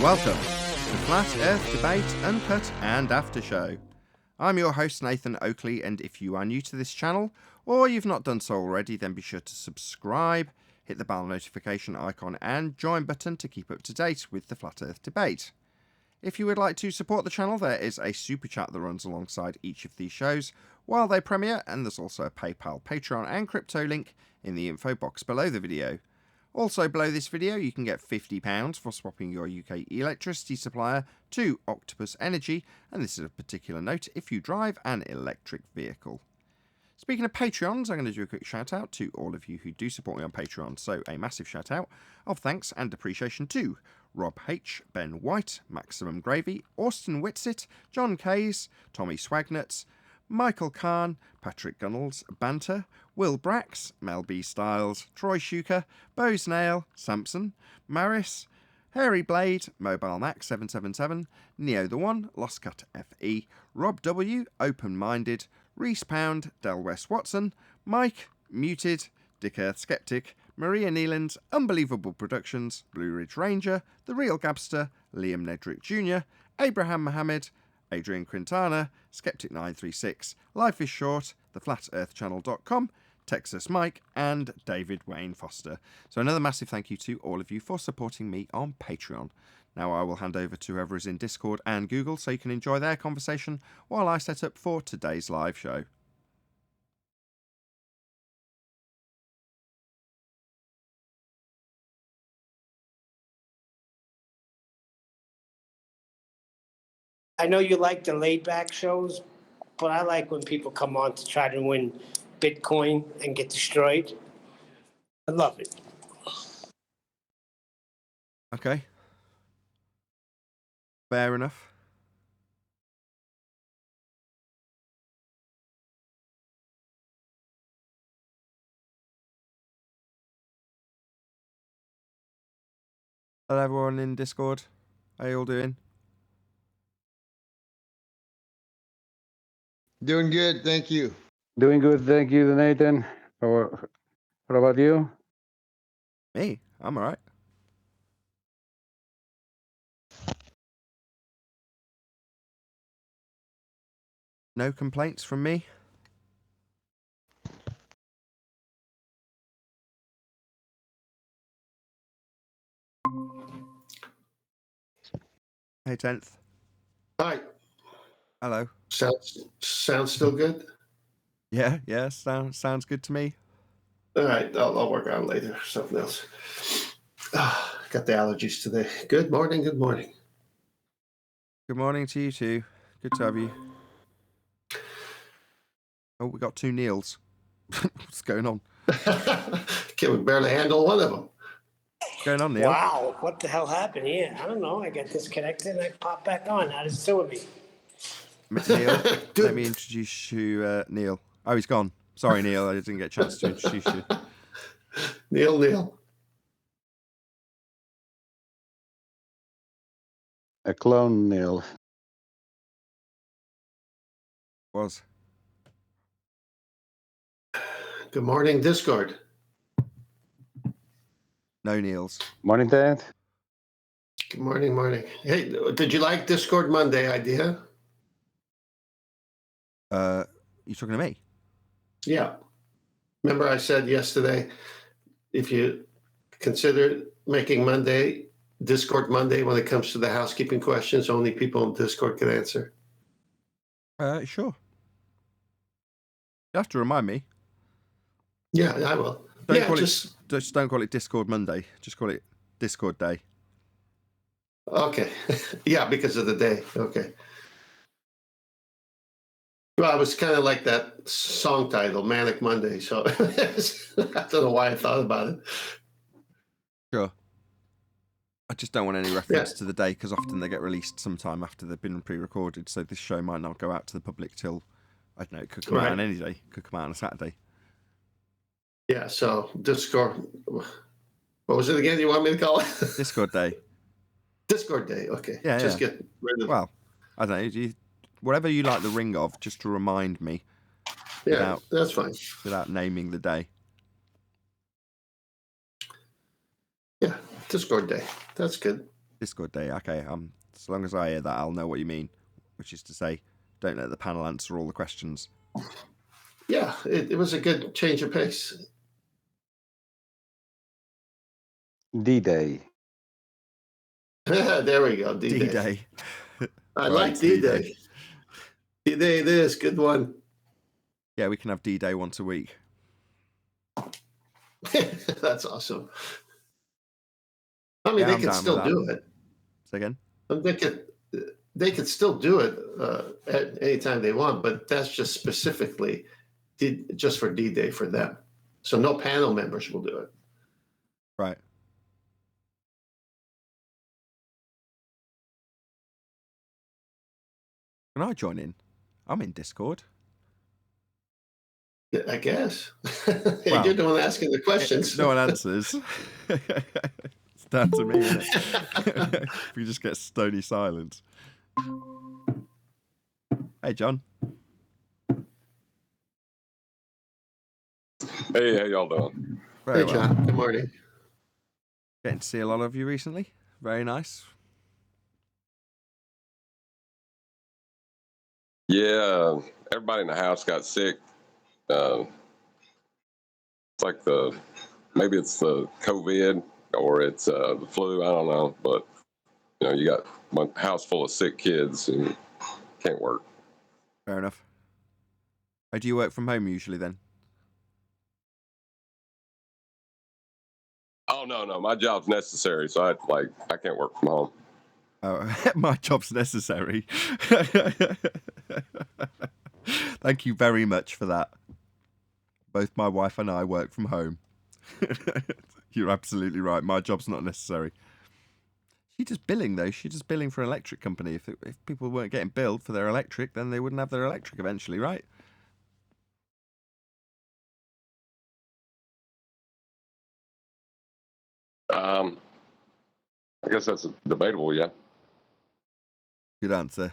Welcome to Flat Earth Debate, Uncut and After Show. I'm your host Nathan Oakley, and if you are new to this channel, or you've not done so already, then be sure to subscribe, hit the bell notification icon and join button to keep up to date with the Flat Earth Debate. If you would like to support the channel, there is a super chat that runs alongside each of these shows while they premiere, and there's also a PayPal, Patreon and crypto link in the info box below the video. Also below this video you can get £50 for swapping your UK electricity supplier to Octopus Energy, and this is of particular note if you drive an electric vehicle. Speaking of Patreons, I'm going to do a quick shout out to all of you who do support me on Patreon, so a massive shout out of thanks and appreciation to Rob H, Ben White, Maximum Gravy, Austin Whitsit, John Kays, Tommy Swagnuts, Michael Kahn, Patrick Gunnels, Banter, Will Brax, Mel B Styles, Troy Shuker, Bose Nail, Samson, Maris, Hairy Blade, Mobile Mac 777, Neo the One, Lost Cut FE, Rob W, Open Minded, Reese Pound, Del West Watson, Mike, Muted, Dick Earth Skeptic, Maria Nealand, Unbelievable Productions, Blue Ridge Ranger, The Real Gabster, Liam Nedrick Jr., Abraham Mohammed, Adrian Quintana, Skeptic936, Life is Short, TheFlatEarthChannel.com, Texas Mike, and David Wayne Foster. So another massive thank you to all of you for supporting me on Patreon. Now I will hand over to whoever is in Discord and Google so you can enjoy their conversation while I set up for today's live show. I know you like the laid-back shows, but I like when people come on to try to win Bitcoin and get destroyed. I love it. Okay. Fair enough. Hello everyone in Discord. How you all doing? Doing good, thank you. Doing good, thank you, Nathan. What about you? Me? I'm alright. No complaints from me. Hey, 10th. Hi. Hello. Sounds still good? Yeah, sounds good to me. All right, I'll work on it later. Something else. Got the allergies today. Good morning, good morning. Good morning to you too. Good to have you. Oh, we got two Neils. What's going on? Can we barely handle one of them? What's going on, Neil? Wow, what the hell happened here? I don't know. I got disconnected and I popped back on. How does it do with me? Neil, let me introduce you, Neil. Oh, he's gone. Sorry, Neil, I didn't get a chance to introduce you. Neil. A clone Neil. Was. Good morning, Discord. No Neils. Morning, Dad. Good morning. Hey, did you like Discord Monday idea? You talking to me? Yeah. Remember I said yesterday, if you consider making Discord Monday when it comes to the housekeeping questions, only people in Discord can answer. Sure. You have to remind me. Yeah, I will. Just don't call it Discord Monday. Just call it Discord Day. Okay. Yeah, because of the day. Okay. Well, it was kind of like that song title, Manic Monday. So I don't know why I thought about it. Sure. I just don't want any reference to the day because often they get released sometime after they've been pre-recorded. So this show might not go out to the public till, I don't know, it could come out on any day. It could come out on a Saturday. Yeah, so Discord. What was it again you want me to call it? Discord Day. Discord Day, okay. Yeah, just get rid of. Well, I don't know. Whatever you like the ring of, just to remind me. Yeah, that's fine. Without naming the day. Yeah, Discord Day. That's good. Discord day. Okay. As long as I hear that, I'll know what you mean. Which is to say, don't let the panel answer all the questions. Yeah, it was a good change of pace. D-Day. There we go. D-Day. D-Day. I Right, like D-Day. D-Day it is. Good one. Yeah, we can have D-Day once a week. That's awesome. I mean, Yeah, they I'm could down still with that. do it. Say again? They could still do it at any time they want, but that's just specifically just for D-Day for them. So no panel members will do it. Right. Can I join in? I'm in Discord. Yeah, I guess. Well, you're the one asking the questions. No one answers. It's down to me, isn't it? If we just get stony silence. Hey, John. Hey, how y'all doing? Very Hey, well. John. Good morning. Getting to see a lot of you recently. Very nice. Yeah, everybody in the house got sick. It's like maybe it's the COVID or it's the flu. I don't know, but you got one house full of sick kids and can't work. Fair enough. Oh, do you work from home usually then? Oh no, my job's necessary, so I can't work from home. Oh, my job's necessary. Thank you very much for that. Both my wife and I work from home. You're absolutely right. My job's not necessary. She does billing, though. She does billing for an electric company. If people weren't getting billed for their electric, then they wouldn't have their electric eventually, right? I guess that's debatable, yeah. Good answer.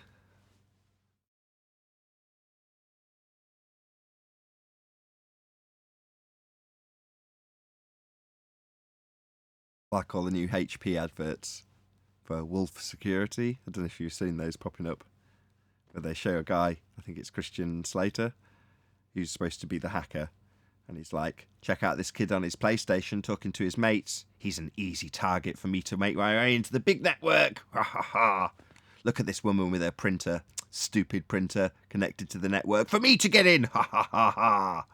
Like all the new HP adverts for Wolf Security. I don't know if you've seen those popping up. Where they show a guy, I think it's Christian Slater, who's supposed to be the hacker. And he's like, check out this kid on his PlayStation talking to his mates. He's an easy target for me to make my way into the big network. Ha ha ha. Look at this woman with her printer. Stupid printer connected to the network for me to get in. Ha ha ha ha.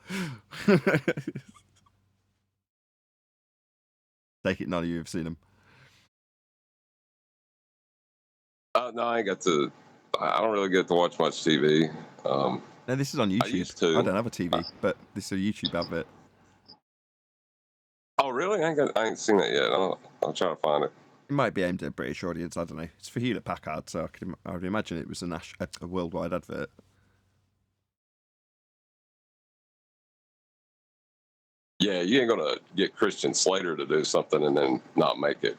Take it none of you have seen them. No, I don't really get to watch much TV. No, this is on YouTube. I used to. I don't have a TV, but this is a YouTube advert. Oh, really? I ain't seen it yet. I'll try to find it. It might be aimed at a British audience. I don't know. It's for Hewlett Packard, so I would imagine it was a worldwide advert. Yeah, you ain't gonna get Christian Slater to do something and then not make it,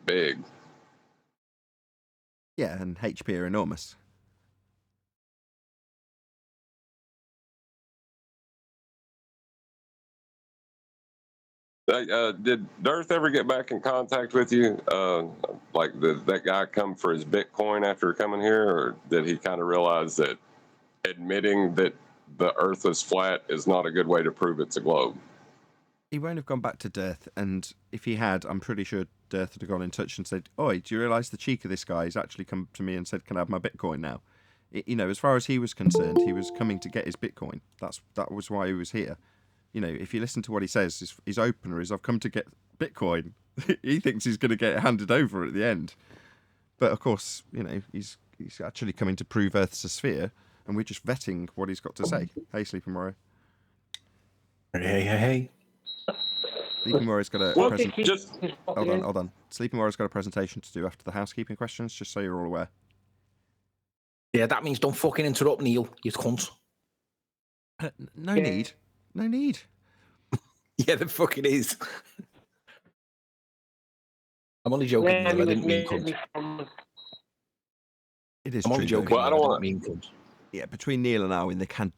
big. Yeah, and HP are enormous. Did Dirth ever get back in contact with you? Did that guy come for his Bitcoin after coming here, or did he kind of realize that admitting that the Earth is flat is not a good way to prove it's a globe? He won't have gone back to Dirth, and if he had, I'm pretty sure Dirth would have gone in touch and said, "Oi, do you realise the cheek of this guy? He's actually come to me and said, can I have my Bitcoin now?" As far as he was concerned, he was coming to get his Bitcoin. That was why he was here. If you listen to what he says, his opener is, "I've come to get Bitcoin." He thinks he's going to get it handed over at the end. But of course, he's actually coming to prove Earth's a sphere, and we're just vetting what he's got to say. Hey, Sleeping Warrior. Hey. Sleeping Warrior's got a Hold on. Sleeping Warrior's got a presentation to do after the housekeeping questions, just so you're all aware. Yeah, that means don't fucking interrupt Neil, you cunt. No need. No need. Yeah, the fuck it is. I'm only joking, Neil. I didn't mean cunt. It is I'm only true, though. joking. Well, I Neil, don't want didn't mean cunt. Yeah, between Neil and Alwyn, they can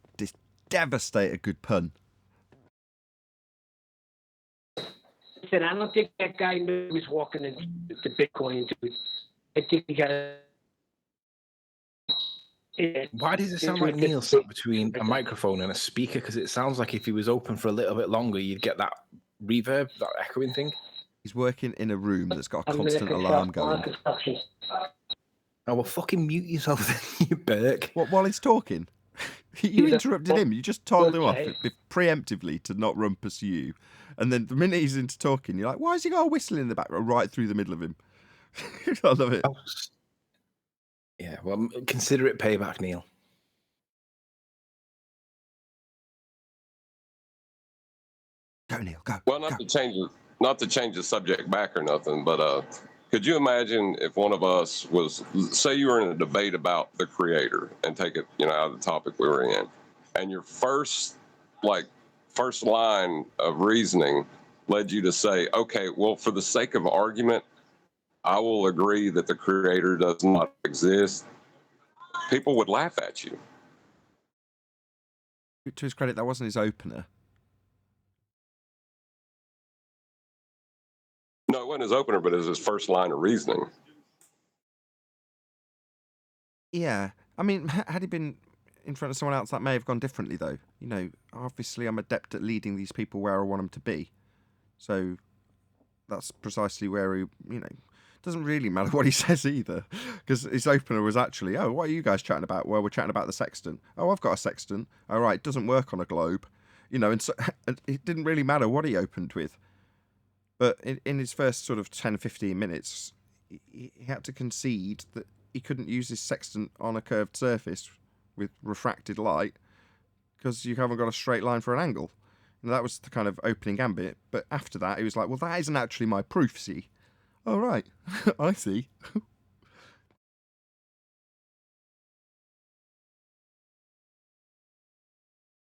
devastate a good pun. said, I don't think that guy knew he was walking into the Bitcoin, dude. I think he got a. Why does it sound like Neil sat between a microphone and a speaker? Because it sounds like if he was open for a little bit longer, you'd get that reverb, that echoing thing. He's working in a room that's got a constant alarm going. Oh, well, fucking mute yourself then, you Burke. What, while he's talking? You interrupted him. You just told him off preemptively to not rumpus you. And then the minute he's into talking, you're like, why has he got a whistle in the background right through the middle of him? I love it. Yeah, well, consider it payback, Neil. Go, Neil, go. Well, go. not to change the subject back or nothing, but could you imagine if one of us was, say, you were in a debate about the creator, and take it, out of the topic we were in, and your first line of reasoning led you to say, okay, well, for the sake of argument, I will agree that the creator does not exist. People would laugh at you. To his credit, that wasn't his opener. No, it wasn't his opener, but it was his first line of reasoning. Yeah. I mean, had he been in front of someone else, that may have gone differently, though. Obviously I'm adept at leading these people where I want them to be. So that's precisely where he, doesn't really matter what he says either. Because his opener was actually, oh, what are you guys chatting about? Well, we're chatting about the sextant. Oh, I've got a sextant. All right, it doesn't work on a globe. And so it didn't really matter what he opened with. But in his first sort of 10, 15 minutes, he had to concede that he couldn't use his sextant on a curved surface with refracted light because you haven't got a straight line for an angle. And that was the kind of opening gambit. But after that, he was like, well, that isn't actually my proof, see? Oh, right. I see.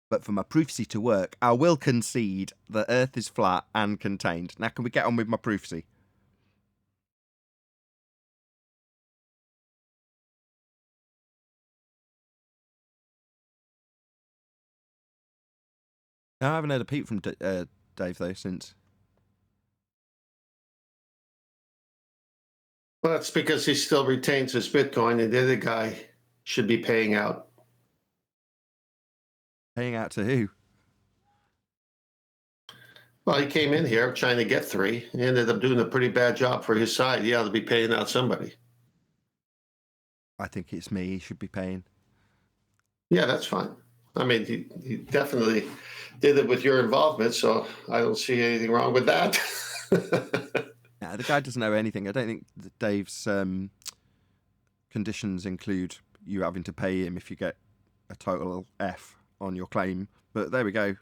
But for my proofsy to work, I will concede that Earth is flat and contained. Now, can we get on with my proofsy? No, I haven't heard a peep from Dave, though, since. Well, that's because he still retains his Bitcoin, and the other guy should be paying out. Paying out to who? Well, he came in here trying to get 3. He ended up doing a pretty bad job for his side. He ought to be paying out somebody. I think it's me he should be paying. Yeah, that's fine. I mean, he definitely did it with your involvement, so I don't see anything wrong with that. Nah, the guy doesn't know anything. I don't think that Dave's conditions include you having to pay him if you get a total F on your claim. But there we go.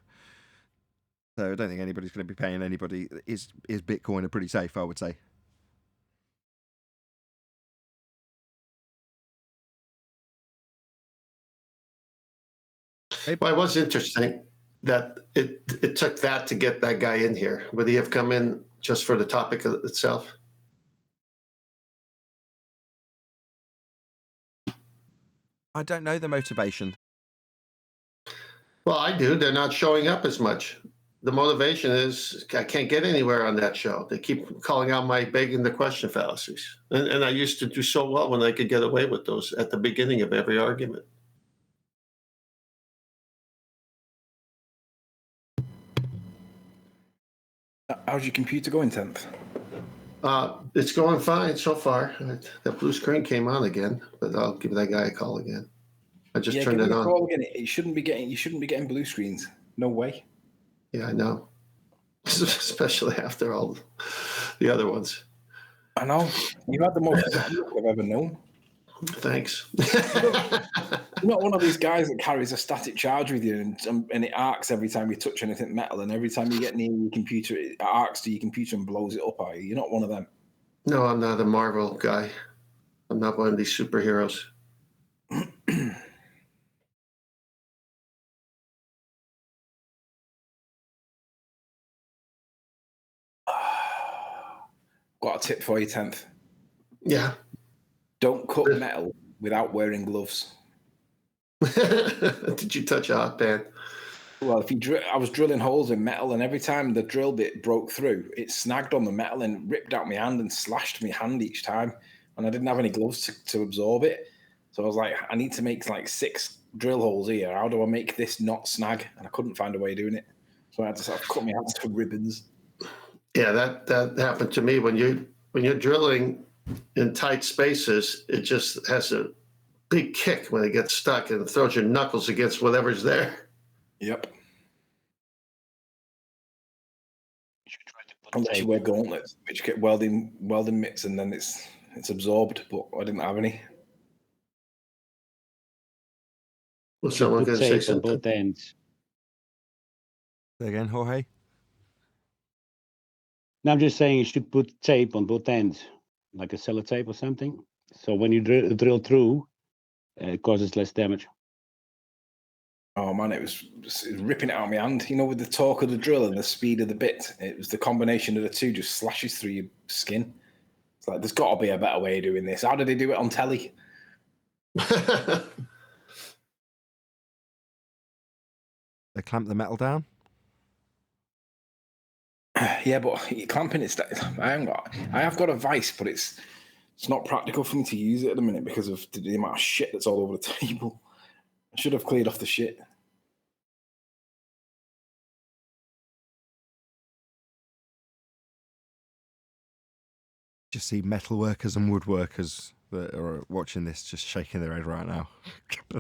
So I don't think anybody's going to be paying anybody. Is Bitcoin are pretty safe, I would say. Well, it was interesting that it took that to get that guy in here. Would he have come in just for the topic itself? I don't know the motivation. Well, I do. They're not showing up as much. The motivation is I can't get anywhere on that show. They keep calling out my begging the question fallacies. And I used to do so well when I could get away with those at the beginning of every argument. How's your computer going, 10th? It's going fine so far. That blue screen came on again, but I'll give that guy a call again. I just turned it on. Call again. You shouldn't be getting blue screens. No way. Yeah, I know. Especially after all the other ones. I know. You've had the most look I've ever known. Thanks. You're not one of these guys that carries a static charge with you and it arcs every time you touch anything metal, and every time you get near your computer, it arcs to your computer and blows it up, are you? You're not one of them. No, I'm not a Marvel guy. I'm not one of these superheroes. Got a tip for you, 10th. Yeah. Don't cut metal without wearing gloves. Did you touch a hot pan? Well, I was drilling holes in metal, and every time the drill bit broke through, it snagged on the metal and ripped out my hand and slashed my hand each time. And I didn't have any gloves to absorb it. So I was like, I need to make like 6 drill holes here. How do I make this not snag? And I couldn't find a way of doing it. So I had to sort of cut my hands to ribbons. Yeah, that happened to me when you're drilling in tight spaces. It just has a big kick when it gets stuck and it throws your knuckles against whatever's there. Yep. Unless you wear gauntlets, which get welding mitts, and then it's absorbed. But I didn't have any. Was someone going to say something? Both ends. Say again, Jorge? No, I'm just saying you should put tape on both ends, like a sellotape or something. So when you drill through, it causes less damage. Oh man, it was ripping it out of my hand. You know, with the torque of the drill and the speed of the bit, it was the combination of the two just slashes through your skin. It's like, there's got to be a better way of doing this. How did they do it on telly? They clamp the metal down? Yeah, but clamping it. I have got a vice, but it's not practical for me to use it at the minute because of the amount of shit that's all over the table. I should have cleared off the shit. Just see metal workers and woodworkers that are watching this just shaking their head right now.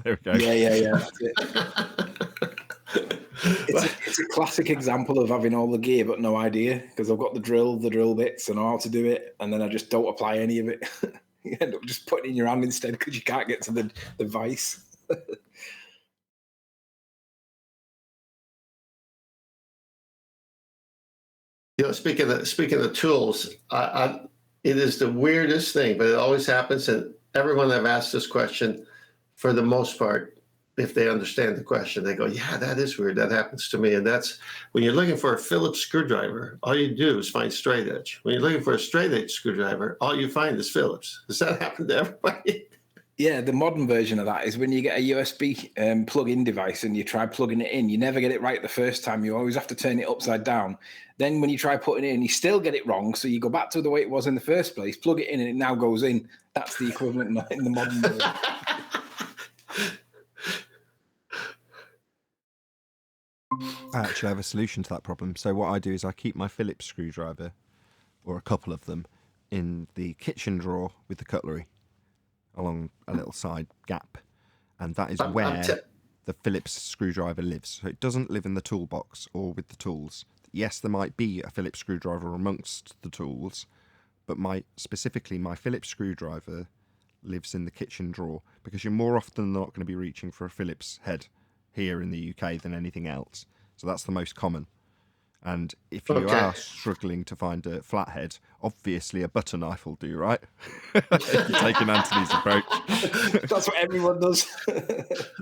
There we go. Yeah. That's it. It's a classic example of having all the gear but no idea, because I've got the drill bits and know how to do it, and then I just don't apply any of it. You end up just putting it in your hand instead because you can't get to the vice. You know, speaking of tools, it is the weirdest thing, but it always happens. And everyone I've asked this question, for the most part, if they understand the question, they go, yeah, that is weird. That happens to me. And that's when you're looking for a Phillips screwdriver, all you do is find straight edge. When you're looking for a straight edge screwdriver, all you find is Phillips. Does that happen to everybody? Yeah, the modern version of that is when you get a USB plug-in device and you try plugging it in, you never get it right the first time. You always have to turn it upside down. Then when you try putting it in, you still get it wrong. So you go back to the way it was in the first place, plug it in, and it now goes in. That's the equivalent in the modern version. I actually have a solution to that problem. So what I do is I keep my Phillips screwdriver, or a couple of them, in the kitchen drawer with the cutlery along a little side gap. And that is where the Phillips screwdriver lives. So it doesn't live in the toolbox or with the tools. Yes, there might be a Phillips screwdriver amongst the tools, but specifically my Phillips screwdriver lives in the kitchen drawer, because you're more often than not going to be reaching for a Phillips head here in the UK than anything else. So that's the most common. And if you are struggling to find a flathead, obviously a butter knife will do, right? Taking Anthony's approach. That's what everyone does.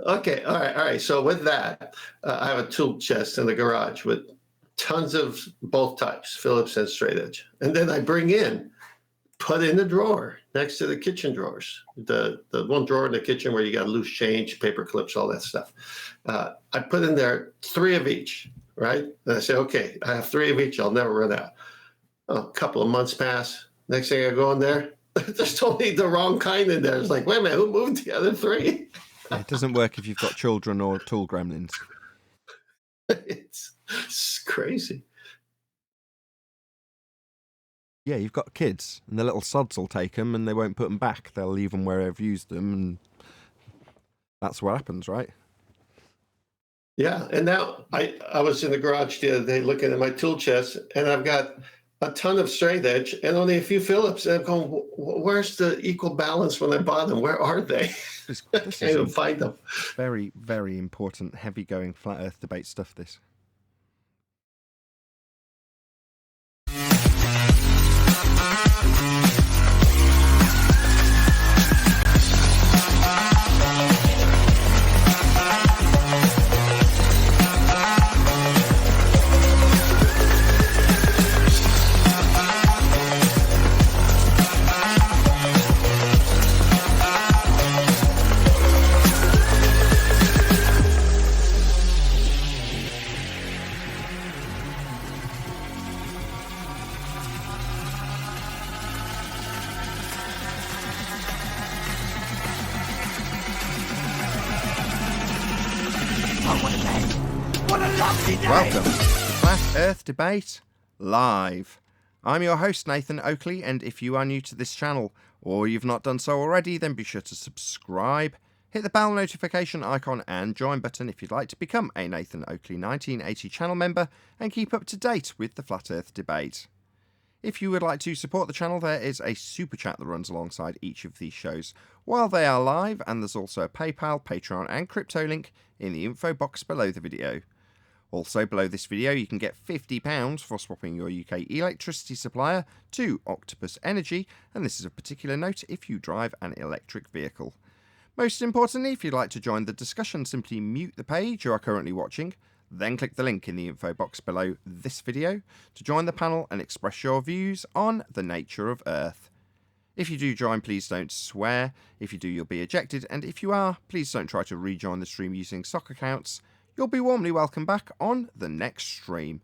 Okay, all right. So with that, I have a tool chest in the garage with tons of both types, Phillips and straight edge. And then I put in the drawer next to the kitchen drawers, the one drawer in the kitchen where you got loose change, paper clips, all that stuff. I put in there 3 of each, right? And I say, okay, I have 3 of each. I'll never run out. A couple of months pass. Next thing I go in there, there's totally the wrong kind in there. It's like, wait a minute, who moved the other 3? Yeah, it doesn't work if you've got children or tool gremlins. It's crazy. Yeah, you've got kids, and the little sods will take them, and they won't put them back. They'll leave them where they've used them, and that's what happens, right? Yeah, and now I was in the garage the other day looking at my tool chest, and I've got a ton of straight edge and only a few Phillips. And I'm going, where's the equal balance when I bought them? Where are they? I can't even find them. Very, very important, heavy-going flat Earth debate stuff, this. Welcome to Flat Earth Debate Live. I'm your host, Nathan Oakley, and if you are new to this channel, or you've not done so already, then be sure to subscribe, hit the bell notification icon and join button if you'd like to become a Nathan Oakley 1980 channel member and keep up to date with the Flat Earth Debate. If you would like to support the channel, there is a super chat that runs alongside each of these shows while they are live, and there's also a PayPal, Patreon and crypto link in the info box below the video. Also, below this video, you can get £50 for swapping your UK electricity supplier to Octopus Energy, and this is of particular note if you drive an electric vehicle. Most importantly, if you'd like to join the discussion, simply mute the page you are currently watching, then click the link in the info box below this video to join the panel and express your views on the nature of Earth. If you do join, please don't swear. If you do, you'll be ejected, and if you are, please don't try to rejoin the stream using sock accounts. You'll be warmly welcome back on the next stream.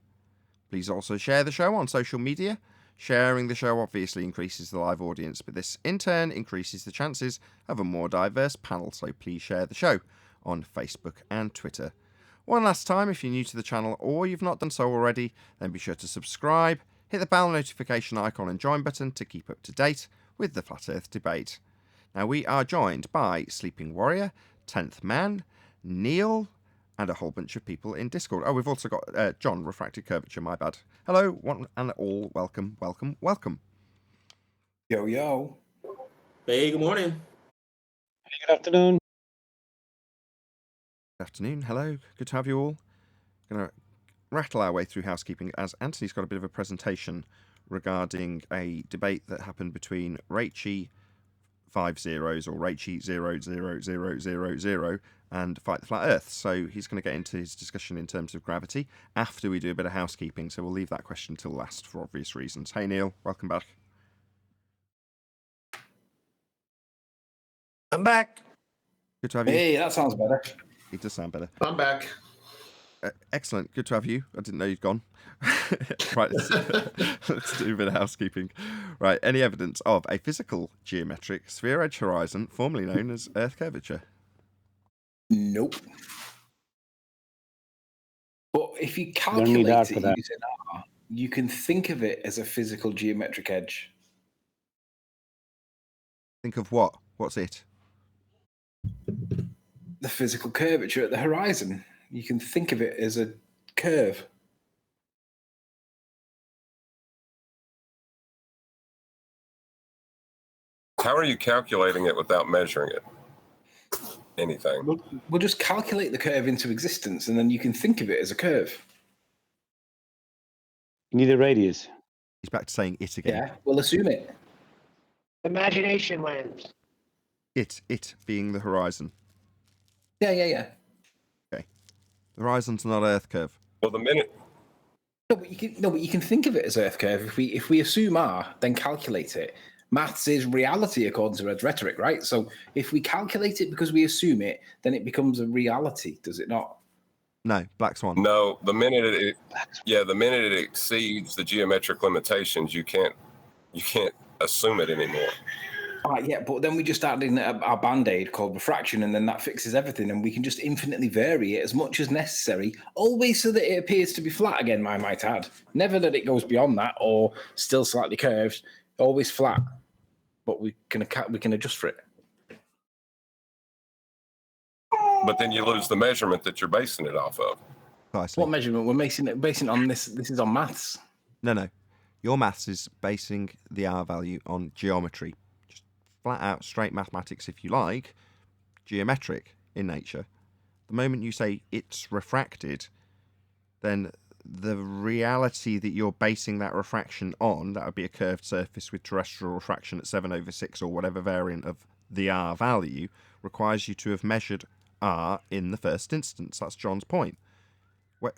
Please also share the show on social media. Sharing the show obviously increases the live audience, but this in turn increases the chances of a more diverse panel, so please share the show on Facebook and Twitter. One last time, if you're new to the channel or you've not done so already, then be sure to subscribe, hit the bell notification icon and join button to keep up to date with the Flat Earth Debate. Now we are joined by Sleeping Warrior, 10th Man, Neil, and a whole bunch of people in Discord. Oh, we've also got John, Refracted Curvature, my bad. Hello, one and all, welcome, welcome, welcome. Yo, yo. Hey, good morning. Good afternoon. Good afternoon, hello, good to have you all. Going to rattle our way through housekeeping as Anthony's got a bit of a presentation regarding a debate that happened between Raichi 50 or Raichi 00000 and Fight the Flat Earth. So he's going to get into his discussion in terms of gravity after we do a bit of housekeeping. So we'll leave that question till last for obvious reasons. Hey Neil, welcome back. I'm back. Good to have you. Hey, that sounds better. It does sound better. I'm back. Excellent. Good to have you. I didn't know you'd gone. Right, let's do a bit of housekeeping. Right, any evidence of a physical geometric sphere edge horizon, formerly known as Earth curvature? Nope. But if you need calculate art it for that. using R, you can think of it as a physical geometric edge. Think of what? What's it? The physical curvature at the horizon. You can think of it as a curve. How are you calculating it without measuring it? Anything. We'll just calculate the curve into existence, and then you can think of it as a curve. You need a radius. He's back to saying it again. Yeah, we'll assume it. Imagination lands. It being the horizon. Yeah. The horizon's not Earth curve. Well, the minute No, but you can think of it as Earth curve. If we assume R, then calculate it. Maths is reality according to Red's rhetoric, right? So if we calculate it because we assume it, then it becomes a reality, does it not? No, Black Swan. no, the minute it exceeds the geometric limitations, you can't assume it anymore. All right, yeah, but then we just added our band-aid called refraction, and then that fixes everything, and we can just infinitely vary it as much as necessary, always so that it appears to be flat again, I might add. Never that it goes beyond that or still slightly curved, always flat. But we can adjust for it. But then you lose the measurement that you're basing it off of. Precisely. What measurement? We're basing it on this. This is on maths. No. Your maths is basing the R value on geometry. Just flat out, straight mathematics, if you like, geometric in nature. The moment you say it's refracted, then the reality that you're basing that refraction on, that would be a curved surface with terrestrial refraction at 7/6 or whatever variant of the R value, requires you to have measured R in the first instance. That's John's point.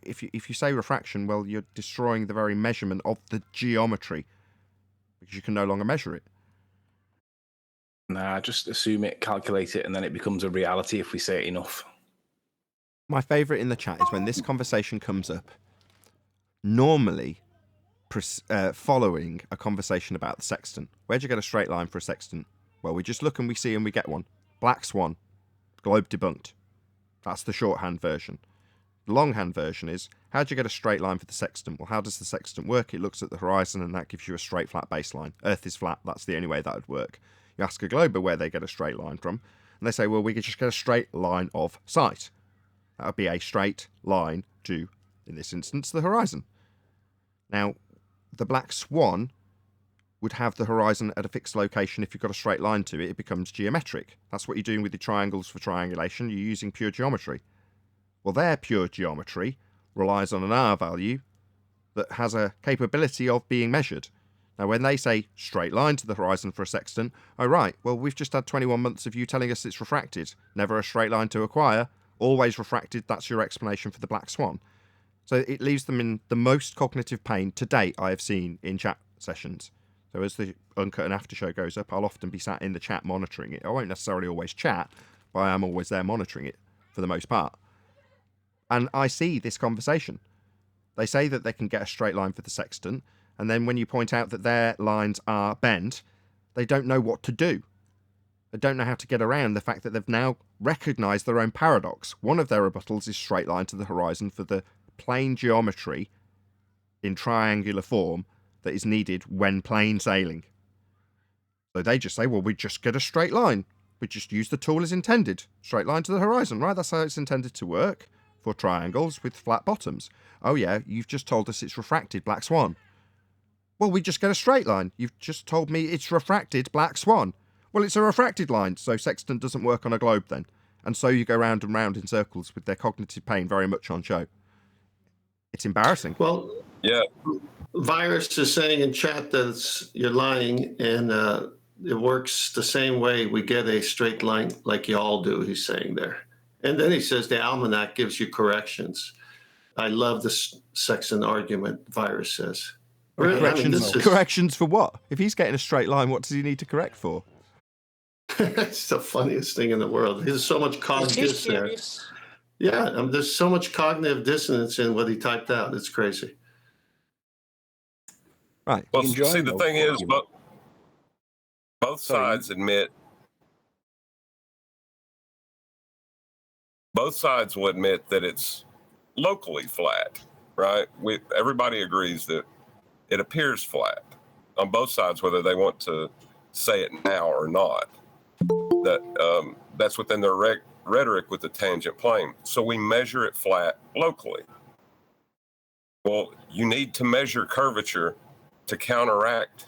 If you say refraction, well, you're destroying the very measurement of the geometry because you can no longer measure it. Nah, just assume it, calculate it, and then it becomes a reality if we say it enough. My favourite in the chat is when this conversation comes up, normally following a conversation about the sextant. Where'd you get a straight line for a sextant? Well, we just look and we see and we get one. Black Swan. Globe debunked. That's the shorthand version. The longhand version is, how do you get a straight line for the sextant? Well, how does the sextant work? It looks at the horizon and that gives you a straight flat baseline. Earth is flat, that's the only way that would work. You ask a glober where they get a straight line from, and they say, well, we could just get a straight line of sight. That would be a straight line to, in this instance, the horizon. Now, the black swan would have the horizon at a fixed location. If you've got a straight line to it, it becomes geometric. That's what you're doing with the triangles for triangulation. You're using pure geometry. Well, their pure geometry relies on an R value that has a capability of being measured. Now, when they say straight line to the horizon for a sextant, oh, right, well, we've just had 21 months of you telling us it's refracted. Never a straight line to acquire. Always refracted. That's your explanation for the black swan. So it leaves them in the most cognitive pain to date I have seen in chat sessions. So as the Uncut and After show goes up, I'll often be sat in the chat monitoring it. I won't necessarily always chat, but I am always there monitoring it for the most part. And I see this conversation. They say that they can get a straight line for the sextant, and then when you point out that their lines are bent, they don't know what to do. They don't know how to get around the fact that they've now recognised their own paradox. One of their rebuttals is straight line to the horizon for the plane geometry in triangular form that is needed when plane sailing. So they just say, well, we just get a straight line. We just use the tool as intended. Straight line to the horizon, right? That's how it's intended to work for triangles with flat bottoms. Oh yeah, you've just told us it's refracted black swan. Well, we just get a straight line. You've just told me it's refracted black swan. Well, it's a refracted line, so sextant doesn't work on a globe then. And so you go round and round in circles with their cognitive pain very much on show. It's embarrassing. Well, Yeah. Virus is saying in chat that you're lying, and it works the same way. We get a straight line like you all do, he's saying there. And then he says the almanac gives you corrections. I love this sextant argument, Virus says. Really? I mean, Corrections for what? If he's getting a straight line, what does he need to correct for? It's the funniest thing in the world. There's so much cognitive there. Yeah, there's so much cognitive dissonance in what he typed out. It's crazy. Right. Well, see, the thing is, both sides admit, both sides will admit that it's locally flat, right? Everybody agrees that it appears flat on both sides, whether they want to say it now or not. That's within their rhetoric with the tangent plane. So we measure it flat locally. Well, you need to measure curvature to counteract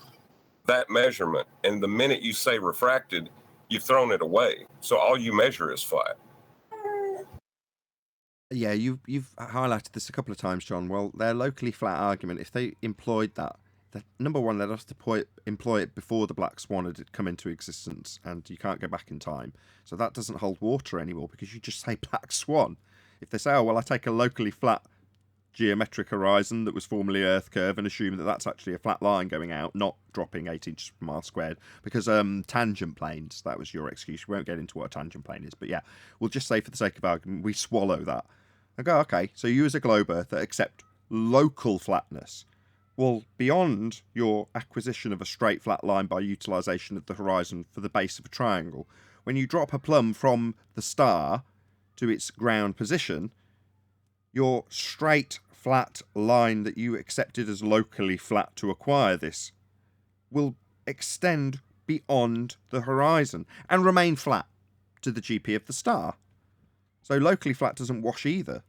that measurement. And the minute you say refracted, you've thrown it away. So all you measure is flat. Yeah, you've highlighted this a couple of times, John. Well, their locally flat argument, if they employed that, number one, they'd have to employ it before the black swan had come into existence, and you can't go back in time. So that doesn't hold water anymore because you just say black swan. If they say, oh, well, I take a locally flat geometric horizon that was formerly Earth curve and assume that that's actually a flat line going out, not dropping 8 inches per mile squared, because tangent planes, that was your excuse. We won't get into what a tangent plane is, but yeah, we'll just say for the sake of argument, we swallow that. I go, okay, so you as a globe earther accept local flatness. Well, beyond your acquisition of a straight flat line by utilisation of the horizon for the base of a triangle, when you drop a plumb from the star to its ground position, your straight flat line that you accepted as locally flat to acquire this will extend beyond the horizon and remain flat to the GP of the star. So locally flat doesn't wash either.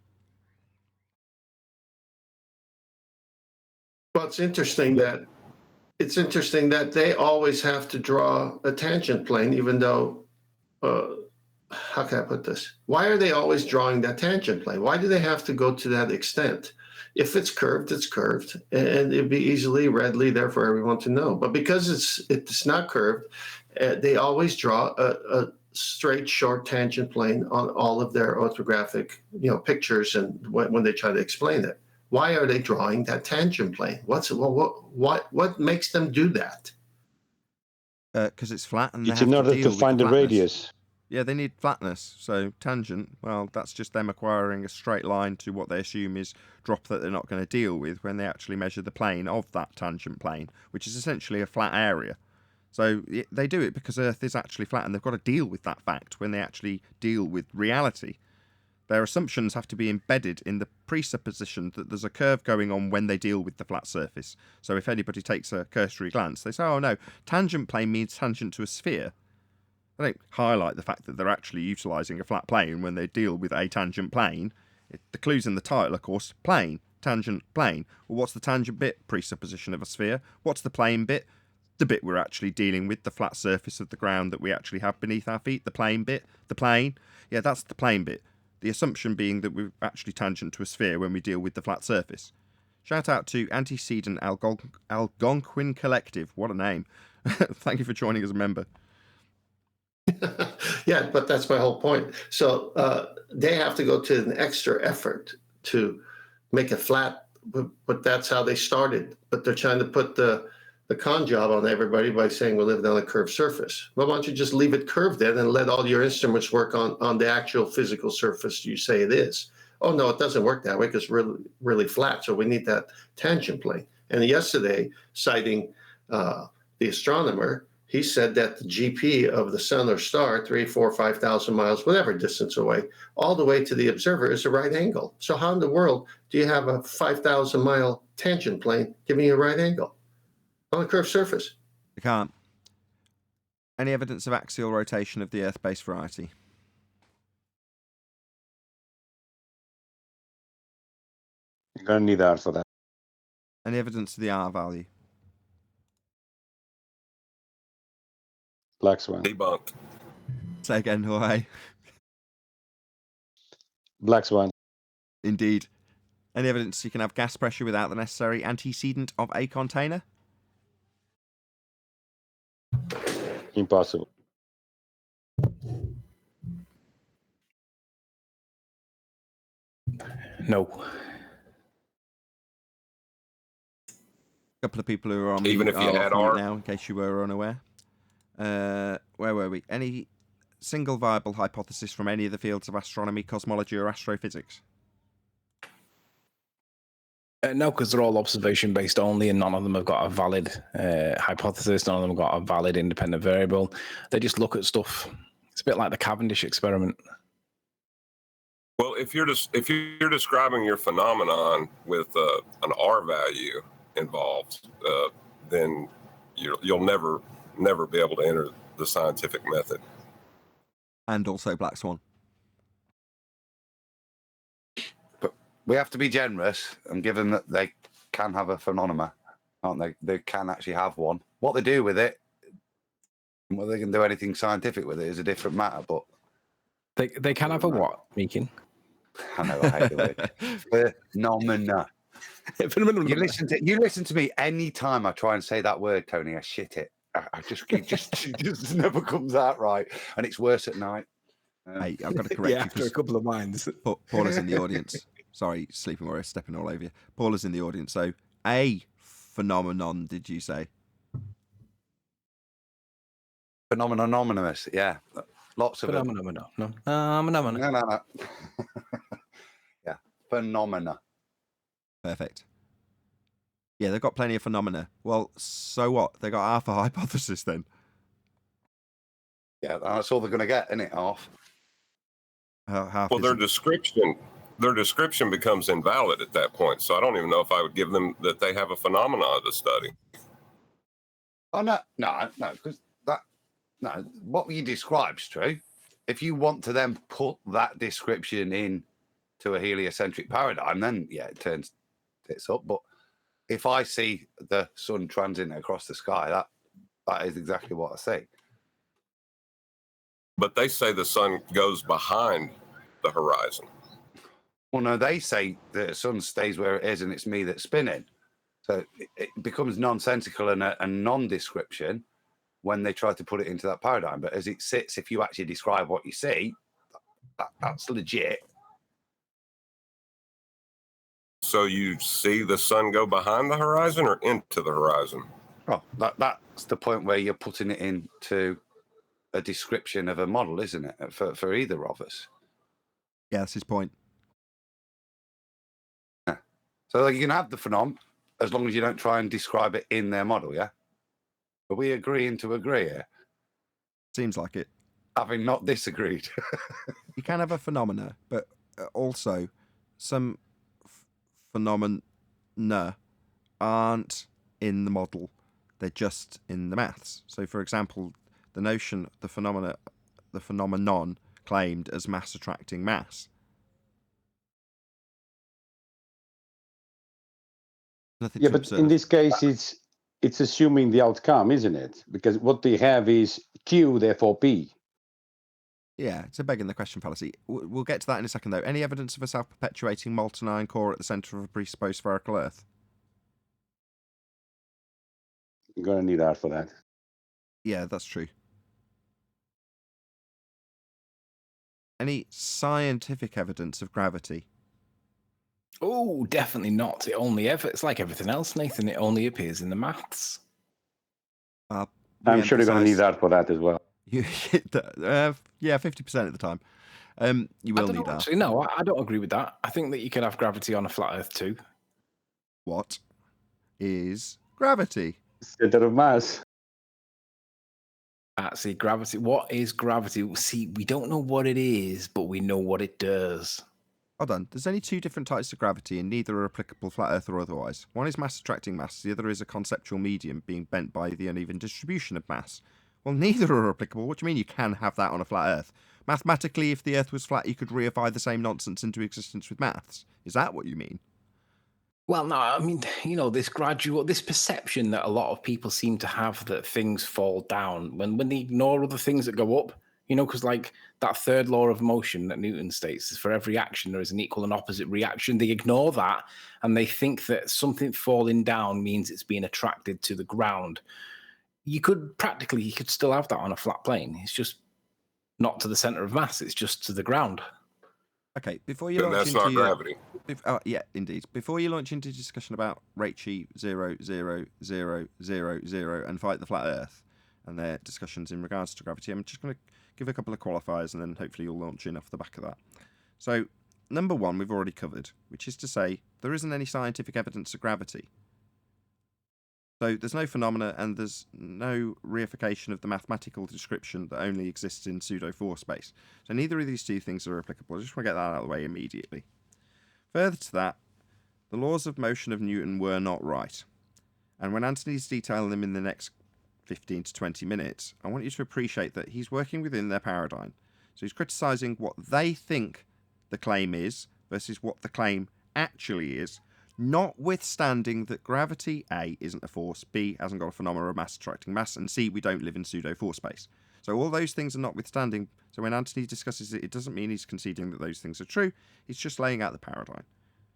Well, it's interesting that they always have to draw a tangent plane, even though, how can I put this? Why are they always drawing that tangent plane? Why do they have to go to that extent? If it's curved, it's curved, and it'd be readily there for everyone to know. But because it's not curved, they always draw a straight, short tangent plane on all of their orthographic, pictures, and when they try to explain it. Why are they drawing that tangent plane? What makes them do that? Because it's flat, and It's in order to find the radius. Yeah, they need flatness. So tangent, well, that's just them acquiring a straight line to what they assume is drop that they're not going to deal with when they actually measure the plane of that tangent plane, which is essentially a flat area. So they do it because Earth is actually flat, and they've got to deal with that fact when they actually deal with reality. Their assumptions have to be embedded in the presupposition that there's a curve going on when they deal with the flat surface. So if anybody takes a cursory glance, they say, oh no, tangent plane means tangent to a sphere. They don't highlight the fact that they're actually utilising a flat plane when they deal with a tangent plane. The clue's in the title, of course, plane, tangent, plane. Well, what's the tangent bit? Presupposition of a sphere. What's the plane bit? The bit we're actually dealing with, the flat surface of the ground that we actually have beneath our feet, the plane bit, the plane. Yeah, that's the plane bit. The assumption being that we're actually tangent to a sphere when we deal with the flat surface. Shout out to Antecedent Algonquin Collective. What a name. Thank you for joining as a member. Yeah, but that's my whole point. So they have to go to an extra effort to make it flat, but that's how they started. But they're trying to put the con job on everybody by saying we live on a curved surface. Well, why don't you just leave it curved then and let all your instruments work on the actual physical surface you say it is? Oh, no, it doesn't work that way because it's really, really flat. So we need that tangent plane. And yesterday, citing the astronomer, he said that the GP of the sun or star, 3, 4, 5,000 miles, whatever distance away, all the way to the observer is a right angle. So how in the world do you have a 5,000 mile tangent plane giving you a right angle on a curved surface? You can't. Any evidence of axial rotation of the Earth-based variety? You're going to need R for that. Any evidence of the R value? Black Swan. Debunked. Say again, Jorge. Black Swan. Indeed. Any evidence you can have gas pressure without the necessary antecedent of a container? Impossible. No. A couple of people who are on Even mute if you are had off mute R? now, in case you were unaware. Where were we? Any single viable hypothesis from any of the fields of astronomy, cosmology, or astrophysics? No, because they're all observation based only, and none of them have got a valid hypothesis. None of them have got a valid independent variable. They just look at stuff. It's a bit like the Cavendish experiment. Well, if you're describing your phenomenon with an R value involved, then you'll never be able to enter the scientific method. And also Black Swan. But we have to be generous and give them that they can have a phenomenon, aren't they? They can actually have one. What they do with it, whether they can do anything scientific with it, is a different matter. But They can have a what, Meekin? I know I hate the word phenomena. You listen to me any time I try and say that word, Tony. I shit it. It just never comes out right, and it's worse at night. Hey, I've got to correct you. After a couple of minds. Paula's in the audience. Sorry, Sleeping Warrior, stepping all over you. Paula's in the audience. So, a phenomenon, did you say? Phenomenonymous, yeah. Lots of Phenomena. No. Yeah, phenomena. Perfect. Yeah, they've got plenty of phenomena. Well, so what? They got half a hypothesis then. Yeah, that's all they're going to get, isn't it? Half. Half. Well, their description becomes invalid at that point. So I don't even know if I would give them that they have a phenomenon to study. Oh no, because what you describe's true. If you want to then put that description in to a heliocentric paradigm, then yeah, it turns tits up. But if I see the sun transiting across the sky, that is exactly what I see. But they say the sun goes behind the horizon. Well, no, they say the sun stays where it is and it's me that's spinning. So it becomes nonsensical and a non-description when they try to put it into that paradigm. But as it sits, if you actually describe what you see, that's legit. So you see the sun go behind the horizon or into the horizon? Oh, that's the point where you're putting it into a description of a model, isn't it? For either of us. Yeah, that's his point. Yeah. So you can have the phenomenon as long as you don't try and describe it in their model, yeah? Are we agreeing to agree here? Seems like it. Having not disagreed. You can have a phenomena, but also, some phenomena aren't in the model; they're just in the maths. So, for example, the notion, the phenomenon claimed as mass attracting mass. Nothing Yeah, to but observe. in this case, it's assuming the outcome, isn't it? Because what they have is Q, therefore P. Yeah, it's a begging the question fallacy. We'll get to that in a second, though. Any evidence of a self-perpetuating molten iron core at the centre of a presupposed spherical Earth? You're going to need art for that. Yeah, that's true. Any scientific evidence of gravity? Oh, definitely not. It's like everything else, Nathan. It only appears in the maths. I'm sure you're going to need art for that as well. Yeah, 50% of the time. You will need art. Actually, no, I don't agree with that. I think that you can have gravity on a flat Earth too. What is gravity? Center of mass. See, gravity. What is gravity? See, we don't know what it is, but we know what it does. Hold on. There's only two different types of gravity, and neither are applicable flat Earth or otherwise. One is mass attracting mass. The other is a conceptual medium being bent by the uneven distribution of mass. Well, neither are applicable. What do you mean you can have that on a flat Earth? Mathematically, if the Earth was flat, you could reify the same nonsense into existence with maths. Is that what you mean? Well, no, I mean, this perception that a lot of people seem to have that things fall down when they ignore other things that go up, because like that third law of motion that Newton states is for every action, there is an equal and opposite reaction. They ignore that and they think that something falling down means it's being attracted to the ground. You could still have that on a flat plane. It's just not to the center of mass. It's just to the ground. Okay, before you launch into gravity. Yeah, indeed. Before you launch into discussion about Raichi 0.00000 and Fight the Flat Earth and their discussions in regards to gravity, I'm just going to give a couple of qualifiers and then hopefully you'll launch in off the back of that. So, number one, we've already covered, which is to say there isn't any scientific evidence of gravity. So there's no phenomena and there's no reification of the mathematical description that only exists in pseudo-4 space. So neither of these two things are applicable. I just want to get that out of the way immediately. Further to that, the laws of motion of Newton were not right. And when Anthony's detailing them in the next 15 to 20 minutes, I want you to appreciate that he's working within their paradigm. So he's criticising what they think the claim is versus what the claim actually is, notwithstanding that gravity, A, isn't a force, B, hasn't got a phenomenon of mass attracting mass, and C, we don't live in pseudo-4 space. So all those things are notwithstanding. So when Anthony discusses it, it doesn't mean he's conceding that those things are true. He's just laying out the paradigm.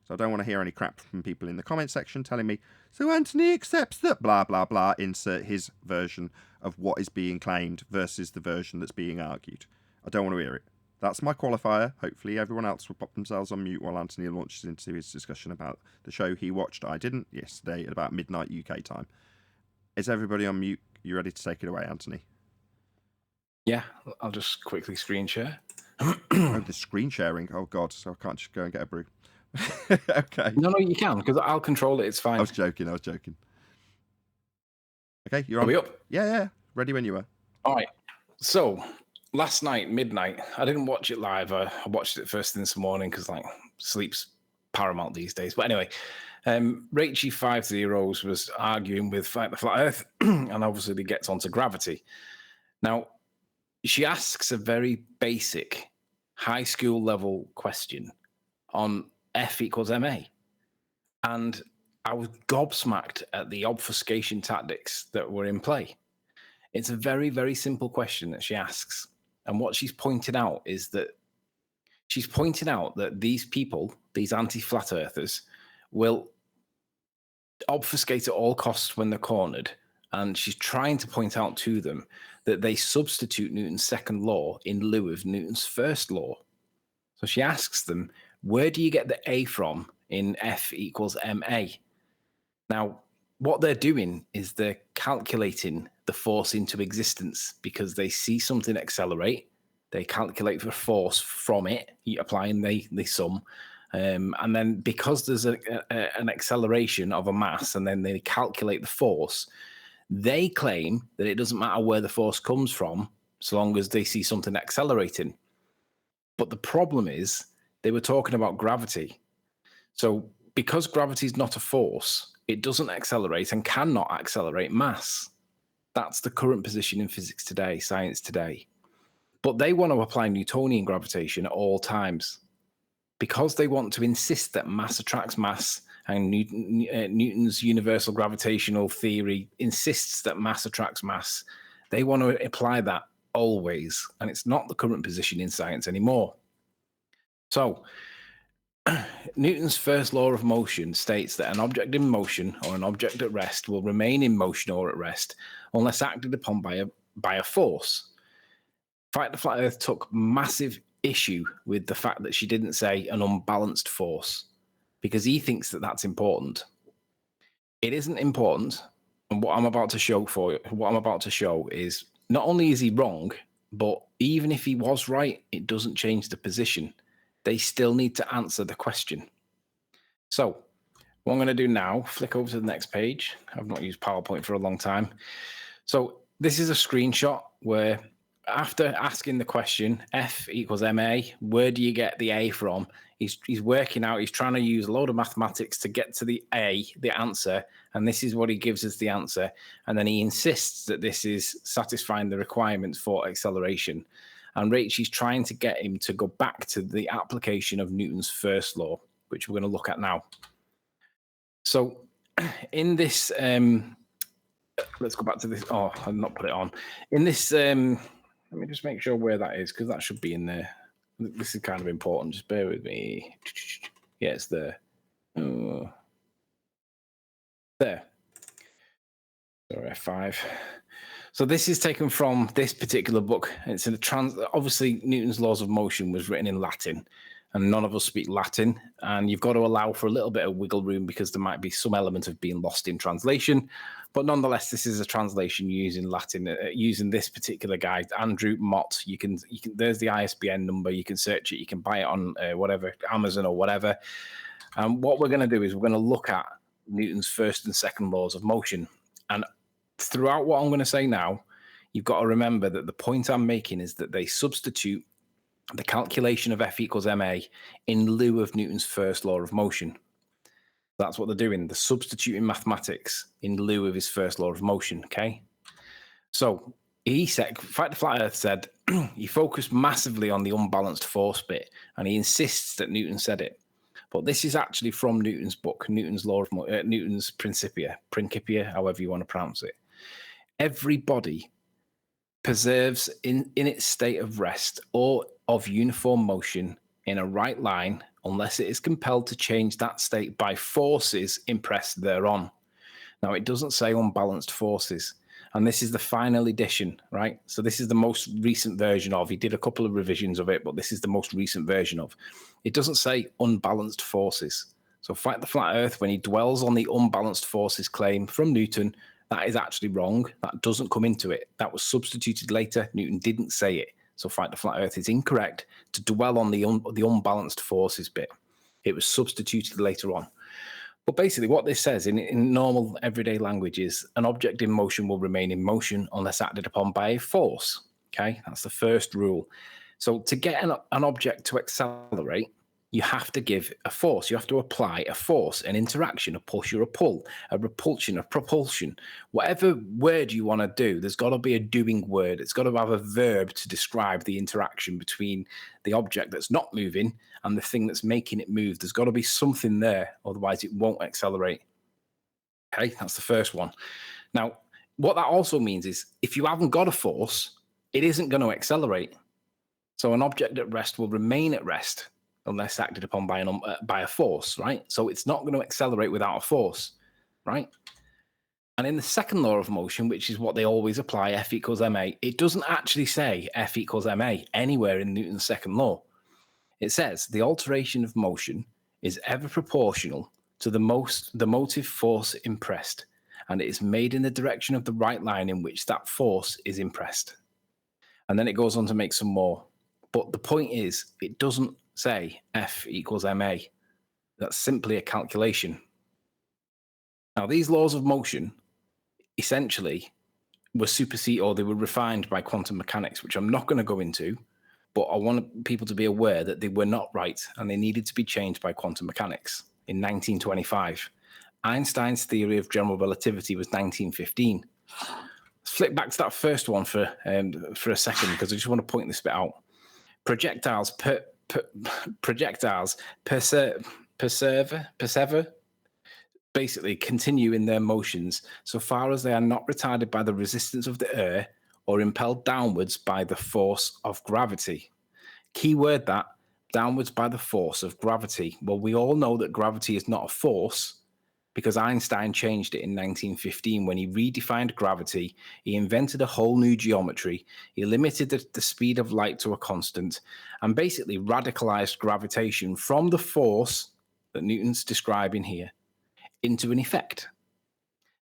So I don't want to hear any crap from people in the comment section telling me, so Anthony accepts that blah, blah, blah, insert his version of what is being claimed versus the version that's being argued. I don't want to hear it. That's my qualifier. Hopefully everyone else will pop themselves on mute while Anthony launches into his discussion about the show he watched. I didn't yesterday at about midnight UK time. Is everybody on mute? You ready to take it away, Anthony? Yeah, I'll just quickly screen share. Oh, the screen sharing. Oh, God. So I can't just go and get a brew. Okay. No, you can, because I'll control it. It's fine. I was joking. Okay, you're on. Are we up? Yeah. Ready when you are. All right. So last night, midnight, I didn't watch it live. I watched it first thing this morning because sleep's paramount these days. But anyway, Raichi 50 was arguing with Fight the Flat Earth, and obviously he gets onto gravity. Now, she asks a very basic high school level question on F equals MA. And I was gobsmacked at the obfuscation tactics that were in play. It's a very, very simple question that she asks. And what she's pointed out is that these people, these anti-flat earthers, will obfuscate at all costs when they're cornered. And she's trying to point out to them that they substitute Newton's second law in lieu of Newton's first law. So she asks them, where do you get the A from in F equals MA? Now, what they're doing is they're calculating the force into existence because they see something accelerate. They calculate the force from it, applying the sum. And then because there's an acceleration of a mass and then they calculate the force, they claim that it doesn't matter where the force comes from so long as they see something accelerating. But the problem is They were talking about gravity. So because gravity is not a force, it doesn't accelerate and cannot accelerate mass. That's the current position in physics today, science today. But they want to apply Newtonian gravitation at all times because they want to insist that mass attracts mass, and Newton's universal gravitational theory insists that mass attracts mass. They want to apply that always, and it's not the current position in science anymore. So Newton's first law of motion states that an object in motion or an object at rest will remain in motion or at rest unless acted upon by a force. Fight the Flat Earth took massive issue with the fact that she didn't say an unbalanced force, because he thinks that that's important. It isn't important, and what I'm about to show is not only is he wrong, but even if he was right, it doesn't change the position. They still need to answer the question. So what I'm going to do now, flick over to the next page. I've not used PowerPoint for a long time. So this is a screenshot where after asking the question, F equals ma, where do you get the A from? He's working out, he's trying to use a load of mathematics to get to the A, the answer, and this is what he gives us the answer. And then he insists that this is satisfying the requirements for acceleration. And Rachel's trying to get him to go back to the application of Newton's first law, which we're going to look at now. So in this, let's go back to this. Oh, I've not put it on. In this, let me just make sure where that is, because that should be in there. This is kind of important. Just bear with me. Yeah, it's there. There. Sorry, F5. So this is taken from this particular book. It's in obviously Newton's laws of motion was written in Latin, and none of us speak Latin, and you've got to allow for a little bit of wiggle room because there might be some element of being lost in translation. But nonetheless, this is a translation using Latin, using this particular guy, Andrew Mott. You can there's the ISBN number. You can search it. You can buy it on whatever, Amazon or whatever. And what we're going to do is we're going to look at Newton's first and second laws of motion. And throughout what I'm going to say now, you've got to remember that the point I'm making is that they substitute the calculation of F equals ma in lieu of Newton's first law of motion. That's what they're doing. They're substituting mathematics in lieu of his first law of motion, okay? So he said, Fight the Flat Earth said, he focused massively on the unbalanced force bit, and he insists that Newton said it. But this is actually from Newton's book, Newton's law of Newton's Principia, however you want to pronounce it. Every body preserves in its state of rest or of uniform motion in a right line unless it is compelled to change that state by forces impressed thereon. Now, it doesn't say unbalanced forces, and this is the final edition, right? So this is the most recent version of, he did a couple of revisions of it, but this is the most recent version of. It doesn't say unbalanced forces. So Fight the Flat Earth, when he dwells on the unbalanced forces claim from Newton, that is actually wrong. That doesn't come into it. That was substituted later. Newton didn't say it. So Fight the Flat Earth is incorrect to dwell on the unbalanced forces bit. It was substituted later on. But basically what this says in normal everyday language is an object in motion will remain in motion unless acted upon by a force. Okay, that's the first rule. So to get an object to accelerate, you have to give a force. You have to apply a force, an interaction, a push or a pull, a repulsion, a propulsion. Whatever word you want to do, there's got to be a doing word. It's got to have a verb to describe the interaction between the object that's not moving and the thing that's making it move. There's got to be something there, otherwise it won't accelerate. Okay, that's the first one. Now, what that also means is if you haven't got a force, it isn't going to accelerate. So an object at rest will remain at rest unless acted upon by a force, right? So it's not going to accelerate without a force, right? And in the second law of motion, which is what they always apply, F equals ma, it doesn't actually say F equals ma anywhere in Newton's second law. It says the alteration of motion is ever proportional to the motive force impressed, and it is made in the direction of the right line in which that force is impressed. And then it goes on to make some more. But the point is, it doesn't say F equals ma. That's simply a calculation. Now, these laws of motion essentially were superseded, or they were refined by quantum mechanics, which I'm not going to go into, But I want people to be aware that they were not right and they needed to be changed by quantum mechanics in 1925. Einstein's theory of general relativity was 1915. Let's flip back to that first one for a second, because I just want to point this bit out. Projectiles persever, basically continue in their motions so far as they are not retarded by the resistance of the air or impelled downwards by the force of gravity. Key word that, downwards by the force of gravity. Well, we all know that gravity is not a force because Einstein changed it in 1915 when he redefined gravity. He invented a whole new geometry. He limited the speed of light to a constant and basically radicalized gravitation from the force that Newton's describing here into an effect.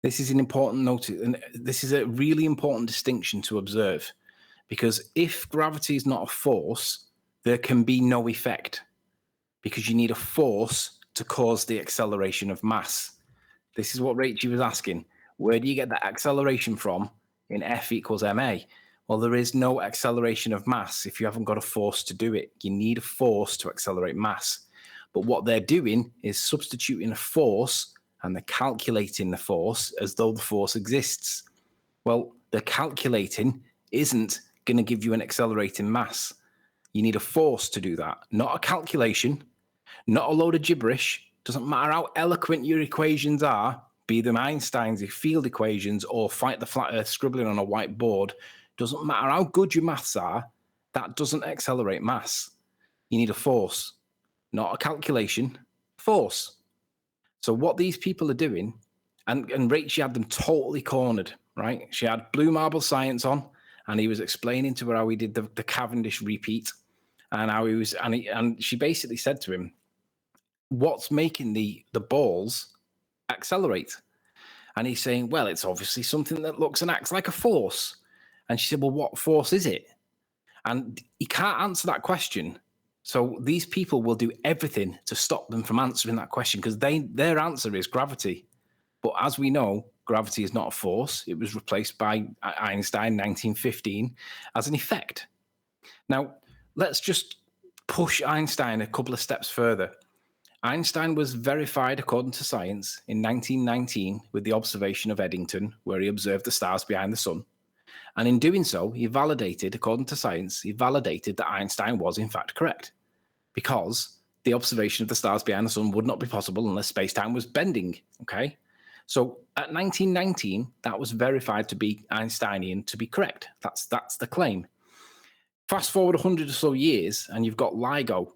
This is an important note, and this is a really important distinction to observe, because if gravity is not a force, there can be no effect, because you need a force to cause the acceleration of mass. This is what Rachel was asking. Where do you get that acceleration from in F equals ma? Well, there is no acceleration of mass if you haven't got a force to do it. You need a force to accelerate mass. But what they're doing is substituting a force, and they're calculating the force as though the force exists. Well, the calculating isn't going to give you an accelerating mass. You need a force to do that, not a calculation, not a load of gibberish. Doesn't matter how eloquent your equations are, be them Einstein's field equations or fight the flat earth scribbling on a whiteboard. Doesn't matter how good your maths are, that doesn't accelerate mass. You need a force, not a calculation, force. So what these people are doing, and Rachel had them totally cornered, right? She had Blue Marble Science on, and he was explaining to her how he did the Cavendish repeat, and how he was, and she basically said to him, "What's making the balls accelerate?" And he's saying, "Well, it's obviously something that looks and acts like a force." And she said, "Well, what force is it?" And he can't answer that question. So these people will do everything to stop them from answering that question because their answer is gravity. But as we know, gravity is not a force. It was replaced by Einstein 1915 as an effect. Now, let's just push Einstein a couple of steps further. Einstein was verified according to science in 1919 with the observation of Eddington, where he observed the stars behind the sun. And in doing so, he validated, according to science, he validated that Einstein was in fact correct, because the observation of the stars behind the sun would not be possible unless space-time was bending, okay? So at 1919, that was verified to be Einsteinian, to be correct. That's the claim. Fast forward 100 or so years, and you've got LIGO.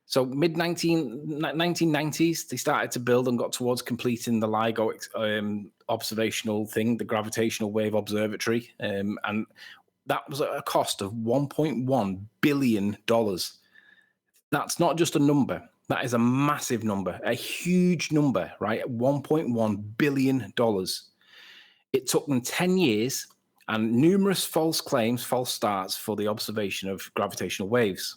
So mid-1990s, they started to build and got towards completing the LIGO observational thing, the gravitational wave observatory. And that was at a cost of $1.1 billion. That's not just a number. That is a massive number, a huge number, right? $1.1 billion. It took them 10 years and numerous false claims, false starts for the observation of gravitational waves.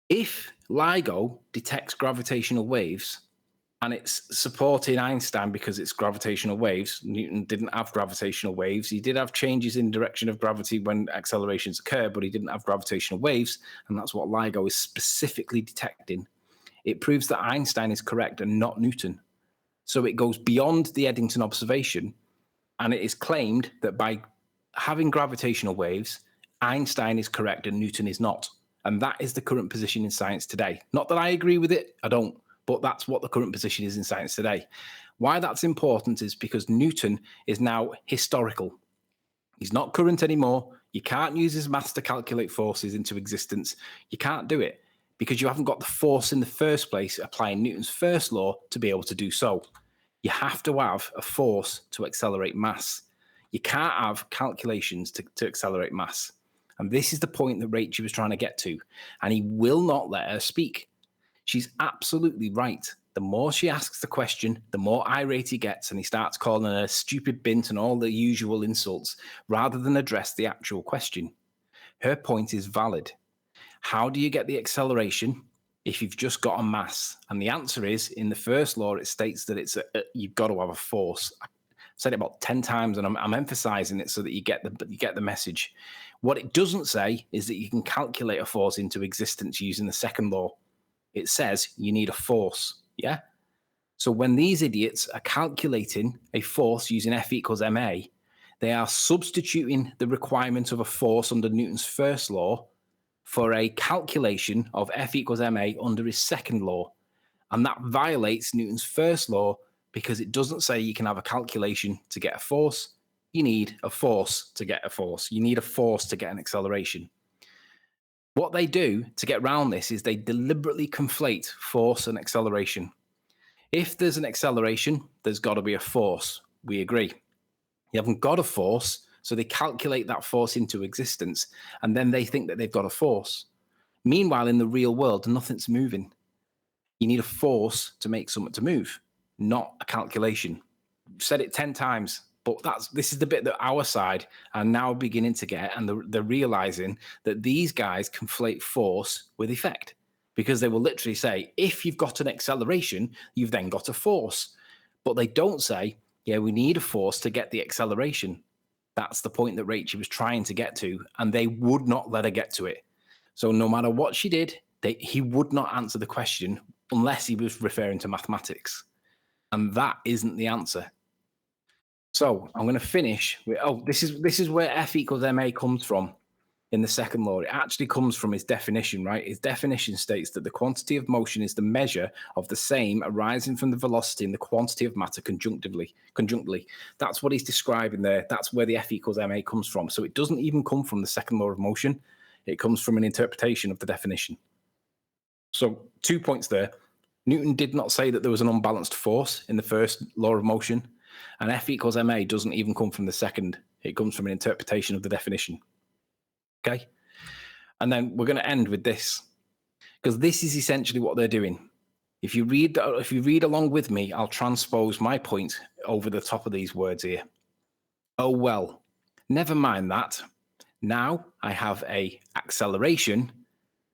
If LIGO detects gravitational waves and it's supporting Einstein because it's gravitational waves, Newton didn't have gravitational waves. He did have changes in direction of gravity when accelerations occur, but he didn't have gravitational waves, and that's what LIGO is specifically detecting. It proves that Einstein is correct and not Newton. So it goes beyond the Eddington observation, and it is claimed that by having gravitational waves, Einstein is correct and Newton is not. And that is the current position in science today. Not that I agree with it, I don't, but that's what the current position is in science today. Why that's important is because Newton is now historical. He's not current anymore. You can't use his maths to calculate forces into existence. You can't do it because you haven't got the force in the first place applying Newton's first law to be able to do so. You have to have a force to accelerate mass. You can't have calculations to accelerate mass. And this is the point that Rachel was trying to get to. And he will not let her speak. She's absolutely right. The more she asks the question, the more irate he gets, and he starts calling her a stupid bint and all the usual insults, rather than address the actual question. Her point is valid. How do you get the acceleration if you've just got a mass? And the answer is, in the first law, it states that you've got to have a force. said it about 10 times, and I'm emphasizing it so that you get the message. What it doesn't say is that you can calculate a force into existence using the second law. It says you need a force. Yeah. So when these idiots are calculating a force using F equals ma, they are substituting the requirement of a force under Newton's first law for a calculation of F equals ma under his second law. And that violates Newton's first law because it doesn't say you can have a calculation to get a force. You need a force to get a force. You need a force to get an acceleration. What they do to get around this is they deliberately conflate force and acceleration. If there's an acceleration, there's got to be a force. We agree. You haven't got a force, so they calculate that force into existence, and then they think that they've got a force. Meanwhile, in the real world, nothing's moving. You need a force to make something to move, not a calculation. I've said it 10 times, but this is the bit that our side are now beginning to get, and they're realizing that these guys conflate force with effect, because they will literally say, if you've got an acceleration, you've then got a force. But they don't say, yeah, we need a force to get the acceleration. That's the point that Rachel was trying to get to, and they would not let her get to it. So no matter what she did, he would not answer the question unless he was referring to mathematics. And that isn't the answer. So I'm going to finish with, this is where F equals ma comes from in the second law. It actually comes from his definition, right? His definition states that the quantity of motion is the measure of the same arising from the velocity and the quantity of matter conjunctly. That's what he's describing there. That's where the F equals ma comes from. So it doesn't even come from the second law of motion. It comes from an interpretation of the definition. So 2 points there. Newton did not say that there was an unbalanced force in the first law of motion, and F equals ma doesn't even come from the second. It comes from an interpretation of the definition. Okay, and then we're going to end with this, because this is essentially what they're doing. If you read along with me, I'll transpose my point over the top of these words here. Oh well, never mind that. Now I have a acceleration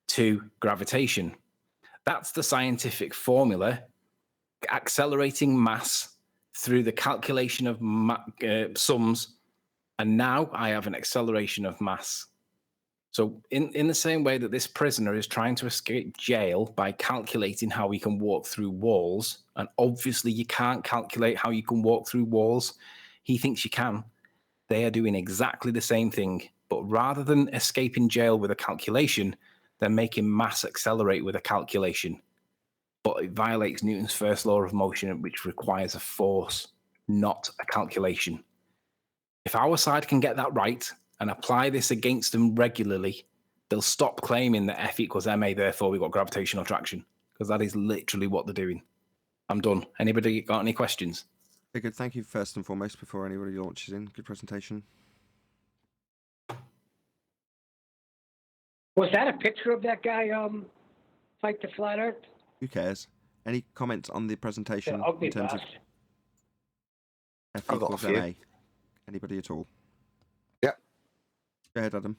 to gravitation. That's the scientific formula. Accelerating mass through the calculation of sums, and now I have an acceleration of mass. So in the same way that this prisoner is trying to escape jail by calculating how he can walk through walls, and obviously you can't calculate how you can walk through walls, he thinks you can. They are doing exactly the same thing, but rather than escaping jail with a calculation, they're making mass accelerate with a calculation. But it violates Newton's first law of motion, which requires a force, not a calculation. If our side can get that right and apply this against them regularly, they'll stop claiming that F equals ma, therefore we've got gravitational attraction, because that is literally what they're doing. I'm done. Anybody got any questions? Very good. Thank you first and foremost before anybody launches in. Good presentation. Was that a picture of that guy, Fight the Flat Earth? Who cares? Any comments on the presentation Ugly in terms bastard. of F I've got a equals few. ma? Anybody at all? Yep. Go ahead, Adam.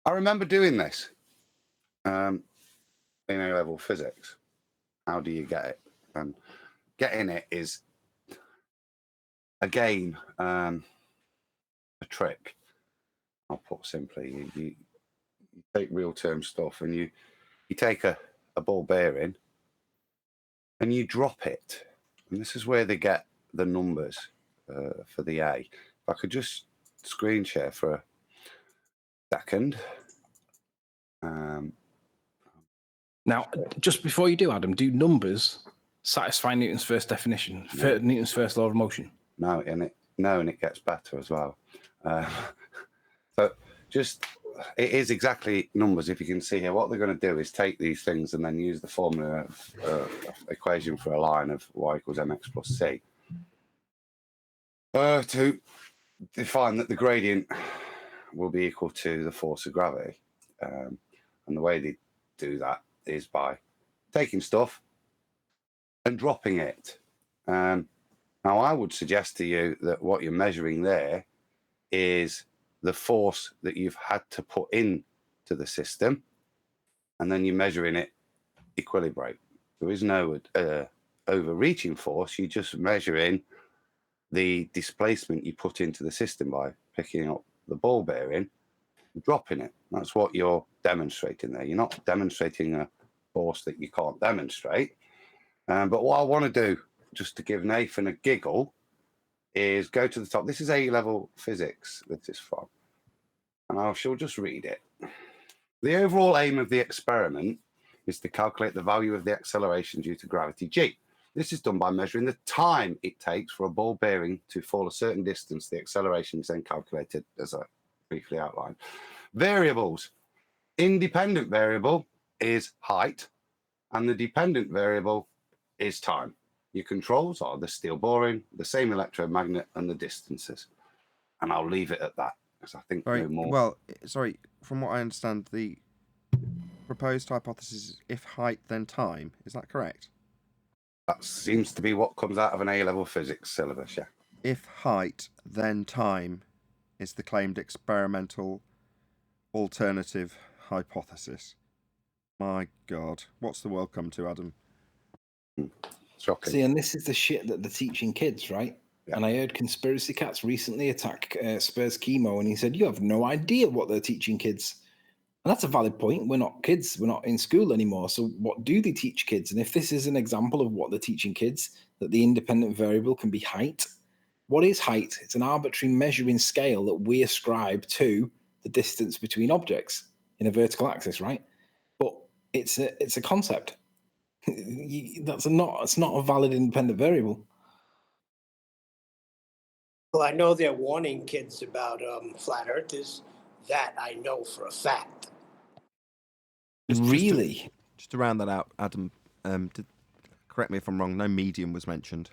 I remember doing this in A-level physics. How do you get it? And getting it is, again, a trick. I'll put simply, you take real-term stuff and you take a ball bearing and you drop it. And this is where they get the numbers for the A. If I could just screen share for a second. Now, just before you do, Adam, do numbers satisfy Newton's first definition, Newton's first law of motion? No, and it gets better as well. So just, it is exactly numbers. If you can see here, what they're going to do is take these things and then use the formula equation for a line of y equals mx plus c to define that the gradient will be equal to the force of gravity. And the way they do that is by taking stuff and dropping it. Now, I would suggest to you that what you're measuring there is the force that you've had to put in to the system, and then you're measuring it equilibrate. There is no overreaching force. You're just measuring the displacement you put into the system by picking up the ball bearing, dropping it. That's what you're demonstrating there. You're not demonstrating a force that you can't demonstrate. But what I want to do, just to give Nathan a giggle, is go to the top. This is A-level physics that is from, and I shall just read it. The overall aim of the experiment is to calculate the value of the acceleration due to gravity g. This is done by measuring the time it takes for a ball bearing to fall a certain distance. The acceleration is then calculated, as I briefly outlined. Variables. Independent variable is height, and the dependent variable is time. Your controls are the steel boring, the same electromagnet, and the distances. And I'll leave it at that, because I think no more. Well, sorry, from what I understand, the proposed hypothesis is if height, then time. Is that correct? That seems to be what comes out of an A-level physics syllabus, yeah. If height, then time is the claimed experimental alternative hypothesis. My God, what's the world come to, Adam? Shocking. See, and this is the shit that they're teaching kids, right? Yeah. And I heard Conspiracy Cats recently attack Spurs Chemo, and he said, you have no idea what they're teaching kids. And that's a valid point. We're not kids. We're not in school anymore. So what do they teach kids? And if this is an example of what they're teaching kids, that the independent variable can be height, what is height? It's an arbitrary measuring scale that we ascribe to the distance between objects in a vertical axis, right? But it's a concept. It's not a valid independent variable. Well, I know they're warning kids about flat earthers. That I know for a fact. Really? Just to round that out, Adam, correct me if I'm wrong, no medium was mentioned.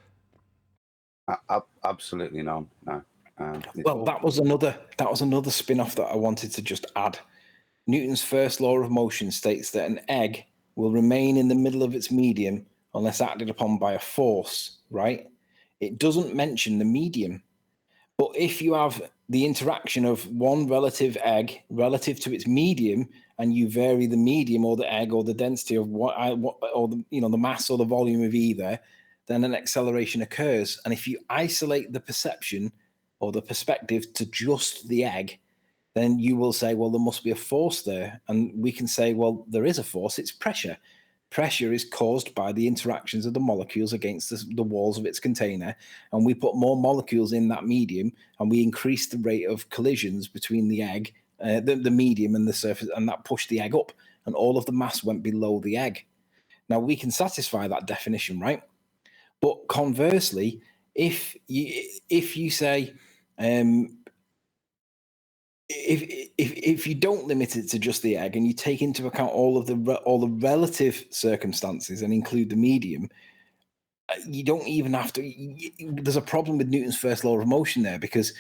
Absolutely none. No. Well, that was another spin-off that I wanted to just add. Newton's first law of motion states that an egg will remain in the middle of its medium unless acted upon by a force, right? It doesn't mention the medium. But if you have the interaction of one relative egg relative to its medium, and you vary the medium or the egg or the density of the mass or the volume of either, then an acceleration occurs. And if you isolate the perception or the perspective to just the egg, then you will say, well, there must be a force there. And we can say, well, there is a force. It's pressure. Pressure is caused by the interactions of the molecules against the walls of its container. And we put more molecules in that medium, and we increase the rate of collisions between the egg, the medium and the surface, and that pushed the egg up. And all of the mass went below the egg. Now, we can satisfy that definition, right? But conversely, if you say, if you don't limit it to just the egg and you take into account all the relative circumstances and include the medium, you don't even have to. There's a problem with Newton's first law of motion there, because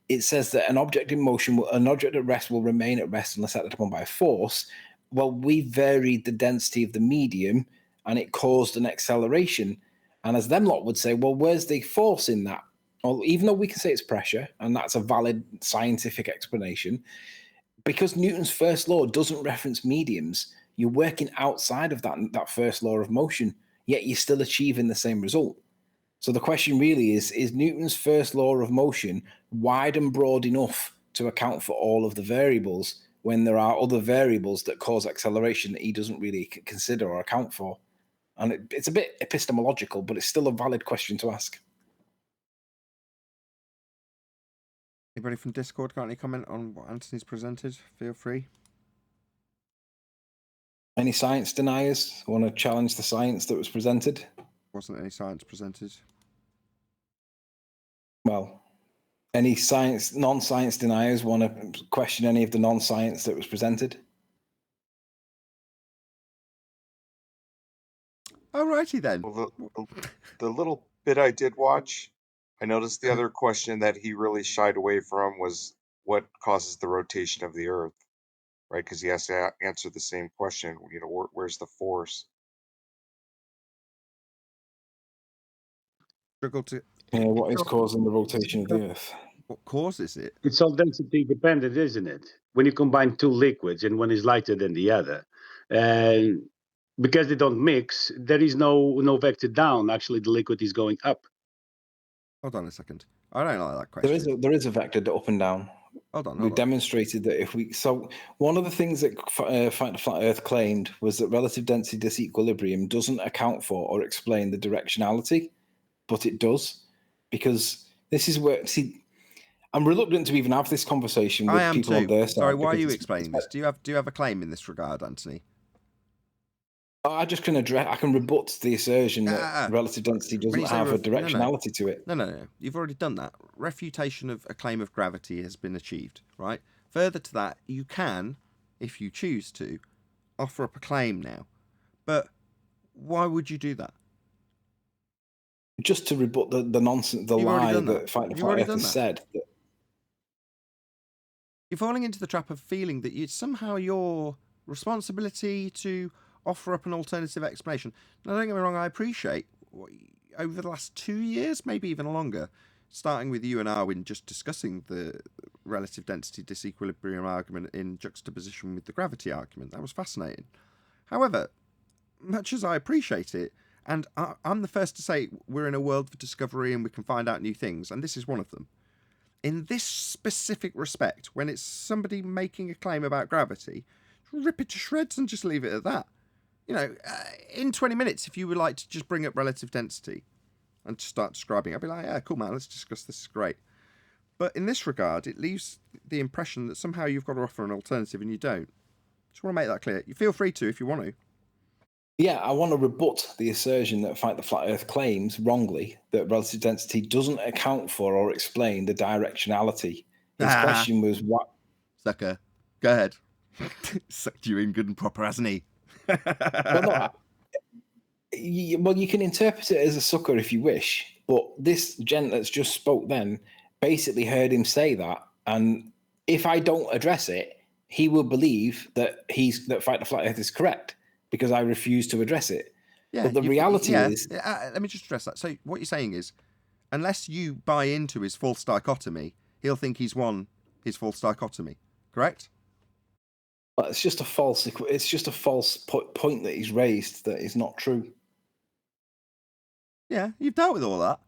it says that an object in motion, an object at rest, will remain at rest unless acted upon by a force. Well, we varied the density of the medium, and it caused an acceleration. And as them lot would say, well, where's the force in that? Well, even though we can say it's pressure, and that's a valid scientific explanation, because Newton's first law doesn't reference mediums, you're working outside of that first law of motion, yet you're still achieving the same result. So the question really is Newton's first law of motion wide and broad enough to account for all of the variables when there are other variables that cause acceleration that he doesn't really consider or account for? And it's a bit epistemological, but it's still a valid question to ask. Anybody from Discord got any comment on what Anthony's presented? Feel free. Any science deniers want to challenge the science that was presented? Wasn't any science presented. Well, any non-science deniers want to question any of the non-science that was presented? Alrighty then. Well, the little bit I did watch, I noticed the other question that he really shied away from was what causes the rotation of the Earth, right? Because he has to answer the same question. Where's the force? Struggle to. What is causing the rotation of the Earth? What causes it? It's all density dependent, isn't it? When you combine two liquids and one is lighter than the other, because they don't mix, there is no vector down. Actually, the liquid is going up. Hold on a second. I don't like that question. There is a vector up and down. We Hold on. demonstrated that if we one of the things that Fight the Flat Earth claimed was that relative density disequilibrium doesn't account for or explain the directionality, but it does, because this is where I'm reluctant to even have this conversation with I am people too. on their side. Sorry, why are you explaining this? Do you have a claim in this regard, Anthony? I just can address. I can rebut the assertion that relative density doesn't have a directionality to it. No. You've already done that. Refutation of a claim of gravity has been achieved, right? Further to that, you can, if you choose to, offer up a claim now. But why would you do that? Just to rebut the nonsense, the lie that Fight the Flat Earth has said. You're falling into the trap of feeling that it's somehow your responsibility to offer up an alternative explanation. Now, don't get me wrong, I appreciate over the last 2 years, maybe even longer, starting with you and Arwin just discussing the relative density disequilibrium argument in juxtaposition with the gravity argument. That was fascinating. However, much as I appreciate it, and I'm the first to say we're in a world of discovery and we can find out new things, and this is one of them. In this specific respect, when it's somebody making a claim about gravity, rip it to shreds and just leave it at that. You know, in 20 minutes, if you would like to just bring up relative density and just start describing it, I'd be like, yeah, cool, man, let's discuss this, is great. But in this regard, it leaves the impression that somehow you've got to offer an alternative and you don't. Just want to make that clear. You feel free to if you want to. Yeah, I want to rebut the assertion that Fight the Flat Earth claims wrongly that relative density doesn't account for or explain the directionality. His question was what? Sucker, go ahead. Sucked you in good and proper, hasn't he? Well, you can interpret it as a sucker if you wish, but this gent that's just spoke then basically heard him say that, and if I don't address it, he will believe that Fight the Flat Earth is correct because I refuse to address it. Yeah, but the reality is... let me just address that. So what you're saying is, unless you buy into his false dichotomy, he'll think he's won his false dichotomy, correct? But it's just a false point that he's raised that is not true. Yeah, you've dealt with all that.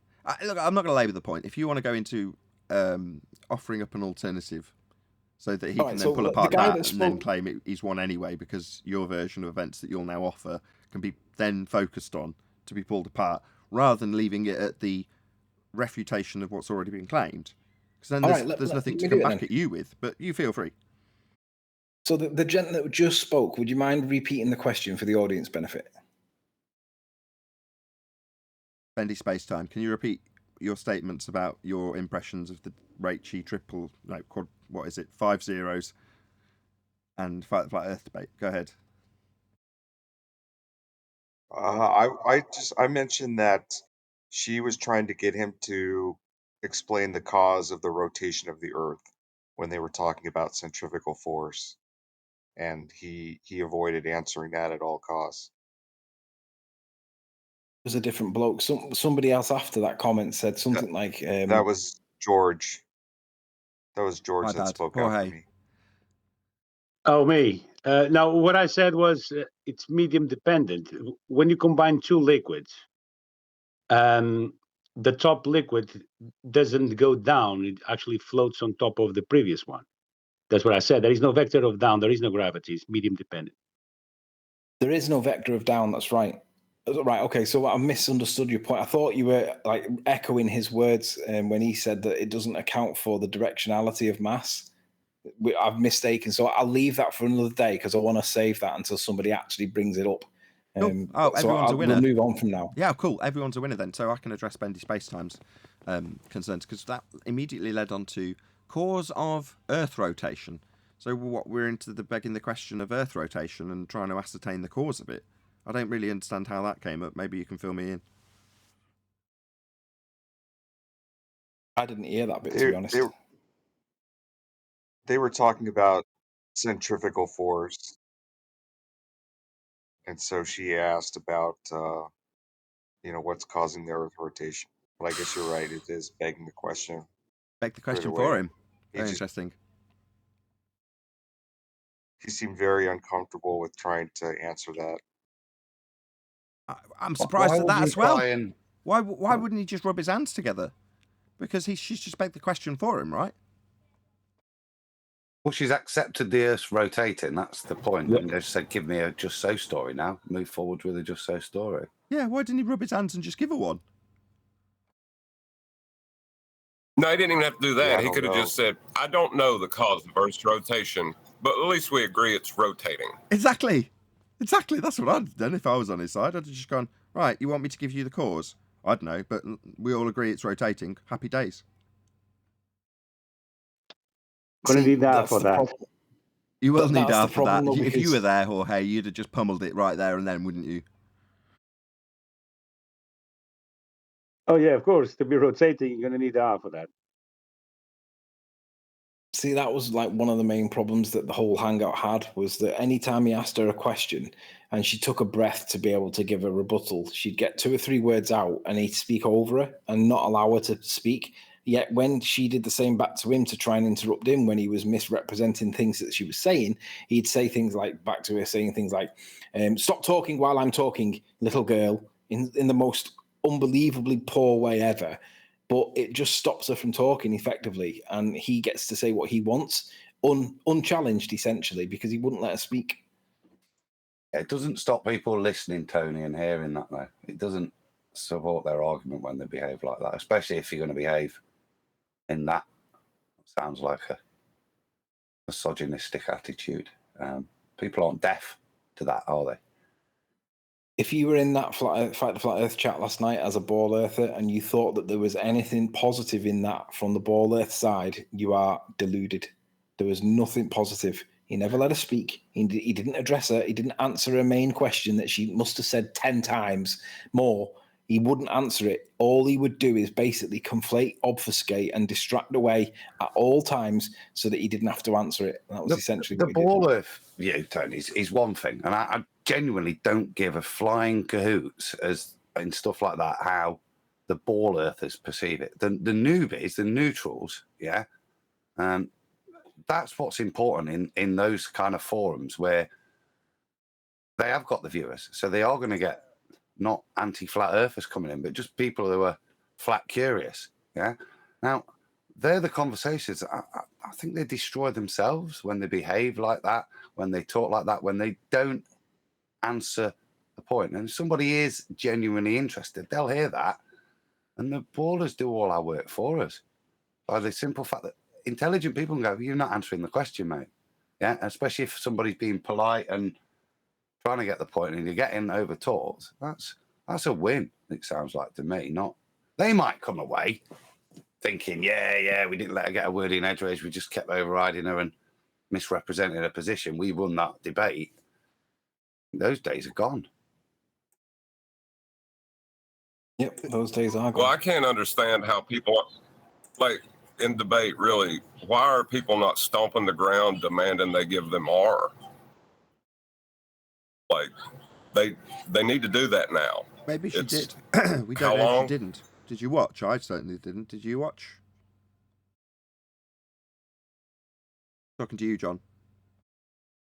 Look, I'm not going to labour the point. If you want to go into offering up an alternative so that he can then pull apart that and then claim he's won anyway because your version of events that you'll now offer can be then focused on to be pulled apart rather than leaving it at the refutation of what's already been claimed. Because then there's nothing to come back at you with, but you feel free. So the gent that just spoke, would you mind repeating the question for the audience benefit? Bendy Spacetime, can you repeat your statements about your impressions of the Raichi triple, quad, what is it, 5 zeros and Fight the Flat Earth debate? Go ahead. I mentioned that she was trying to get him to explain the cause of the rotation of the Earth when they were talking about centrifugal force, and he avoided answering that at all costs. It was a different bloke. Somebody else after that comment said something like... that was George. That was George that spoke after me. Oh, me. Now, what I said was it's medium dependent. When you combine two liquids, the top liquid doesn't go down. It actually floats on top of the previous one. That's what I said. There is no vector of down. There is no gravity. It's medium dependent. There is no vector of down. That's right. Right. Okay. So I misunderstood your point. I thought you were echoing his words when he said that it doesn't account for the directionality of mass. I've mistaken. So I'll leave that for another day because I want to save that until somebody actually brings it up. Cool. Everyone's a winner. We'll move on from now. Yeah, cool. Everyone's a winner then. So I can address Bendy Spacetime's concerns because that immediately led on to cause of Earth rotation. So we're into begging the question of Earth rotation and trying to ascertain the cause of it. I don't really understand how that came up. Maybe you can fill me in. I didn't hear that bit, to be honest. They were talking about centrifugal force. And so she asked about, what's causing the Earth rotation. But I guess you're right. It is begging the question. Beg the question for him. Very interesting. He seemed very uncomfortable with trying to answer that. I'm surprised at would that you as well. try and- Why wouldn't he just rub his hands together? Because she's just made the question for him, right? Well, she's accepted the Earth's rotating. That's the point. Yeah. And they said, give me a just so story now. Move forward with a just so story. Yeah, why didn't he rub his hands and just give her one? No, he didn't even have to do that. Yeah, I He don't could have know. just said, I don't know the cause of Earth's rotation, but at least we agree it's rotating. Exactly. That's what I'd done if I was on his side. I'd have just gone, right, you want me to give you the cause? I don't know, but we all agree it's rotating. Happy days. Gonna See, need that that's for the that. problem. You will But need that's the that for that. problem, though, If you because- were there, Jorge, you'd have just pummeled it right there and then, wouldn't you? Oh yeah, of course. To be rotating, you're gonna need R for that. See, that was like one of the main problems that the whole hangout had, was that anytime he asked her a question and she took a breath to be able to give a rebuttal, she'd get 2 or 3 words out and he'd speak over her and not allow her to speak. Yet when she did the same back to him to try and interrupt him when he was misrepresenting things that she was saying, he'd say things like, back to her, saying things like, stop talking while I'm talking, little girl, in the most unbelievably poor way ever. But it just stops her from talking effectively, and he gets to say what he wants, unchallenged, essentially, because he wouldn't let her speak. It doesn't stop people listening, Tony, and hearing that, though. It doesn't support their argument when they behave like that, especially if you're going to behave in that. Sounds like a misogynistic attitude. People aren't deaf to that, are they? If you were in that Fight the Flat Earth chat last night as a Ball Earther and you thought that there was anything positive in that from the Ball Earth side, you are deluded. There was nothing positive. He never let her speak. He didn't address her. He didn't answer her main question that she must have said 10 times more. He wouldn't answer it. All he would do is basically conflate, obfuscate, and distract away at all times so that he didn't have to answer it. And that was essentially the what he did. Ball Earth view, Tony, is one thing, and I genuinely don't give a flying cahoots as in stuff like that how the Ball Earthers perceive it. The newbies, the neutrals, yeah, that's what's important in those kind of forums where they have got the viewers, so they are going to get not anti-flat earthers coming in, but just people who are flat curious. Yeah. Now, they're the conversations. I think they destroy themselves when they behave like that, when they talk like that, when they don't answer the point. And if somebody is genuinely interested, they'll hear that. And the ballers do all our work for us by the simple fact that intelligent people can go, you're not answering the question, mate. Yeah. Especially if somebody's being polite and trying to get the point and you're getting over talked, that's a win, it sounds like to me. Not they might come away thinking, yeah, we didn't let her get a word in edgeways, we just kept overriding her and misrepresenting her position. We won that debate. Those days are gone. Yep, those days are gone. Well, I can't understand how people, like in debate, really, why are people not stomping the ground demanding they give them R? Like, they need to do that now. Maybe she It's- did. We how don't know if long? she didn't. Did you watch? I certainly didn't. Did you watch? Talking to you, John.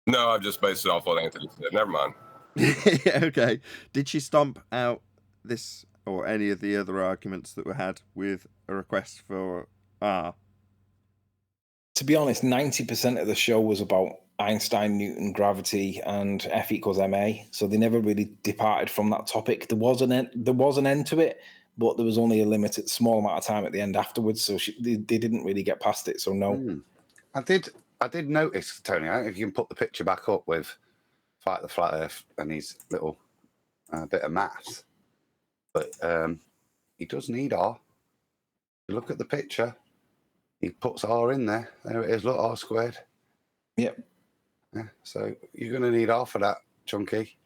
No, I've just based it off what Anthony said. Never mind. Okay. Did she stomp out this or any of the other arguments that were had with a request for R? To be honest, 90% of the show was about Einstein, Newton, gravity, and F equals ma. So they never really departed from that topic. There was an end to it, but there was only a limited small amount of time at the end afterwards. So they didn't really get past it. So no. I did notice, Tony, I don't know if you can put the picture back up with Fight the Flat Earth and his little bit of maths, but he does need R. You look at the picture, he puts R in there. There it is, look, R squared. Yep. Yeah, so you're going to need R for that, Chunky.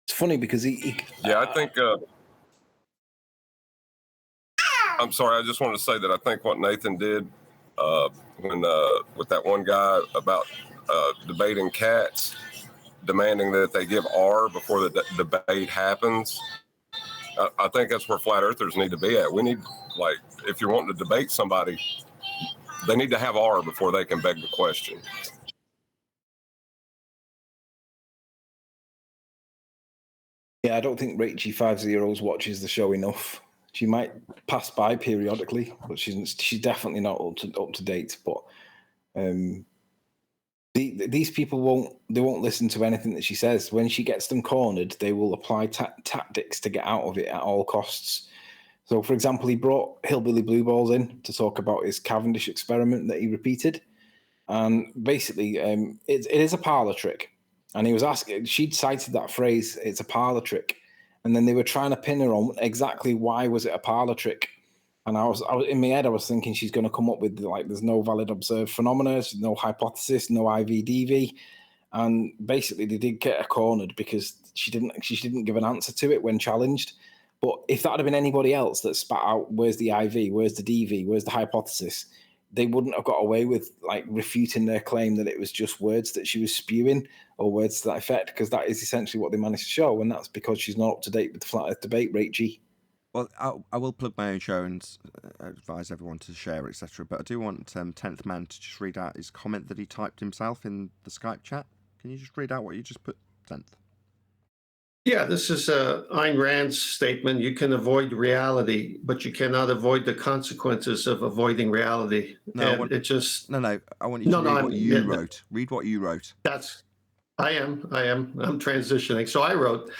It's funny because Yeah, I think. I'm sorry. I just want to say that I think what Nathan did when with that one guy about debating cats, demanding that they give R before the debate happens. I think that's where flat earthers need to be at. We need, like, if you're wanting to debate somebody, they need to have R before they can beg the question. Yeah, I don't think Rachie 50 watches the show enough. She might pass by periodically, but she's definitely not up to date. But these people won't listen to anything that she says. When she gets them cornered, they will apply tactics to get out of it at all costs. So, for example, he brought Hillbilly Blue Balls in to talk about his Cavendish experiment that he repeated. And basically, it is a parlor trick. And he was asking, she'd cited that phrase, it's a parlor trick. And then they were trying to pin her on exactly why was it a parlor trick. And I was in my head, I was thinking she's going to come up with, like, there's no valid observed phenomena, there's no hypothesis, no IVDV. And basically they did get her cornered because she didn't give an answer to it when challenged. But if that had been anybody else that spat out, where's the IV, where's the DV, where's the hypothesis, they wouldn't have got away with, like, refuting their claim that it was just words that she was spewing or words to that effect, because that is essentially what they managed to show, and that's because she's not up to date with the flat earth debate, Rachie. Well, I will plug my own show and advise everyone to share, etc. But I do want 10th Man to just read out his comment that he typed himself in the Skype chat. Can you just read out what you just put, 10th? Yeah, this is Ayn Rand's statement. You can avoid reality, but you cannot avoid the consequences of avoiding reality. No, I want you to read what you wrote. Read what you wrote. I am. I'm transitioning. So I wrote,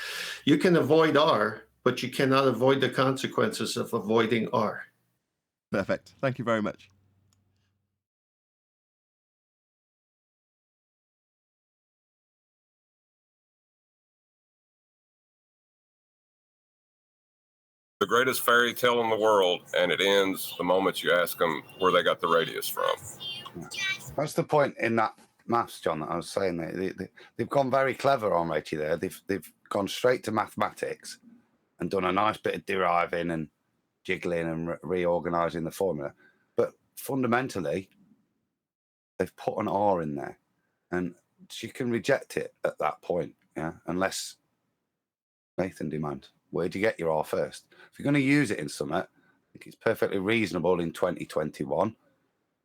you can avoid R, but you cannot avoid the consequences of avoiding R. Perfect. Thank you very much. The greatest fairy tale in the world, and it ends the moment you ask them where they got the radius from. That's the point in that maths, John, that I was saying. They've gone very clever on Rachie there. They've gone straight to mathematics and done a nice bit of deriving and jiggling and reorganizing the formula. But fundamentally, they've put an R in there, and she can reject it at that point, yeah, unless Nathan demands. Where'd you get your R first? If you're going to use it in something, I think it's perfectly reasonable in 2021,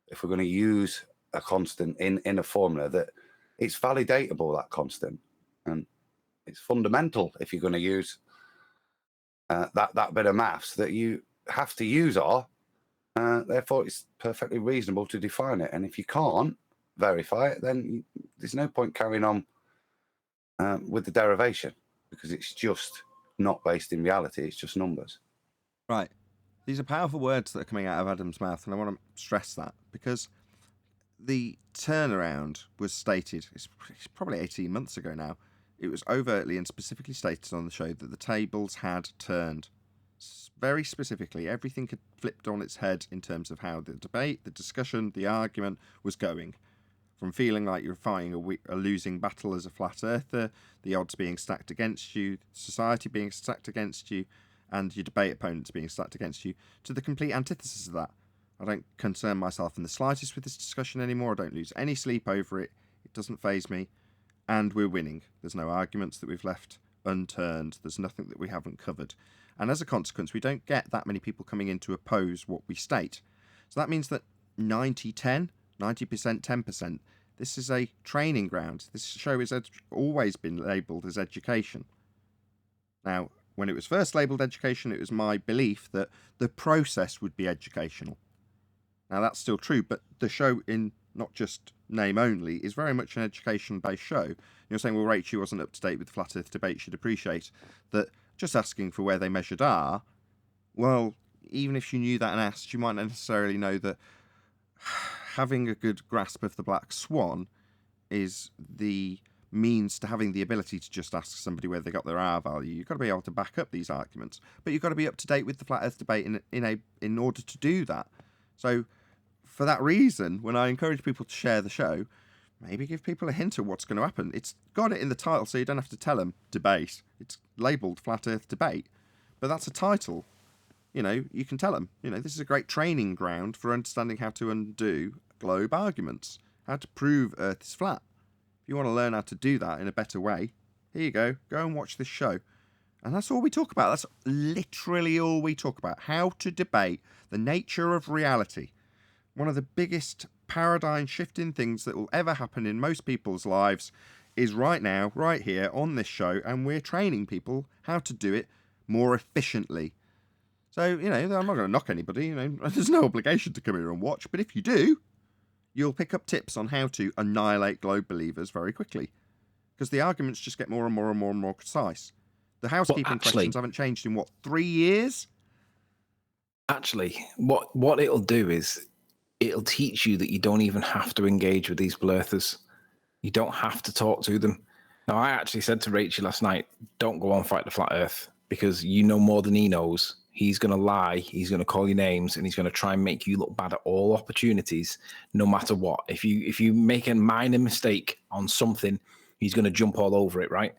if we're going to use a constant in a formula, that it's validatable, that constant. And it's fundamental if you're going to use that bit of maths, that you have to use R. Therefore, it's perfectly reasonable to define it. And if you can't verify it, then there's no point carrying on with the derivation, because it's just not based in reality. It's just numbers. Right. These are powerful words that are coming out of Adam's mouth, and I want to stress that, because the turnaround was stated, it's probably 18 months ago now, it was overtly and specifically stated on the show that the tables had turned. Very specifically, everything had flipped on its head in terms of how the debate, the discussion, the argument was going. From feeling like you're fighting a losing battle as a flat earther, the odds being stacked against you, society being stacked against you, and your debate opponents being stacked against you, to the complete antithesis of that. I don't concern myself in the slightest with this discussion anymore. I don't lose any sleep over it. It doesn't faze me. And we're winning. There's no arguments that we've left unturned. There's nothing that we haven't covered. And as a consequence, we don't get that many people coming in to oppose what we state. So that means that 90-10, 90%, 10%, this is a training ground. This show has always been labelled as education. Now, when it was first labelled education, it was my belief that the process would be educational. Now, that's still true, but the show, in not just name only, is very much an education-based show. You're saying, well, Rachel wasn't up to date with the Flat Earth debate. She'd appreciate that just asking for where they measured R, well, even if you knew that and asked, you might not necessarily know that having a good grasp of the black swan is the means to having the ability to just ask somebody where they got their R value. You've got to be able to back up these arguments, but you've got to be up to date with the Flat Earth debate in order to do that. So for that reason, when I encourage people to share the show, maybe give people a hint of what's going to happen. It's got it in the title, so you don't have to tell them debate. It's labelled Flat Earth debate, but that's a title. You know, you can tell them, you know, this is a great training ground for understanding how to undo globe arguments, how to prove Earth is flat. If you want to learn how to do that in a better way, here you go. Go and watch this show. And that's all we talk about. That's literally all we talk about. How to debate the nature of reality. One of the biggest paradigm shifting things that will ever happen in most people's lives is right now, right here on this show, and we're training people how to do it more efficiently. So, I'm not going to knock anybody, there's no obligation to come here and watch, but if you do, you'll pick up tips on how to annihilate globe believers very quickly. Because the arguments just get more and more and more and more concise. The housekeeping questions haven't changed in, 3 years? Actually, what it'll do is it'll teach you that you don't even have to engage with these blurthers. You don't have to talk to them. Now, I actually said to Rachel last night, don't go on Fight the Flat Earth, because you know more than he knows. He's going to lie, he's going to call you names, and he's going to try and make you look bad at all opportunities, no matter what. If you make a minor mistake on something, he's going to jump all over it, right?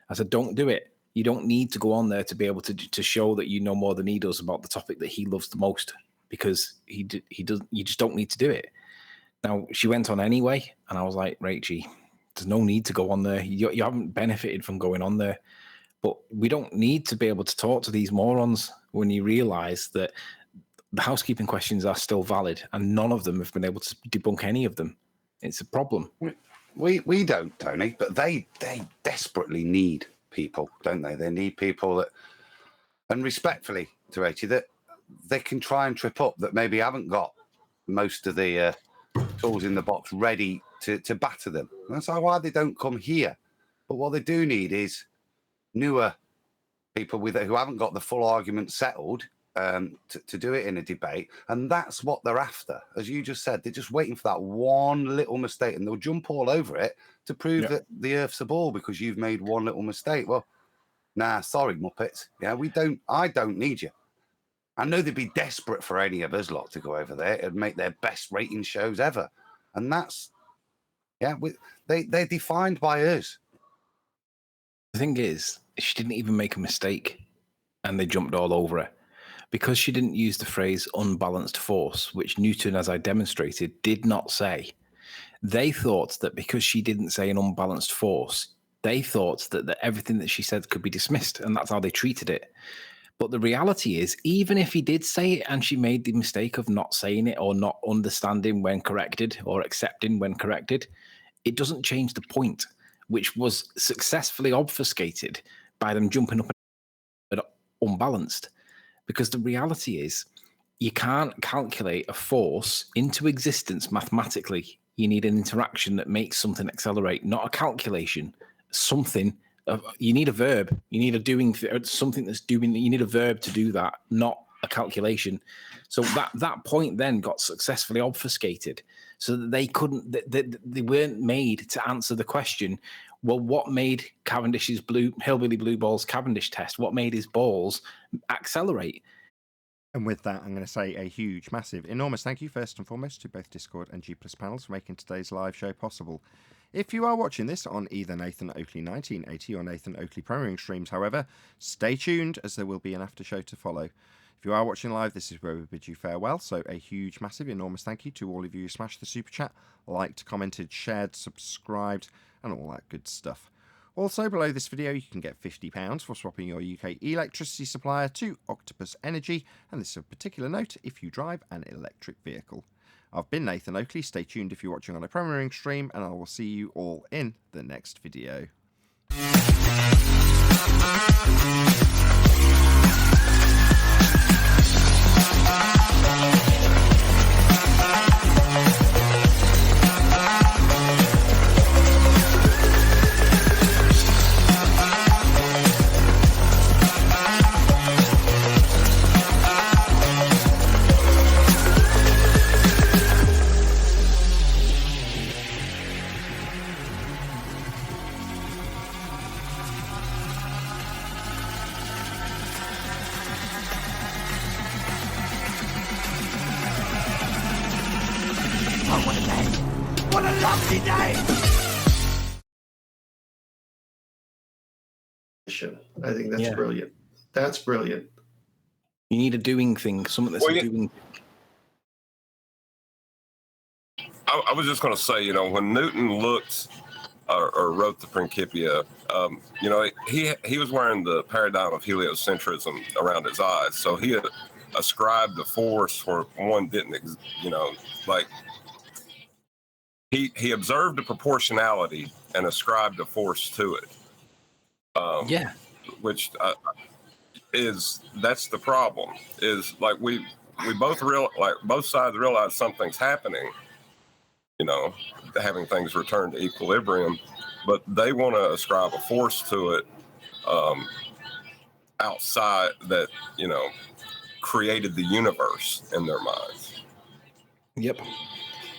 I said, don't do it. You don't need to go on there to be able to show that you know more than he does about the topic that he loves the most, because he does. You just don't need to do it. Now, she went on anyway, and I was like, Rachie, there's no need to go on there. You haven't benefited from going on there. But we don't need to be able to talk to these morons when you realize that the housekeeping questions are still valid, and none of them have been able to debunk any of them. It's a problem. We don't, Tony, but they desperately need people, don't they? They need people that, and respectfully to Rachie, that they can try and trip up, that maybe haven't got most of the tools in the box ready to batter them. That's why they don't come here. But what they do need is newer people who haven't got the full argument settled to do it in a debate. And that's what they're after. As you just said, they're just waiting for that one little mistake, and they'll jump all over it to prove that the earth's a ball because you've made one little mistake. Well, nah, sorry, Muppets. Yeah, I don't need you. I know they'd be desperate for any of us lot to go over there and make their best rating shows ever. And that's, they're defined by us. The thing is, she didn't even make a mistake, and they jumped all over her. Because she didn't use the phrase unbalanced force, which Newton, as I demonstrated, did not say. They thought that because she didn't say an unbalanced force, they thought that everything that she said could be dismissed, and that's how they treated it. But the reality is, even if he did say it and she made the mistake of not saying it or not understanding when corrected or accepting when corrected, it doesn't change the point, which was successfully obfuscated by them jumping up and unbalanced. Because the reality is, you can't calculate a force into existence mathematically. You need an interaction that makes something accelerate, not a calculation. Something, you need a verb. You need a doing, something that's doing, you need a verb to do that, not a calculation. So that point then got successfully obfuscated, so that they couldn't, they weren't made to answer the question, well, what made Cavendish's Hillbilly Blue Balls Cavendish test? What made his balls accelerate? And with that, I'm going to say a huge, massive, enormous thank you, first and foremost, to both Discord and G+ panels for making today's live show possible. If you are watching this on either Nathan Oakley 1980 or Nathan Oakley Premiering streams, however, stay tuned, as there will be an after show to follow. If you are watching live, this is where we bid you farewell. So a huge, massive, enormous thank you to all of you who smashed the super chat, liked, commented, shared, subscribed, and all that good stuff. Also, below this video, you can get £50 for swapping your UK electricity supplier to Octopus Energy, and this is of particular note if you drive an electric vehicle. I've been Nathan Oakley. Stay tuned if you're watching on a premiering stream, and I will see you all in the next video. What a lovely day! I think that's brilliant. That's brilliant. You need a doing thing, something that's doing. I was just going to say, when Newton looked or wrote the Principia, he was wearing the paradigm of heliocentrism around his eyes. So he had ascribed the force where one didn't, he observed a proportionality and ascribed a force to it. Yeah. Which that's the problem. Is like we both both sides realize something's happening. You know, having things return to equilibrium, but they want to ascribe a force to it outside that, you know, created the universe in their minds. Yep.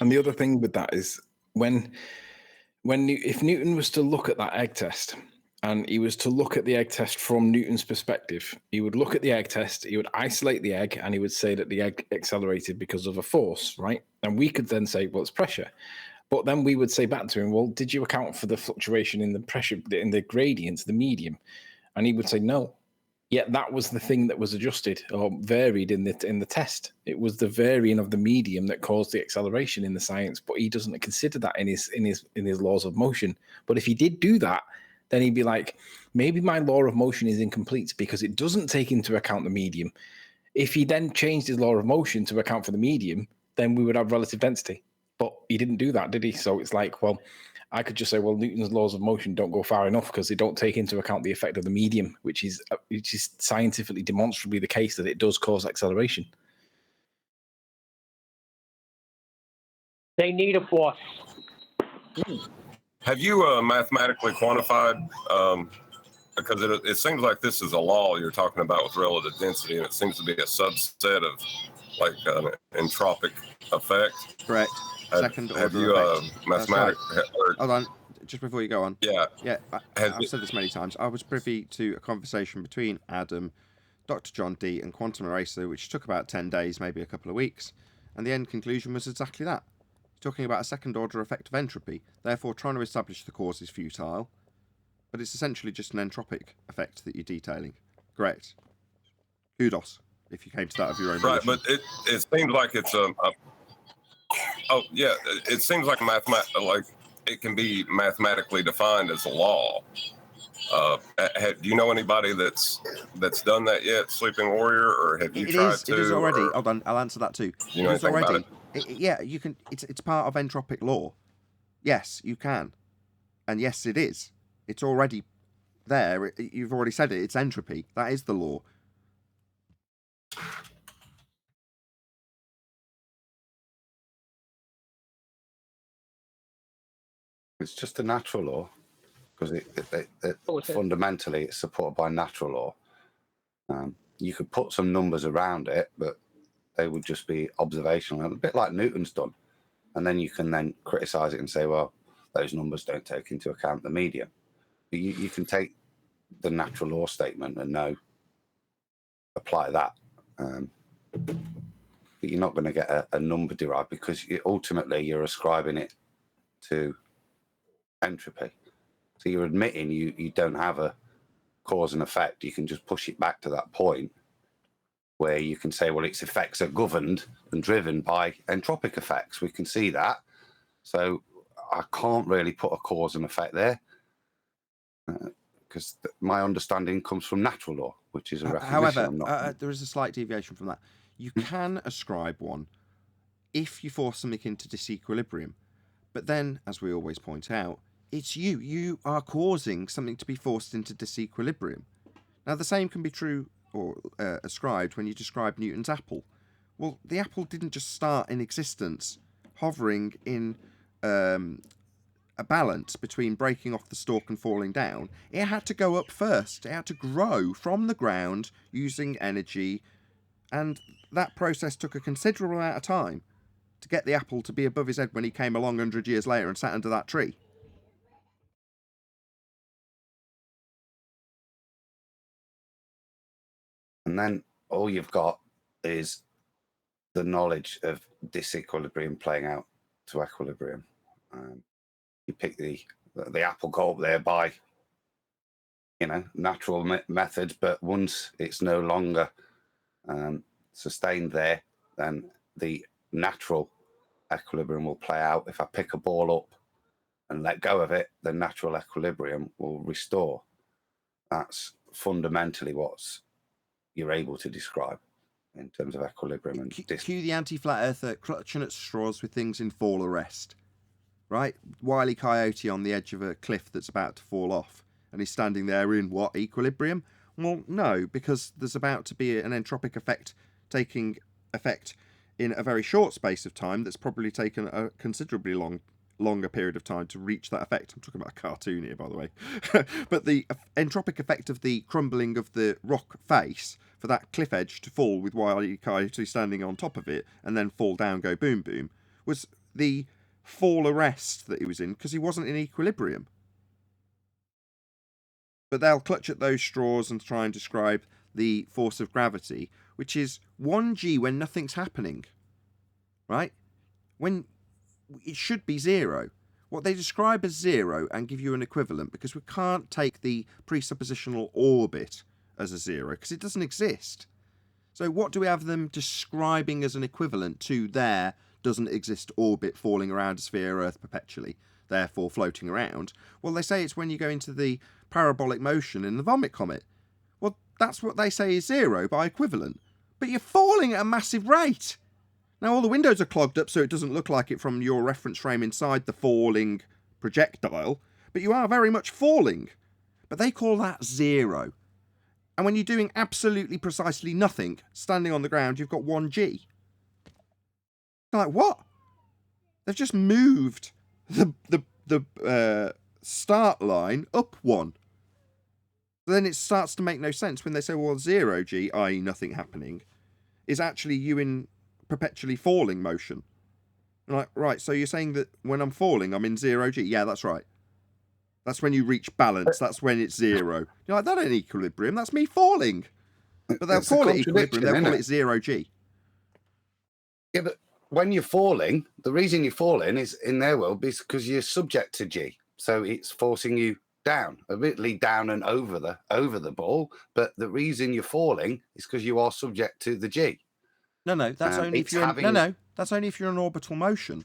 And the other thing with that is if Newton was to look at that egg test, and he was to look at the egg test from Newton's perspective, he would look at the egg test, he would isolate the egg, and he would say that the egg accelerated because of a force, right? And we could then say, well, it's pressure. But then we would say back to him, well, did you account for the fluctuation in the pressure, in the gradients, the medium? And he would say, no. Yet that was the thing that was adjusted or varied in the test. It was the varying of the medium that caused the acceleration in the science, but he doesn't consider that in his laws of motion. But if he did do that, then he'd be like, maybe my law of motion is incomplete because it doesn't take into account the medium. If he then changed his law of motion to account for the medium, then we would have relative density. But he didn't do that, did he? So it's like, well, I could just say, well, Newton's laws of motion don't go far enough because they don't take into account the effect of the medium, which is scientifically demonstrably the case that it does cause acceleration. They need a force. Have you mathematically quantified, because it seems like this is a law you're talking about with relative density, and it seems to be a subset of like an entropic effect. Correct. Second order have you effect. mathematically? Right. Hold on, just before you go on. Yeah. Yeah, I've said this many times. I was privy to a conversation between Adam, Dr. John D, and Quantum Eraser, which took about 10 days, maybe a couple of weeks, and the end conclusion was exactly that. Talking about a second order effect of entropy, therefore trying to establish the cause is futile, but it's essentially just an entropic effect that you're detailing. Correct. Kudos, if you came to that of your own Right, volition. but it seems like it's it seems like like it can be mathematically defined as a law. Do you know anybody that's done that yet, Sleeping Warrior, or have you tried to? It is already. Or, Hold on, I'll answer that too. You know it is anything already. about Yeah, you can. It's part of entropic law. Yes, you can, and yes, it is. It's already there. You've already said it. It's entropy. That is the law. It's just a natural law because fundamentally it's supported by natural law. You could put some numbers around it, but they would just be observational, a bit like Newton's done. And then you can then criticize it and say, well, those numbers don't take into account the medium. But you can take the natural law statement and apply that. But you're not going to get a number derived because ultimately you're ascribing it to entropy. So you're admitting you don't have a cause and effect. You can just push it back to that point where you can say, well, its effects are governed and driven by entropic effects. We can see that. So I can't really put a cause and effect there because my understanding comes from natural law, which is a recognition. However, there is a slight deviation from that. You can ascribe one if you force something into disequilibrium. But then, as we always point out, it's you. You are causing something to be forced into disequilibrium. Now, the same can be true or ascribed when you describe Newton's apple. Well, the apple didn't just start in existence hovering in a balance between breaking off the stalk and falling down. It had to go up first. It had to grow from the ground using energy, and that process took a considerable amount of time to get the apple to be above his head when he came along 100 years later and sat under that tree. And then all you've got is the knowledge of disequilibrium playing out to equilibrium. You pick the apple go up there by, natural methods, but once it's no longer sustained there, then the natural equilibrium will play out. If I pick a ball up and let go of it, the natural equilibrium will restore. That's fundamentally what you're able to describe in terms of equilibrium. And cue the anti-flat earther clutching at straws with things in fall arrest. right? Wile E. Coyote on the edge of a cliff that's about to fall off, and he's standing there in what, equilibrium? Well, no, because there's about to be an entropic effect taking effect in a very short space of time that's probably taken a considerably longer period of time to reach that effect. I'm talking about a cartoon here, by the way. But the entropic effect of the crumbling of the rock face for that cliff edge to fall with Wile E. Coyote standing on top of it and then fall down, go boom boom, was the fall arrest that he was in because he wasn't in equilibrium. But they'll clutch at those straws and try and describe the force of gravity, which is 1g when nothing's happening, right? When it should be 0. What they describe as 0 and give you an equivalent, because we can't take the presuppositional orbit as a 0 because it doesn't exist. So what do we have them describing as an equivalent to their doesn't exist orbit falling around a sphere Earth perpetually, therefore floating around? Well, they say it's when you go into the parabolic motion in the vomit comet. Well, that's what they say is 0 by equivalent. But you're falling at a massive rate. Now, all the windows are clogged up so it doesn't look like it from your reference frame inside the falling projectile, but you are very much falling. But they call that 0. And when you're doing absolutely precisely nothing, standing on the ground, you've got 1g. Like, what? They've just moved the start line up 1. Then it starts to make no sense when they say, well, 0g, i.e. nothing happening, is actually you in perpetually falling motion. Like, right, so you're saying that when I'm falling, I'm in 0g? Yeah, that's right. That's when you reach balance. That's when it's 0. You're like, that ain't equilibrium. That's me falling. But they'll call it equilibrium. They'll call it 0g. Yeah, but when you're falling, the reason you're falling is, in their world, is because you're subject to G. So it's forcing you down, admittedly down and over the ball. But the reason you're falling is because you are subject to the G. No, that's only if you're that's only if you're in orbital motion.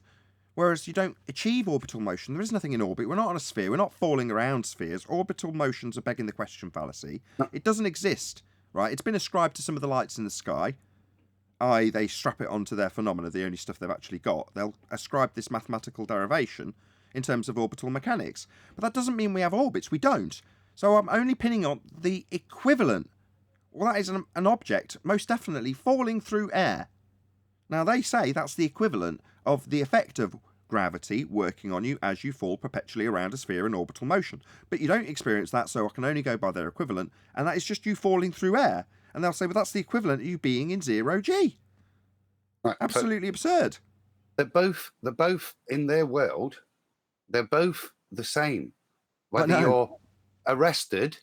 Whereas you don't achieve orbital motion. There is nothing in orbit. We're not on a sphere. We're not falling around spheres. Orbital motions are begging the question fallacy. It doesn't exist, right? It's been ascribed to some of the lights in the sky. They strap it onto their phenomena, the only stuff they've actually got. They'll ascribe this mathematical derivation in terms of orbital mechanics. But that doesn't mean we have orbits. We don't. So I'm only pinning on the equivalent. Well, that is an object, most definitely, falling through air. Now, they say that's the equivalent of the effect of gravity working on you as you fall perpetually around a sphere in orbital motion. But you don't experience that, so I can only go by their equivalent, and that is just you falling through air. And they'll say, well, that's the equivalent of you being in 0g. Right, absolutely absurd. They're both in their world, they're both the same. Whether you're arrested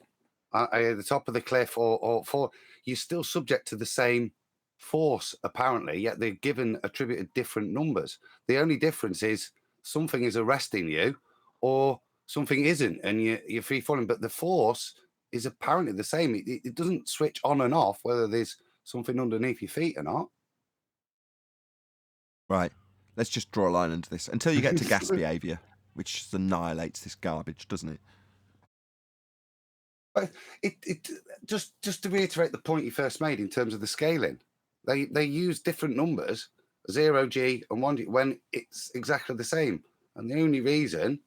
at the top of the cliff or fall, you're still subject to the same force, apparently, yet they're attributed different numbers. The only difference is something is arresting you or something isn't, and you're free falling, but the force is apparently the same. It doesn't switch on and off whether there's something underneath your feet or not. Right, let's just draw a line under this until you get to gas behaviour, which just annihilates this garbage, doesn't it? But it just to reiterate the point you first made in terms of the scaling, they use different numbers, 0g and 1g, when it's exactly the same. And the only reason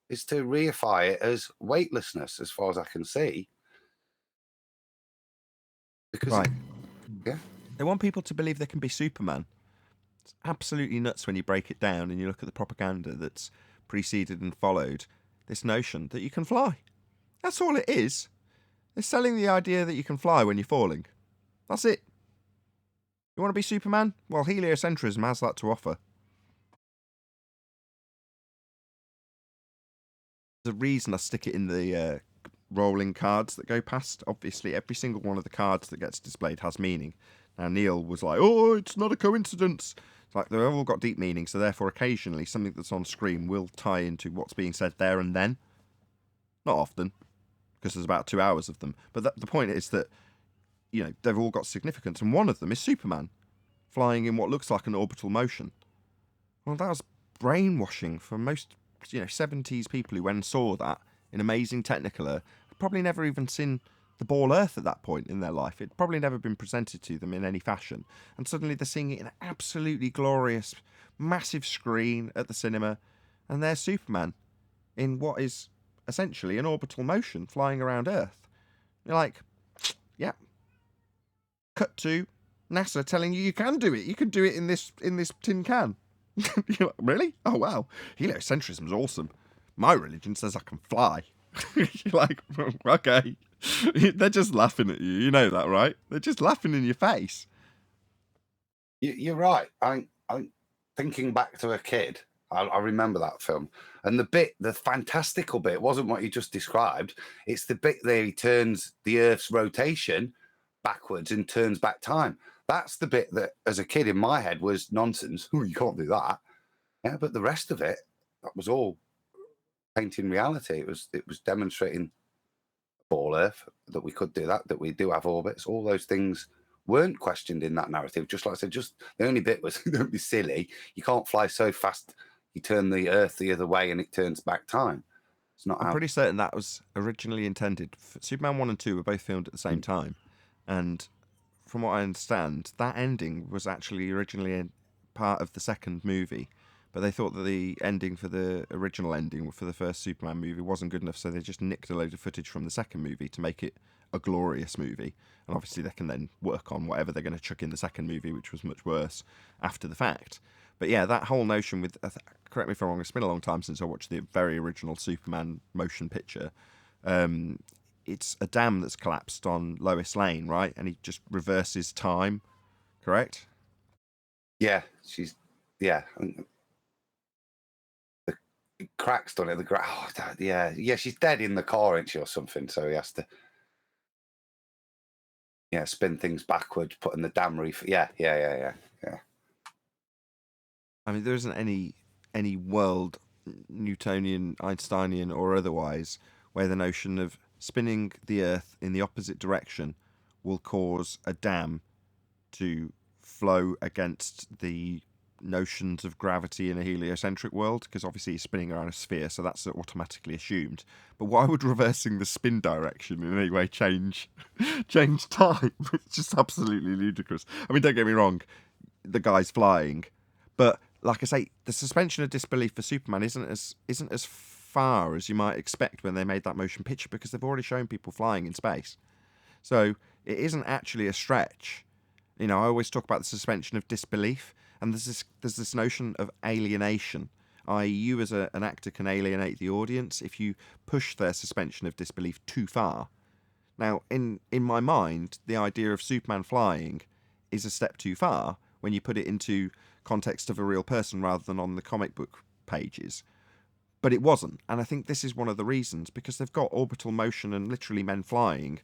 is to reify it as weightlessness, as far as I can see. Because they want people to believe they can be Superman. It's absolutely nuts when you break it down and you look at the propaganda that's preceded and followed this notion that you can fly. That's all it is. They're selling the idea that you can fly when you're falling. That's it. You want to be Superman? Well, heliocentrism has that to offer. There's a reason I stick it in the rolling cards that go past. Obviously, every single one of the cards that gets displayed has meaning. Now, Neil was like, oh, it's not a coincidence. It's like, they've all got deep meaning, so therefore, occasionally, something that's on screen will tie into what's being said there and then. Not often, because there's about 2 hours of them. But the point is that, you know, they've all got significance, and one of them is Superman, flying in what looks like an orbital motion. Well, that was brainwashing for most, 70s people who went and saw that in amazing Technicolor. Probably never even seen the ball Earth at that point in their life. It'd probably never been presented to them in any fashion. And suddenly they're seeing it in an absolutely glorious, massive screen at the cinema, and there's Superman in what is essentially an orbital motion flying around Earth. You're like, yeah. Cut to NASA telling you can do it. You can do it in this tin can. You're like, really? Oh wow, heliocentrism is awesome. My religion says I can fly. You're like, okay. They're just laughing at you. You know that, right? They're just laughing in your face. You're right. I'm thinking back to a kid. I remember that film. And the fantastical bit wasn't what you just described. It's the bit there he turns the Earth's rotation backwards and turns back time. That's the bit that, as a kid in my head, was nonsense. Oh, you can't do that. Yeah, but the rest of it, that was all painting reality. It was demonstrating ball Earth, that we could do that we do have orbits. All those things weren't questioned in that narrative. Just like I said, just the only bit was, don't be silly. You can't fly so fast. You turn the Earth the other way and it turns back time. It's not. I'm pretty certain that was originally intended. Superman 1 and 2 were both filmed at the same time, and from what I understand, that ending was actually originally a part of the second movie, but they thought that the ending for the original ending for the first Superman movie wasn't good enough, so they just nicked a load of footage from the second movie to make it a glorious movie. And obviously they can then work on whatever they're going to chuck in the second movie, which was much worse after the fact. But yeah, that whole notion with, correct me if I'm wrong, it's been a long time since I watched the very original Superman motion picture. It's a dam that's collapsed on Lois Lane, right? And he just reverses time, correct? Yeah, the cracks done it. Yeah, she's dead in the car, isn't she, or something? So he has to, spin things backwards, putting the dam reef. Yeah. I mean, there isn't any world, Newtonian, Einsteinian, or otherwise, where the notion of spinning the Earth in the opposite direction will cause a dam to flow against the notions of gravity in a heliocentric world, because obviously he's spinning around a sphere, so that's automatically assumed. But why would reversing the spin direction in any way change time? It's just absolutely ludicrous. I mean, don't get me wrong, the guy's flying, but like I say, the suspension of disbelief for Superman isn't as far as you might expect when they made that motion picture, because they've already shown people flying in space. So it isn't actually a stretch. I always talk about the suspension of disbelief, and there's this notion of alienation, i.e. you as an actor can alienate the audience if you push their suspension of disbelief too far. Now, in my mind, the idea of Superman flying is a step too far when you put it into context of a real person rather than on the comic book pages. But it wasn't, and I think this is one of the reasons, because they've got orbital motion and literally men flying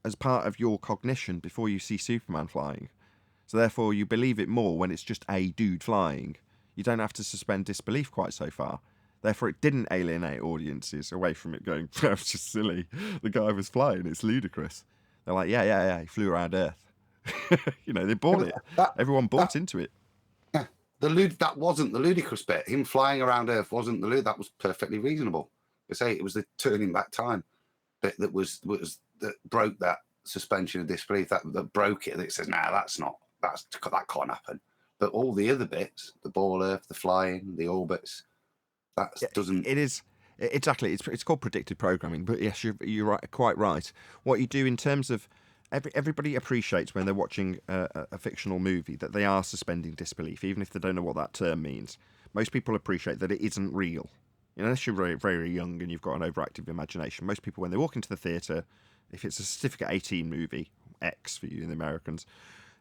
as part of your cognition before you see Superman flying. So therefore you believe it more when it's just a dude flying. You don't have to suspend disbelief quite so far. Therefore it didn't alienate audiences away from it going, that's just silly. The guy was flying, it's ludicrous. They're like, yeah, he flew around Earth. They bought it. Everyone bought into it. That wasn't the ludicrous bit. Him flying around Earth wasn't the that was perfectly reasonable. I say it was the turning back time bit that that broke that suspension of disbelief, that broke it. That says, that can't happen. But all the other bits, the ball Earth, the flying, the orbits, doesn't. It is exactly. It's called predictive programming. But yes, you're right, quite right. What you do in terms of everybody appreciates when they're watching a fictional movie that they are suspending disbelief, even if they don't know what that term means. Most people appreciate that it isn't real. Unless you're very, very young and you've got an overactive imagination. Most people, when they walk into the theatre, if it's a certificate 18 movie, X for you in the Americans,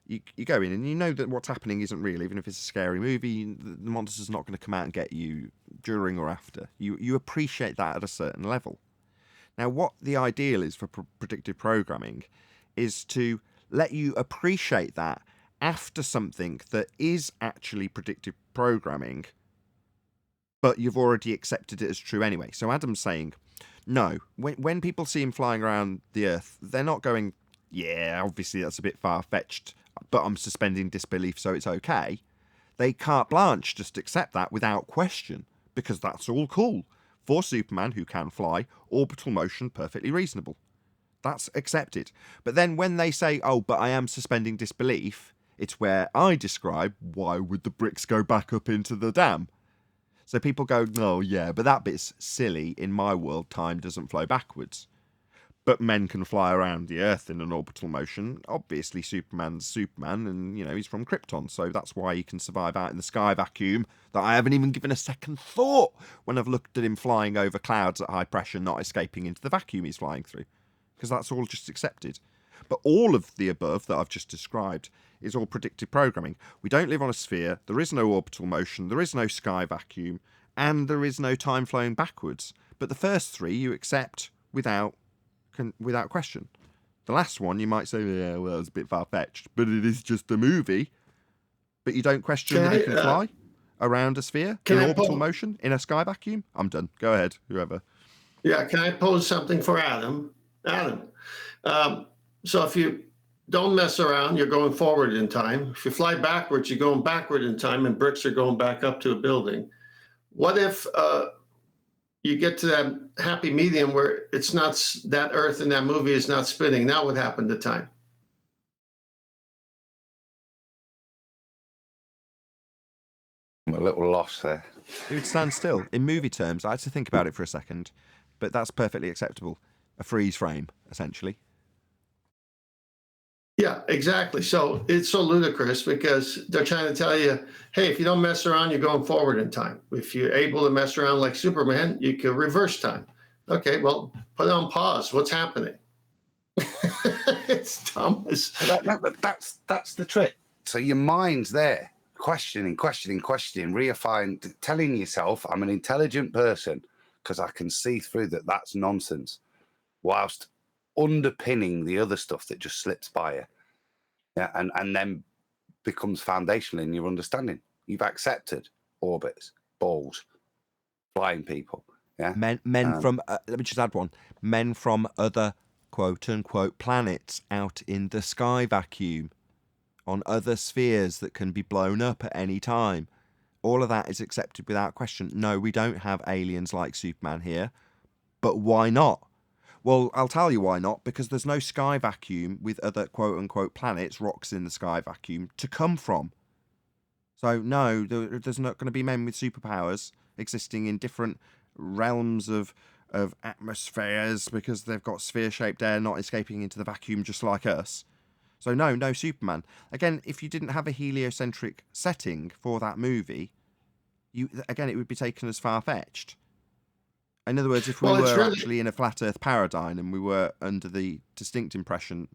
you go in and you know that what's happening isn't real. Even if it's a scary movie, the monster's not going to come out and get you during or after. You appreciate that at a certain level. Now, what the ideal is for predictive programming is to let you appreciate that after something that is actually predictive programming, but you've already accepted it as true anyway. So Adam's saying, no, when people see him flying around the Earth, they're not going, yeah, obviously that's a bit far-fetched, but I'm suspending disbelief, so it's okay. They carte blanche just accept that without question, because that's all cool. For Superman, who can fly, orbital motion, perfectly reasonable. That's accepted. But then when they say, oh, but I am suspending disbelief, it's where I describe, why would the bricks go back up into the dam? So people go, oh yeah, but that bit's silly. In my world, time doesn't flow backwards. But men can fly around the Earth in an orbital motion. Obviously, Superman's Superman, and, he's from Krypton, so that's why he can survive out in the sky vacuum that I haven't even given a second thought when I've looked at him flying over clouds at high pressure, not escaping into the vacuum he's flying through. Because that's all just accepted. But all of the above that I've just described is all predictive programming. We don't live on a sphere, there is no orbital motion, there is no sky vacuum, and there is no time flowing backwards. But the first three you accept without question. The last one you might say, yeah, well, it's a bit far-fetched, but it is just a movie. But you don't question that it can fly around a sphere in orbital motion in a sky vacuum. I'm done. Go ahead, whoever. Yeah, can I pose something for Adam? Adam, so if you don't mess around, you're going forward in time. If you fly backwards, you're going backward in time, and bricks are going back up to a building. What if you get to that happy medium where it's not, that Earth in that movie is not spinning? Now what happened to time? I'm a little lost there. It would stand still. In movie terms, I had to think about it for a second, but that's perfectly acceptable. A freeze frame, essentially. Yeah, exactly. So it's so ludicrous because they're trying to tell you, hey, if you don't mess around, you're going forward in time. If you're able to mess around like Superman, you can reverse time. Okay, well, put it on pause. What's happening? It's dumb as... That's the trick. So your mind's there, questioning, reifying, telling yourself, I'm an intelligent person because I can see through that that's nonsense, whilst underpinning the other stuff that just slips by you, yeah, and then becomes foundational in your understanding. You've accepted orbits, balls, flying people, yeah. Men from let me just add one. Men from other quote unquote planets out in the sky vacuum, on other spheres that can be blown up at any time. All of that is accepted without question. No, we don't have aliens like Superman here, but why not? Well, I'll tell you why not, because there's no sky vacuum with other quote-unquote planets, rocks in the sky vacuum, to come from. So, no, there's not going to be men with superpowers existing in different realms of atmospheres because they've got sphere-shaped air not escaping into the vacuum just like us. So, no Superman. Again, if you didn't have a heliocentric setting for that movie, it would be taken as far-fetched. In other words, if we were actually in a flat Earth paradigm and we were under the distinct impression,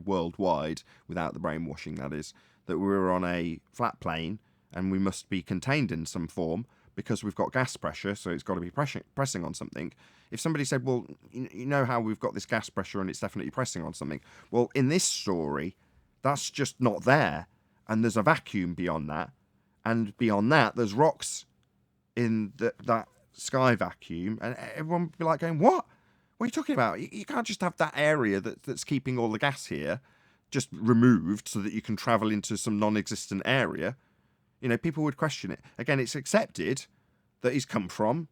worldwide, without the brainwashing that is, that we were on a flat plane and we must be contained in some form because we've got gas pressure, so it's got to be pressing on something. If somebody said, well, you know how we've got this gas pressure and it's definitely pressing on something. Well, in this story, that's just not there. And there's a vacuum beyond that. And beyond that, there's rocks in that sky vacuum, and everyone would be like going, what are you talking about? You can't just have that area that's keeping all the gas here just removed so that you can travel into some non-existent area. People would question it. Again, it's accepted that he's come from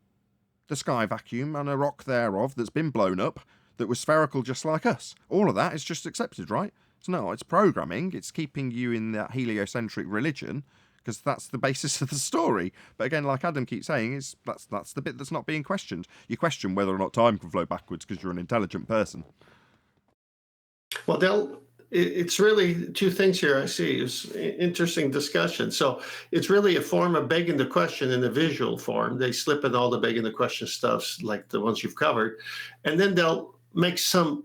the sky vacuum and a rock thereof that's been blown up that was spherical just like us. All of that is just accepted, right? So no, it's programming. It's keeping you in that heliocentric religion because that's the basis of the story. But again, like Adam keeps saying, that's the bit that's not being questioned. You question whether or not time can flow backwards because you're an intelligent person. Well, it's really two things here I see. It's interesting discussion. So it's really a form of begging the question in a visual form. They slip in all the begging the question stuffs like the ones you've covered. And then they'll make some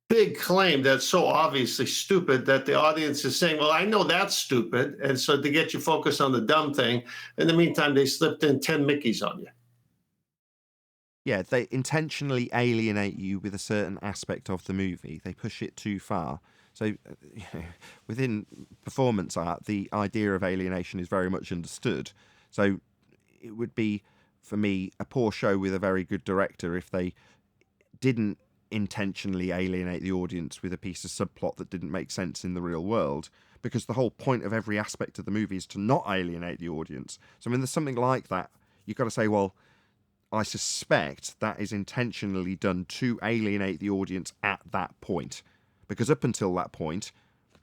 big claim that's so obviously stupid that the audience is saying, well, I know that's stupid. And so to get you focused on the dumb thing, in the meantime, they slipped in 10 Mickeys on you. Yeah, they intentionally alienate you with a certain aspect of the movie. They push it too far. So within performance art, the idea of alienation is very much understood. So it would be, for me, a poor show with a very good director if they didn't intentionally alienate the audience with a piece of subplot that didn't make sense in the real world, because the whole point of every aspect of the movie is to not alienate the audience. So when there's something like that, you've got to say, well, I suspect that is intentionally done to alienate the audience at that point, because up until that point,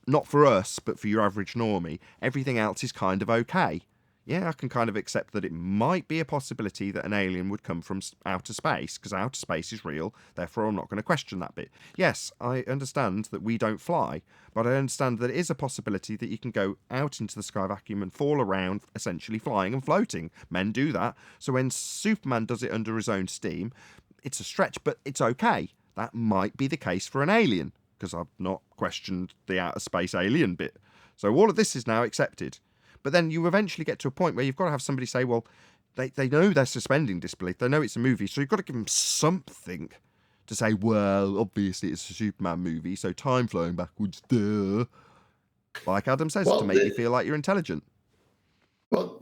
not for us but for your average normie, everything else is kind of okay. yeah, I can kind of accept that it might be a possibility that an alien would come from outer space, because outer space is real, therefore I'm not going to question that bit. Yes, I understand that we don't fly, but I understand that it is a possibility that you can go out into the sky vacuum and fall around, essentially flying and floating. Men do that. So when Superman does it under his own steam, it's a stretch, but it's okay. That might be the case for an alien, because I've not questioned the outer space alien bit. So all of this is now accepted. But then you eventually get to a point where you've got to have somebody say, well, they know they're suspending disbelief. They know it's a movie. So you've got to give them something to say, well, obviously it's a Superman movie, so time flowing backwards, duh. Like Adam says, to make you feel like you're intelligent. Well,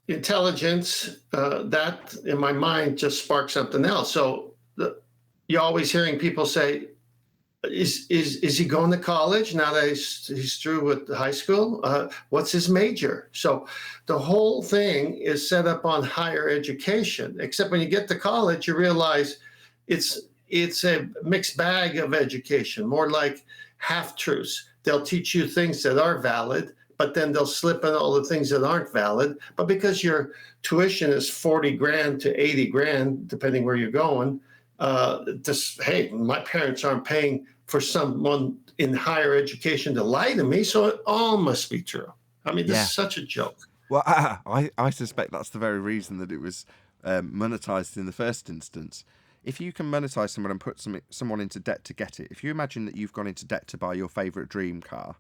intelligence, that in my mind just sparks something else. So you're always hearing people say, is he going to college now that he's through with high school? What's his major? So the whole thing is set up on higher education, except when you get to college, you realize it's a mixed bag of education, more like half-truths. They'll teach you things that are valid, but then they'll slip in all the things that aren't valid. But because your tuition is 40 grand to 80 grand, depending where you're going, hey, my parents aren't paying for someone in higher education to lie to me, so it all must be true. I mean, this is such a joke. Well, I suspect that's the very reason that it was monetized in the first instance. If you can monetize someone and put someone into debt to get it, if you imagine that you've gone into debt to buy your favorite dream car,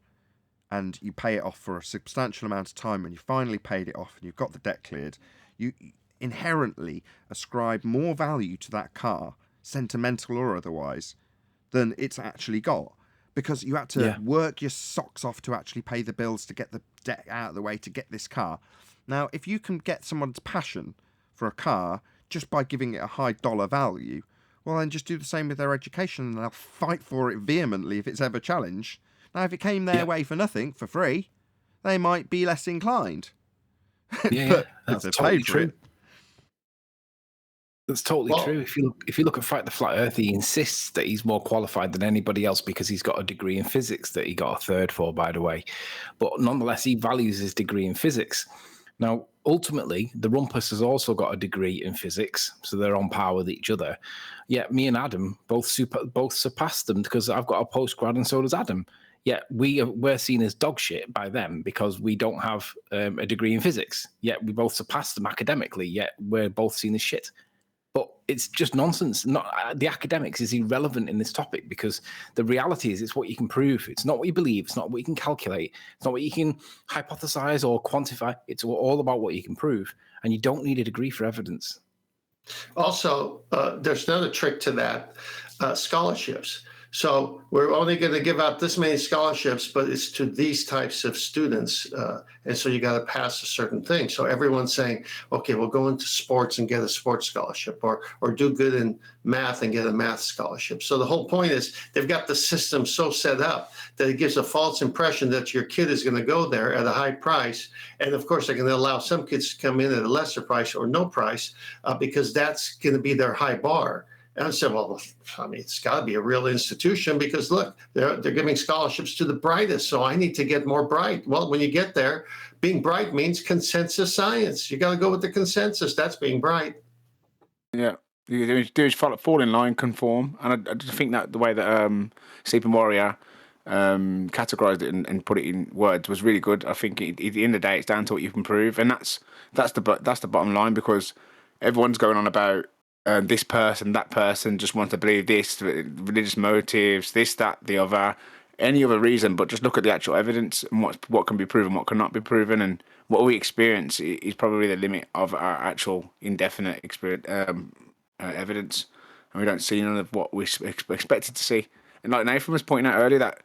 and you pay it off for a substantial amount of time, and you finally paid it off, and you've got the debt cleared, you inherently ascribe more value to that car, sentimental or otherwise, than it's actually got, because you had to work your socks off to actually pay the bills to get the debt out of the way to get this car. Now, if you can get someone's passion for a car just by giving it a high dollar value, well, then just do the same with their education, and they'll fight for it vehemently if it's ever challenged. Now, if it came their way for nothing, for free, they might be less inclined. Yeah, that's totally true. That's totally true. If you look at the Flat Earth, he insists that he's more qualified than anybody else because he's got a degree in physics that he got a third for, by the way. But nonetheless, he values his degree in physics. Now, ultimately, the Rumpus has also got a degree in physics, so they're on par with each other. Yet me and Adam both surpassed them because I've got a postgrad and so does Adam. Yet we're seen as dog shit by them because we don't have a degree in physics. Yet we both surpassed them academically, yet we're both seen as shit. But it's just nonsense. The academics is irrelevant in this topic because the reality is it's what you can prove. It's not what you believe. It's not what you can calculate. It's not what you can hypothesize or quantify. It's all about what you can prove. And you don't need a degree for evidence. Also, there's another trick to that, scholarships. So we're only going to give out this many scholarships, but it's to these types of students. And so you got to pass a certain thing. So everyone's saying, okay, we'll go into sports and get a sports scholarship or do good in math and get a math scholarship. So the whole point is they've got the system so set up that it gives a false impression that your kid is going to go there at a high price. And of course, they're going to allow some kids to come in at a lesser price or no price because that's going to be their high bar. And I said, well, I mean, it's got to be a real institution because, look, they're giving scholarships to the brightest, so I need to get more bright. Well, when you get there, being bright means consensus science. You got to go with the consensus. That's being bright. Yeah. You do is fall in line, conform. And I just think that the way that Sleeping Warrior categorized it and put it in words was really good. I think at the end of the day, it's down to what you can prove. And that's the bottom line because everyone's going on about this person, that person just wants to believe this, religious motives, this, that, the other, any other reason, but just look at the actual evidence and what can be proven, what cannot be proven, and what we experience is probably the limit of our actual indefinite evidence, and we don't see none of what we expected to see. And like Nathan was pointing out earlier, that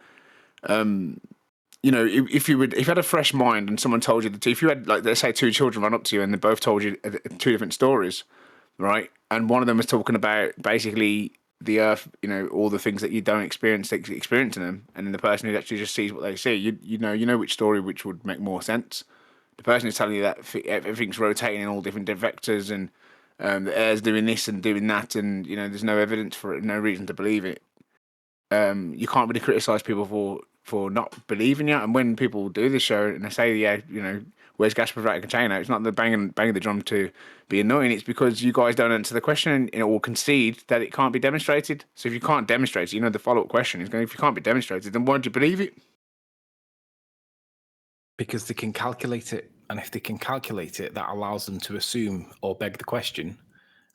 you know, if you had a fresh mind and someone told you if you had, like, let's say, two children run up to you and they both told you two different stories, right? And one of them was talking about basically the earth, you know, all the things that you don't experiencing them, and then the person who actually just sees what they see, you know which story which would make more sense. The person who's telling you that everything's rotating in all different vectors and the air's doing this and doing that, and you know there's no evidence for it, no reason to believe it. You can't really criticize people for not believing you. And when people do this show and they say, yeah, you know, where's gas preventative container? It's not the banging the drum to be annoying. It's because you guys don't answer the question and it will concede that it can't be demonstrated. So if you can't demonstrate it, the follow-up question is going, if you can't be demonstrated, then why don't you believe it? Because they can calculate it. And if they can calculate it, that allows them to assume or beg the question.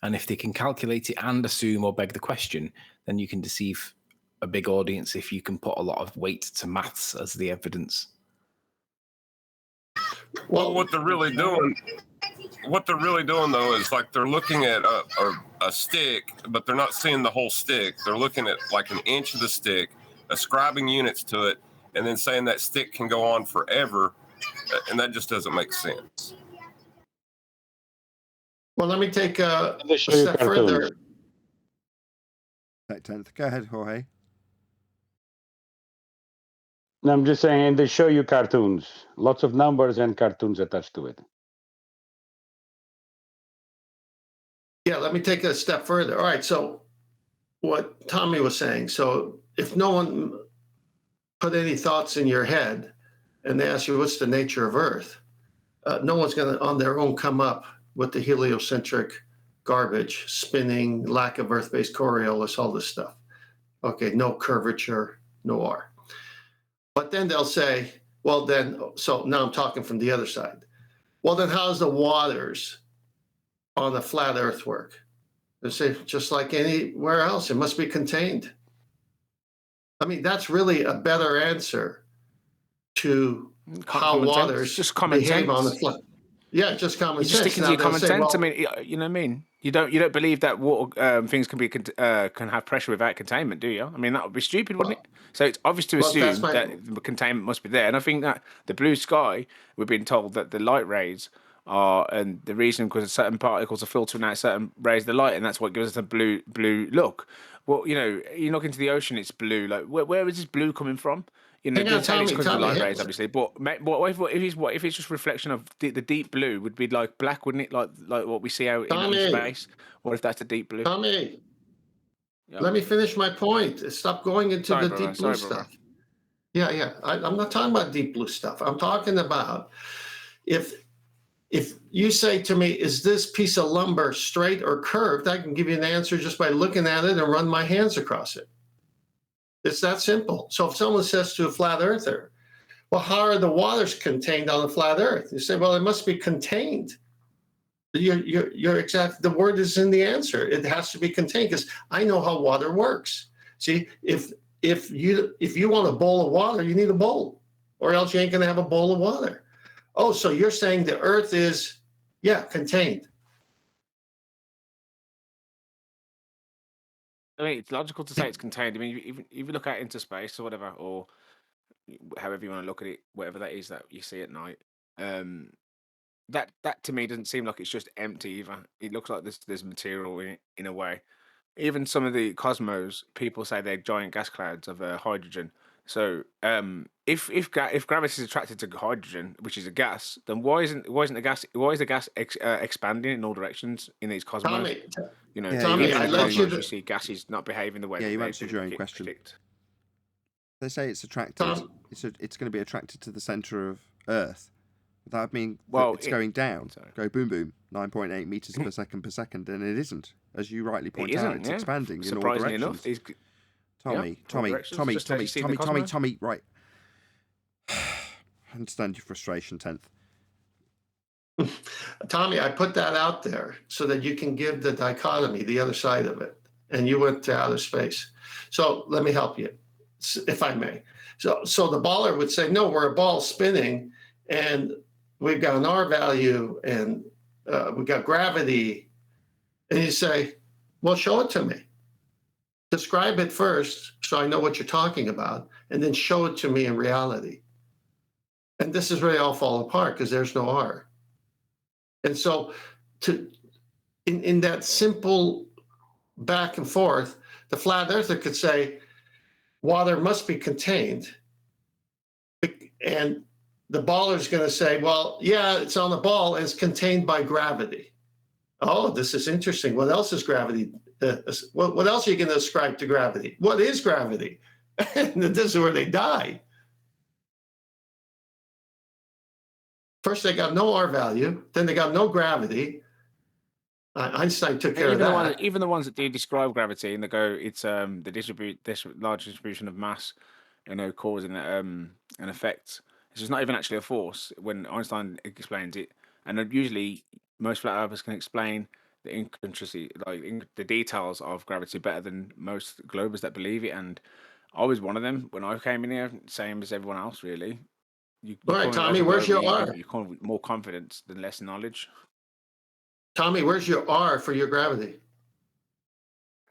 And if they can calculate it and assume or beg the question, then you can deceive a big audience if you can put a lot of weight to maths as the evidence. Well, what they're really doing though is like they're looking at a stick, but they're not seeing the whole stick. They're looking at like an inch of the stick, ascribing units to it, and then saying that stick can go on forever, and that just doesn't make sense. Well, let me take a They show you step further. cartoons. Go ahead, Jorge. No, I'm just saying, and they show you cartoons, lots of numbers and cartoons attached to it. Yeah, let me take a step further. All right, so what Tommy was saying, so if no one put any thoughts in your head and they ask you what's the nature of Earth, no one's going to on their own come up with the heliocentric garbage, spinning, lack of Earth-based Coriolis, all this stuff. Okay, no curvature, no R. But then they'll say, well then, so now I'm talking from the other side. Well then how's the waters on the flat Earth work? They say, just like anywhere else, it must be contained. I mean, that's really a better answer to how waters just common behave sense. on the flat. Yeah, just common You're just sense. sticking Now to your they'll common say, sense. well, I mean, you know what I mean? You don't believe that water things can have pressure without containment, do you? I mean, that would be stupid, wouldn't it? So it's obvious to assume that the containment must be there. And I think that the blue sky, we've been told that the light rays are, and the reason because certain particles are filtering out certain rays of the light, and that's what gives us a blue look. Well, you look into the ocean, it's blue. Like, where is this blue coming from? Hang on, It's because of the light Tommy, rays, obviously. But if it's just reflection of the deep blue, would be like black, wouldn't it? Like what we see out in space. What if that's the deep blue? Tommy, let me finish my point. Stop going into the deep blue stuff. Yeah. I'm not talking about deep blue stuff. I'm talking about if you say to me, is this piece of lumber straight or curved? I can give you an answer just by looking at it and run my hands across it. It's that simple. So if someone says to a flat earther, well, how are the waters contained on the flat earth? You say, well, it must be contained. You're exact. The word is in the answer. It has to be contained because I know how water works. See, if you want a bowl of water, you need a bowl, or else you ain't gonna have a bowl of water. Oh, so you're saying the earth is, contained. I mean, it's logical to say it's contained. I mean, if you look out into space or whatever, or however you want to look at it, whatever that is that you see at night, that to me doesn't seem like it's just empty either. It looks like there's material in it in a way. Even some of the cosmos, people say they're giant gas clouds of hydrogen. So if gravity is attracted to hydrogen, which is a gas, then why is the gas expanding in all directions in these cosmos? Tommy, I let you see gases not behaving the way. Yeah, you they answered your own question. They say it's attracted. It's going to be attracted to the center of Earth. That would mean it's going down. Go boom boom, 9.8 meters per second, and it isn't. As you rightly point out, it's expanding in all directions. Tommy, right. I understand your frustration, 10th. Tommy, I put that out there so that you can give the dichotomy, the other side of it, and you went to outer space. So let me help you, if I may. So the baller would say, no, we're a ball spinning, and we've got an R value, and we've got gravity. And you say, well, show it to me. Describe it first so I know what you're talking about, and then show it to me in reality. And this is where they all fall apart because there's no R. And so in that simple back and forth, the flat earther could say, water must be contained. And the baller's going to say, well, yeah, it's on the ball and it's contained by gravity. Oh, this is interesting. What else is gravity? What else are you going to ascribe to gravity? What is gravity? And this is where they die. First, they got no R value. Then they got no gravity. Einstein took care of that. Even the ones that do describe gravity and they go, it's the large distribution of mass, causing an effect. It's just not even actually a force when Einstein explains it. And then usually most flat earthers can explain the intricacy, the details of gravity better than most globers that believe it. And I was one of them when I came in here, same as everyone else, really. All right, Tommy, where's your R? You come with more confidence than less knowledge. Tommy, where's your R for your gravity?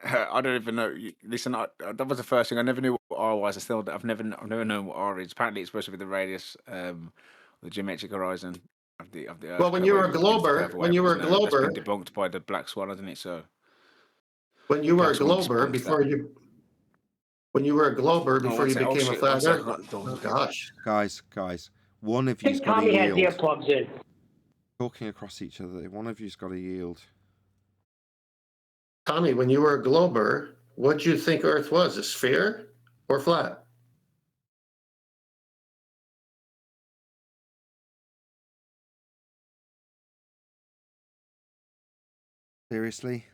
I don't even know. Listen, that was the first thing. I never knew what R was. I've never known what R is. Apparently, it's supposed to be the radius, the geometric horizon of the Earth. Well, when you were a glober, that's been debunked by the black swan, hasn't it? So when you were a glober before you became a flat earther. Oh gosh, guys, one of you's got to Tommy has yield. earplugs in. Talking across each other, one of you's got to yield. Tommy, when you were a glober, what do you think Earth was? A sphere or flat? Seriously?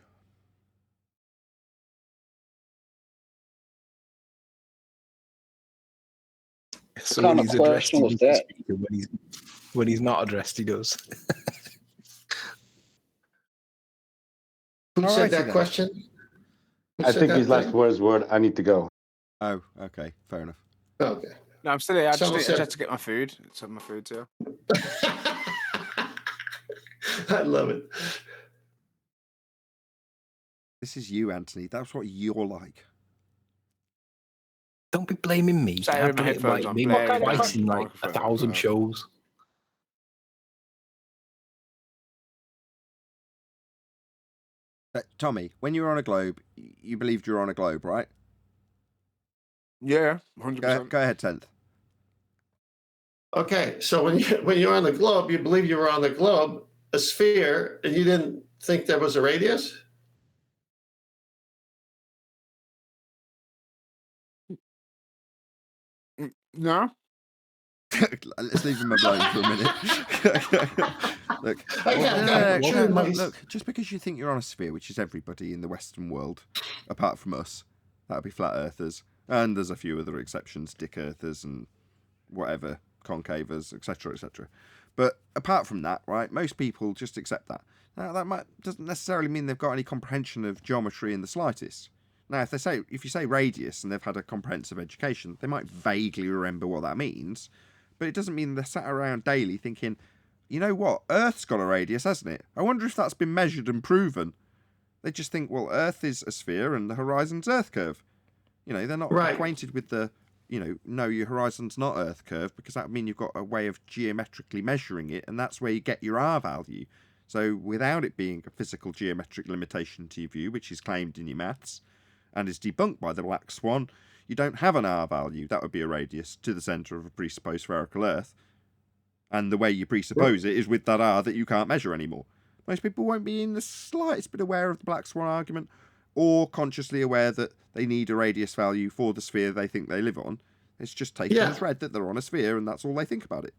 So when he's addressed, he needs to speak, and when he's not addressed, he does. Who said that question? I think his last words were, "I need to go." Oh, okay, fair enough. Okay. No, I'm still here. I just said- had to get my food. Let's have my food too. I love it. This is you, Anthony. That's what you're like. Don't be blaming me. Sorry, I've my done it headphones like on. me Blaring twice in the like microphone. 1,000 shows. Tommy, when you were on a globe, you believed you were on a globe, right? Yeah, 100%. Go ahead, 10th. Okay, so when you're on the globe, you believe you were on the globe, a sphere, and you didn't think there was a radius? No. Let's leave him alone for a minute. Look, just because you think you're on a sphere, which is everybody in the Western world, apart from us, that would be flat earthers, and there's a few other exceptions, dick earthers and whatever, concavers, etc., etc. But apart from that, right, most people just accept that. Now, that doesn't necessarily mean they've got any comprehension of geometry in the slightest. Now, if you say radius and they've had a comprehensive education, they might vaguely remember what that means, but it doesn't mean they're sat around daily thinking, you know what, Earth's got a radius, hasn't it? I wonder if that's been measured and proven. They just think, well, Earth is a sphere and the horizon's Earth curve. They're not acquainted with the, no, your horizon's not Earth curve, because that would mean you've got a way of geometrically measuring it, and that's where you get your R value. So without it being a physical geometric limitation to your view, which is claimed in your maths, and is debunked by the black swan, you don't have an R value. That would be a radius to the centre of a presupposed spherical Earth. And the way you presuppose it is with that R that you can't measure anymore. Most people won't be in the slightest bit aware of the black swan argument, or consciously aware that they need a radius value for the sphere they think they live on. It's just taken as read that they're on a sphere, and that's all they think about it.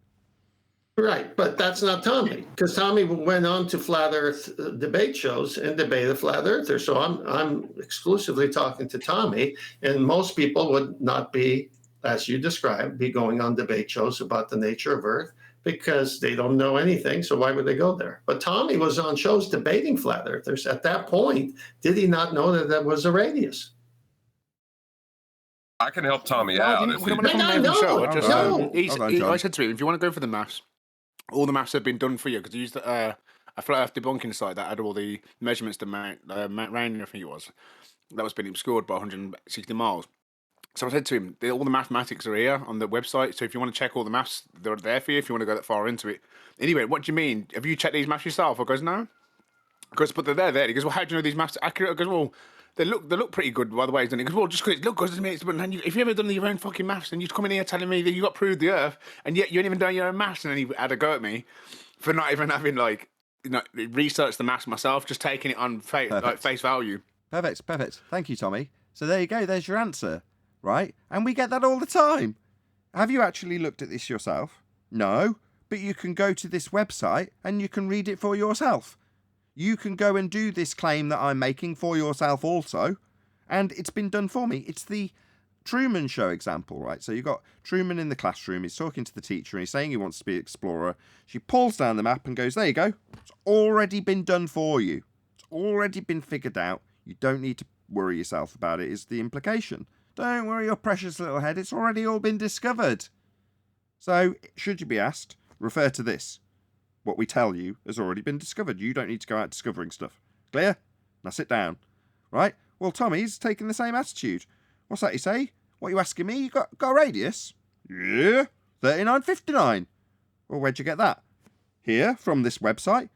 Right, but that's not Tommy, because Tommy went on to flat Earth debate shows and debated flat earthers. So I'm exclusively talking to Tommy, and most people would not be, as you described, be going on debate shows about the nature of Earth because they don't know anything. So why would they go there? But Tommy was on shows debating flat earthers. At that point, did he not know that there was a radius? I can help Tommy out. I said to him, if you want to go for the maths, all the maths have been done for you, because he used a flat Earth debunking site that had all the measurements to Mount Rainier, I think it was. That was being obscured by 160 miles. So I said to him, all the mathematics are here on the website, so if you want to check all the maths, they're there for you if you want to go that far into it. Anyway, what do you mean? Have you checked these maths yourself? I goes, no. I goes, but they're there. He goes, well, how do you know these maths are accurate? I goes, well, they look pretty good by the way. He goes, well, just because it looks good doesn't mean it's good. If you ever done your own fucking maths and you come in here telling me that you got proved the Earth and yet you ain't even done your own maths, and then he had a go at me for not even having researched the maths myself, just taking it on face value. Perfect. Thank you, Tommy. So there you go. There's your answer, right? And we get that all the time. Have you actually looked at this yourself? No. but you can go to this website and you can read it for yourself. You can go and do this claim that I'm making for yourself also, and it's been done for me. It's the Truman Show example, right? So you've got Truman in the classroom, he's talking to the teacher, and he's saying he wants to be an explorer. She pulls down the map and goes, there you go. It's already been done for you. It's already been figured out. You don't need to worry yourself about it, is the implication. Don't worry your precious little head, it's already all been discovered. So, should you be asked, refer to this. What we tell you has already been discovered. You don't need to go out discovering stuff. Clear? Now sit down. Right? Well, Tommy's taking the same attitude. What's that you say? What are you asking me? You got a radius? Yeah, 3959. Well, where'd you get that? Here, from this website.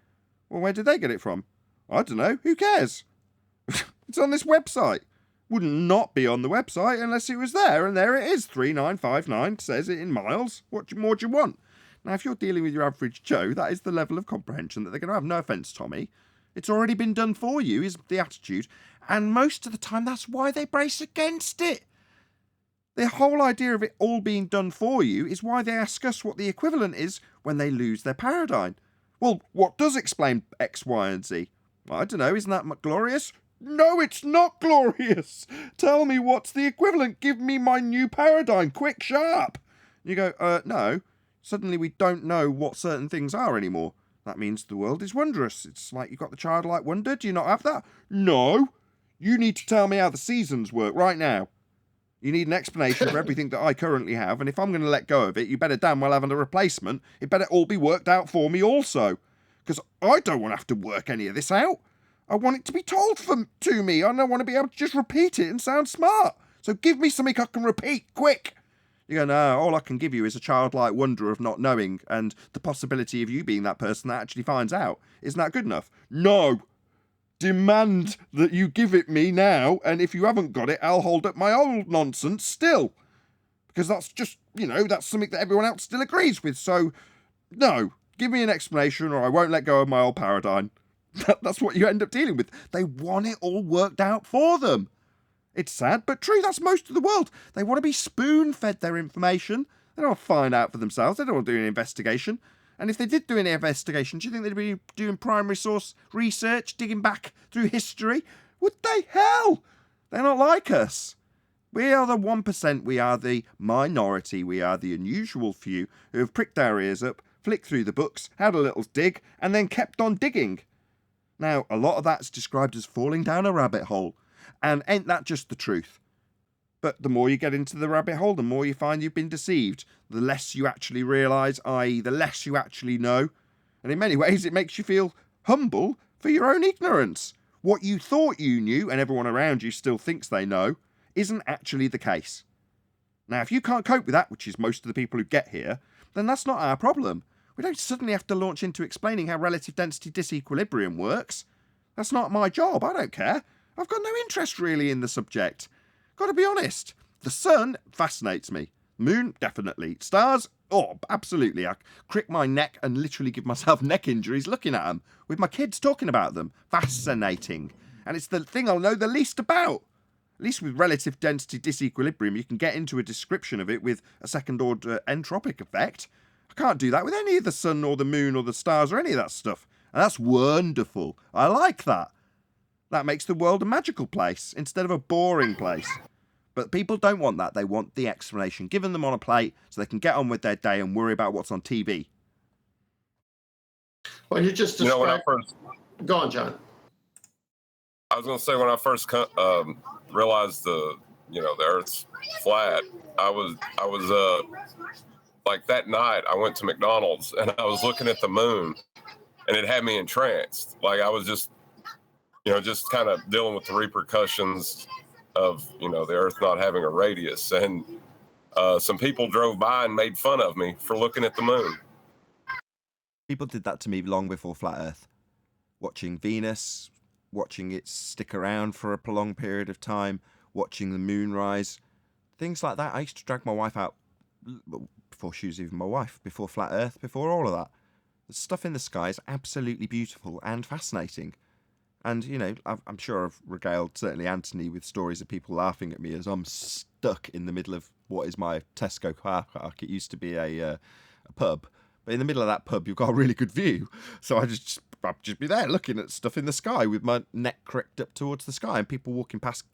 Well, where did they get it from? I don't know. Who cares? It's on this website. Wouldn't not be on the website unless it was there, and there it is. 3959 says it in miles. What more do you want? Now, if you're dealing with your average Joe, that is the level of comprehension that they're going to have. No offence, Tommy. It's already been done for you, is the attitude. And most of the time, that's why they brace against it. The whole idea of it all being done for you is why they ask us what the equivalent is when they lose their paradigm. Well, what does explain X, Y, and Z? I don't know. Isn't that glorious? No, it's not glorious. Tell me what's the equivalent. Give me my new paradigm. Quick, sharp. You go, no. Suddenly we don't know what certain things are anymore. That means the world is wondrous. It's like you've got the childlike wonder. Do you not have that? No. You need to tell me how the seasons work right now. You need an explanation for everything that I currently have, and if I'm going to let go of it, you better damn well have a replacement. It better all be worked out for me also. Because I don't want to have to work any of this out. I want it to be told to me. I don't want to be able to just repeat it and sound smart. So give me something I can repeat, quick. You go, no, all I can give you is a childlike wonder of not knowing and the possibility of you being that person that actually finds out. Isn't that good enough? No. Demand that you give it me now, and if you haven't got it, I'll hold up my old nonsense still. Because that's just, that's something that everyone else still agrees with. So, no, give me an explanation or I won't let go of my old paradigm. That's what you end up dealing with. They want it all worked out for them. It's sad, but true, that's most of the world. They want to be spoon-fed their information. They don't want to find out for themselves. They don't want to do an investigation. And if they did do any investigation, do you think they'd be doing primary source research, digging back through history? Would they? Hell! They're not like us. We are the 1%. We are the minority. We are the unusual few who have pricked our ears up, flicked through the books, had a little dig, and then kept on digging. Now, a lot of that's described as falling down a rabbit hole. And ain't that just the truth? But the more you get into the rabbit hole, the more you find you've been deceived. The less you actually realise, i.e. the less you actually know. And in many ways, it makes you feel humble for your own ignorance. What you thought you knew, and everyone around you still thinks they know, isn't actually the case. Now, if you can't cope with that, which is most of the people who get here, then that's not our problem. We don't suddenly have to launch into explaining how relative density disequilibrium works. That's not my job. I don't care. I've got no interest really in the subject. Got to be honest. The sun fascinates me. Moon, definitely. Stars, oh, absolutely. I crick my neck and literally give myself neck injuries looking at them, with my kids talking about them. Fascinating. And it's the thing I'll know the least about. At least with relative density disequilibrium, you can get into a description of it with a second-order entropic effect. I can't do that with any of the sun or the moon or the stars or any of that stuff. And that's wonderful. I like that. That makes the world a magical place instead of a boring place. But people don't want that. They want the explanation given them on a plate so they can get on with their day and worry about what's on TV. Well, you just described... when I first... Go on, John. I was going to say, when I first realized the Earth's flat, I was like that night I went to McDonald's and I was looking at the moon and it had me entranced. Like I was just kind of dealing with the repercussions of, the Earth not having a radius. And some people drove by and made fun of me for looking at the moon. People did that to me long before Flat Earth. Watching Venus, watching it stick around for a prolonged period of time, watching the moon rise, things like that. I used to drag my wife out before she was even my wife, before Flat Earth, before all of that. The stuff in the sky is absolutely beautiful and fascinating. And, I'm sure I've regaled certainly Anthony with stories of people laughing at me as I'm stuck in the middle of what is my Tesco car park. It used to be a pub. But in the middle of that pub, you've got a really good view. So I'd just be there looking at stuff in the sky with my neck cracked up towards the sky and people walking past.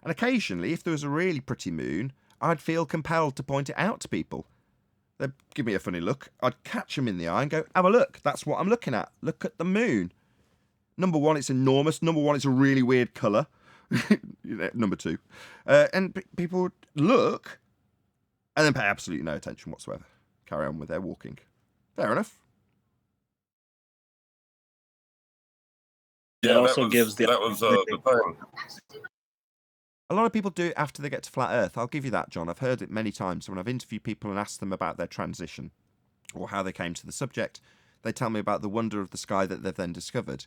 And occasionally, if there was a really pretty moon, I'd feel compelled to point it out to people. They'd give me a funny look. I'd catch them in the eye and go, have a look. That's what I'm looking at. Look at the moon. Number one, it's enormous. Number one, it's a really weird colour. Number two. And people would look and then pay absolutely no attention whatsoever. Carry on with their walking. Fair enough. Yeah, it also gives the thing. A lot of people do it after they get to flat Earth. I'll give you that, John. I've heard it many times. When I've interviewed people and asked them about their transition or how they came to the subject, they tell me about the wonder of the sky that they've then discovered,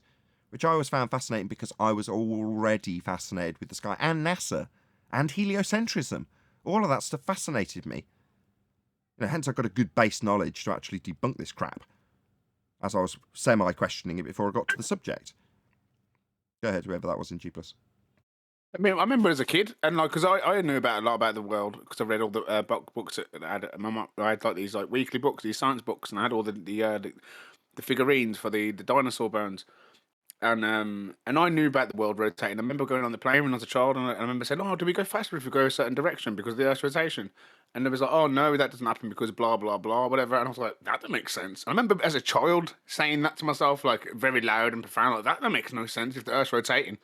which I always found fascinating because I was already fascinated with the sky and NASA and heliocentrism. All of that stuff fascinated me. Hence I got a good base knowledge to actually debunk this crap as I was semi-questioning it before I got to the subject. Go ahead, whoever that was in G+. I mean, I remember as a kid, and like, because I knew about a lot about the world because I read all the books that I had. I had like these like weekly books, these science books, and I had all the figurines for the dinosaur bones, and I knew about the world rotating. I remember going on the plane when I was a child, and I remember saying, "Oh, do we go faster if we go a certain direction because of the Earth's rotation?" And it was like, "Oh no, that doesn't happen because blah blah blah, whatever." And I was like, "That doesn't make sense." I remember as a child saying that to myself, like very loud and profound, like that makes no sense if the Earth's rotating.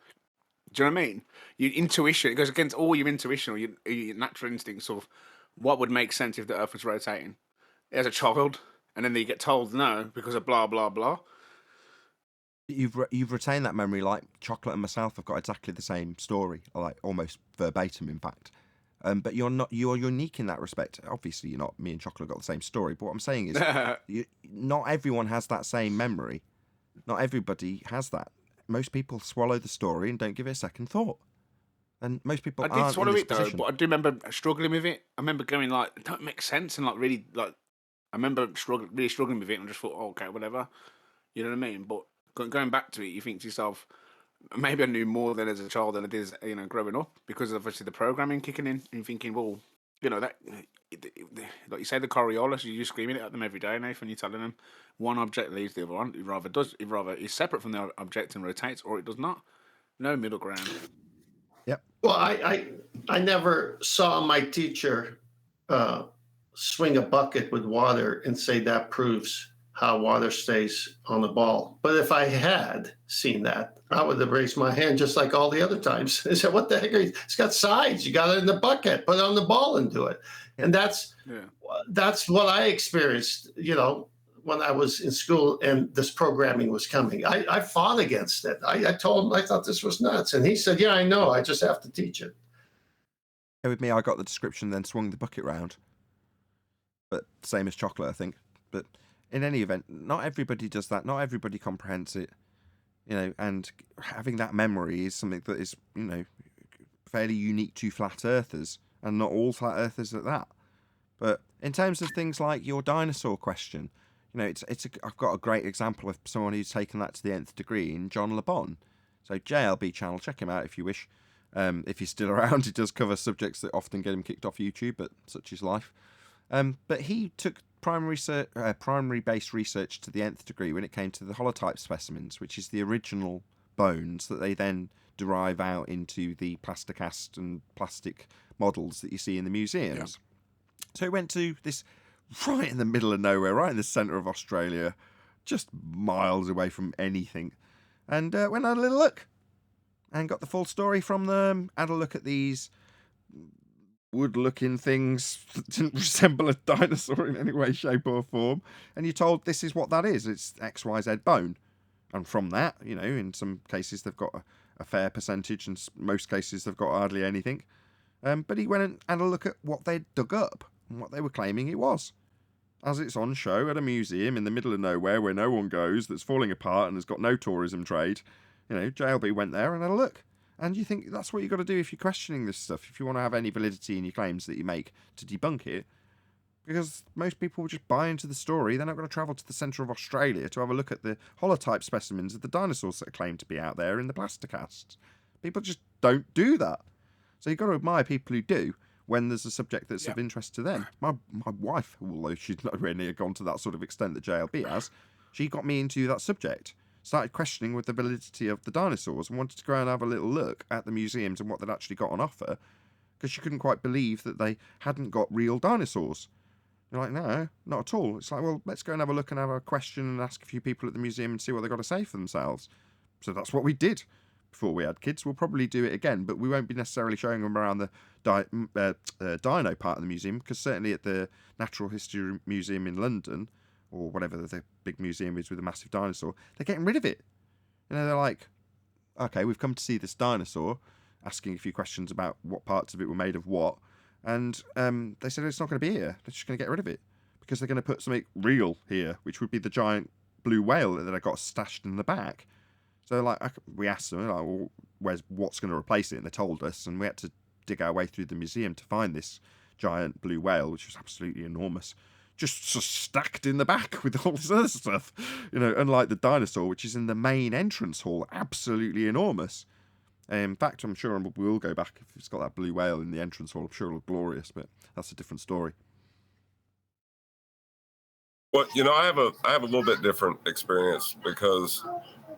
Do you know what I mean? Your intuition, it goes against all your intuition or your natural instincts of what would make sense if the Earth was rotating as a child, and then you get told no because of blah blah blah. You've retained that memory. Like Chocolate and myself have got exactly the same story, like almost verbatim, in fact. But you're unique in that respect. Obviously, you're not. Me and Chocolate got the same story. But what I'm saying is, not everyone has that same memory. Not everybody has that. Most people swallow the story and don't give it a second thought. And most people I did aren't swallow in this it though, position. but I do remember struggling with it. I remember going like, it don't make sense, and like really like, I remember really struggling with it, and I just thought, oh, okay, whatever. You know what I mean? But going back to it, you think to yourself, maybe I knew more than as a child than I did as, growing up because of obviously the programming kicking in and thinking, well, that, like you say, the Coriolis, you're screaming it at them every day, Nathan. You're telling them one object leaves the other one. It rather is separate from the object and rotates, or it does not. No middle ground. Yep. Well, I never saw my teacher swing a bucket with water and say that proves how water stays on the ball. But if I had seen that, I would have raised my hand just like all the other times. I said, what the heck? It's got sides. You got it in the bucket, put it on the ball and do it. And that's what I experienced, when I was in school and this programming was coming. I fought against it. I told him I thought this was nuts. And he said, yeah, I know. I just have to teach it. With me, I got the description, then swung the bucket round. But same as Chocolate, I think. But in any event, not everybody does that. Not everybody comprehends it. And having that memory is something that is, fairly unique to flat earthers, and not all flat earthers at that. But in terms of things like your dinosaur question, I've got a great example of someone who's taken that to the nth degree in John Le Bon. So JLB channel, check him out if you wish. If he's still around, he does cover subjects that often get him kicked off YouTube, but such is life. But he took primary-based research to the nth degree when it came to the holotype specimens, which is the original bones that they then derive out into the plasticast and plastic models that you see in the museums. Yeah. So he went to this right in the middle of nowhere, right in the centre of Australia, just miles away from anything, and went and had a little look and got the full story from them, had a look at these wood-looking things that didn't resemble a dinosaur in any way, shape or form, and you're told this is what that is. It's XYZ bone. And from that, in some cases they've got a fair percentage, and most cases they've got hardly anything. But he went and had a look at what they'd dug up and what they were claiming it was. As it's on show at a museum in the middle of nowhere where no one goes, that's falling apart and has got no tourism trade, JLB went there and had a look. And you think that's what you've got to do if you're questioning this stuff, if you want to have any validity in your claims that you make to debunk it. Because most people will just buy into the story. They're not going to travel to the centre of Australia to have a look at the holotype specimens of the dinosaurs that are claimed to be out there in the plasticasts. People just don't do that. So you've got to admire people who do. when there's a subject that's of interest to them. My wife, although she's not really gone to that sort of extent that JLB has, she got me into that subject. Started questioning with the validity of the dinosaurs and wanted to go and have a little look at the museums and what they'd actually got on offer, because she couldn't quite believe that they hadn't got real dinosaurs. You're like, no, not at all. It's like, well, let's go and have a look and have a question and ask a few people at the museum and see what they've got to say for themselves. So that's what we did before we had kids. We'll probably do it again, but we won't be necessarily showing them around the dino part of the museum, because certainly at the Natural History Museum in London, or whatever the big museum is with a massive dinosaur, they're getting rid of it. You know, they're like, okay, we've come to see this dinosaur, asking a few questions about what parts of it were made of what, and they said it's not going to be here. They're just going to get rid of it because they're going to put something real here, which would be the giant blue whale that I got stashed in the back. So, like, we asked them, like, well, what's going to replace it? And they told us, and we had to dig our way through the museum to find this giant blue whale, which was absolutely enormous, just stacked in the back with all this other stuff. You know, unlike the dinosaur, which is in the main entrance hall, absolutely enormous. In fact, I'm sure we'll go back if it's got that blue whale in the entrance hall. I'm sure it'll look glorious, but that's a different story. Well, you know, I have a little bit different experience because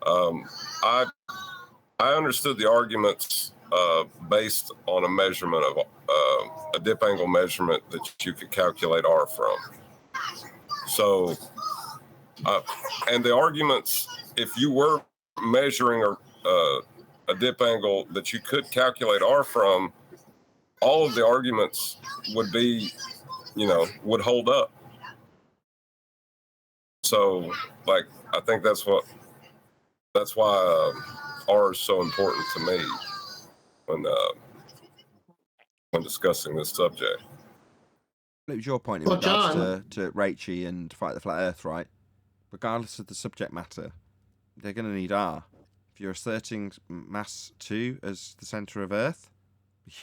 I understood the arguments based on a measurement of a dip angle measurement that you could calculate R from. So, and the arguments, if you were measuring a dip angle that you could calculate R from, all of the arguments would be, you know, would hold up. So, like, I think that's why R is so important to me when discussing this subject. It was your point in regards to Raichi and Fight the Flat Earth, right? Regardless of the subject matter, they're going to need R. If you're asserting mass 2 as the centre of Earth,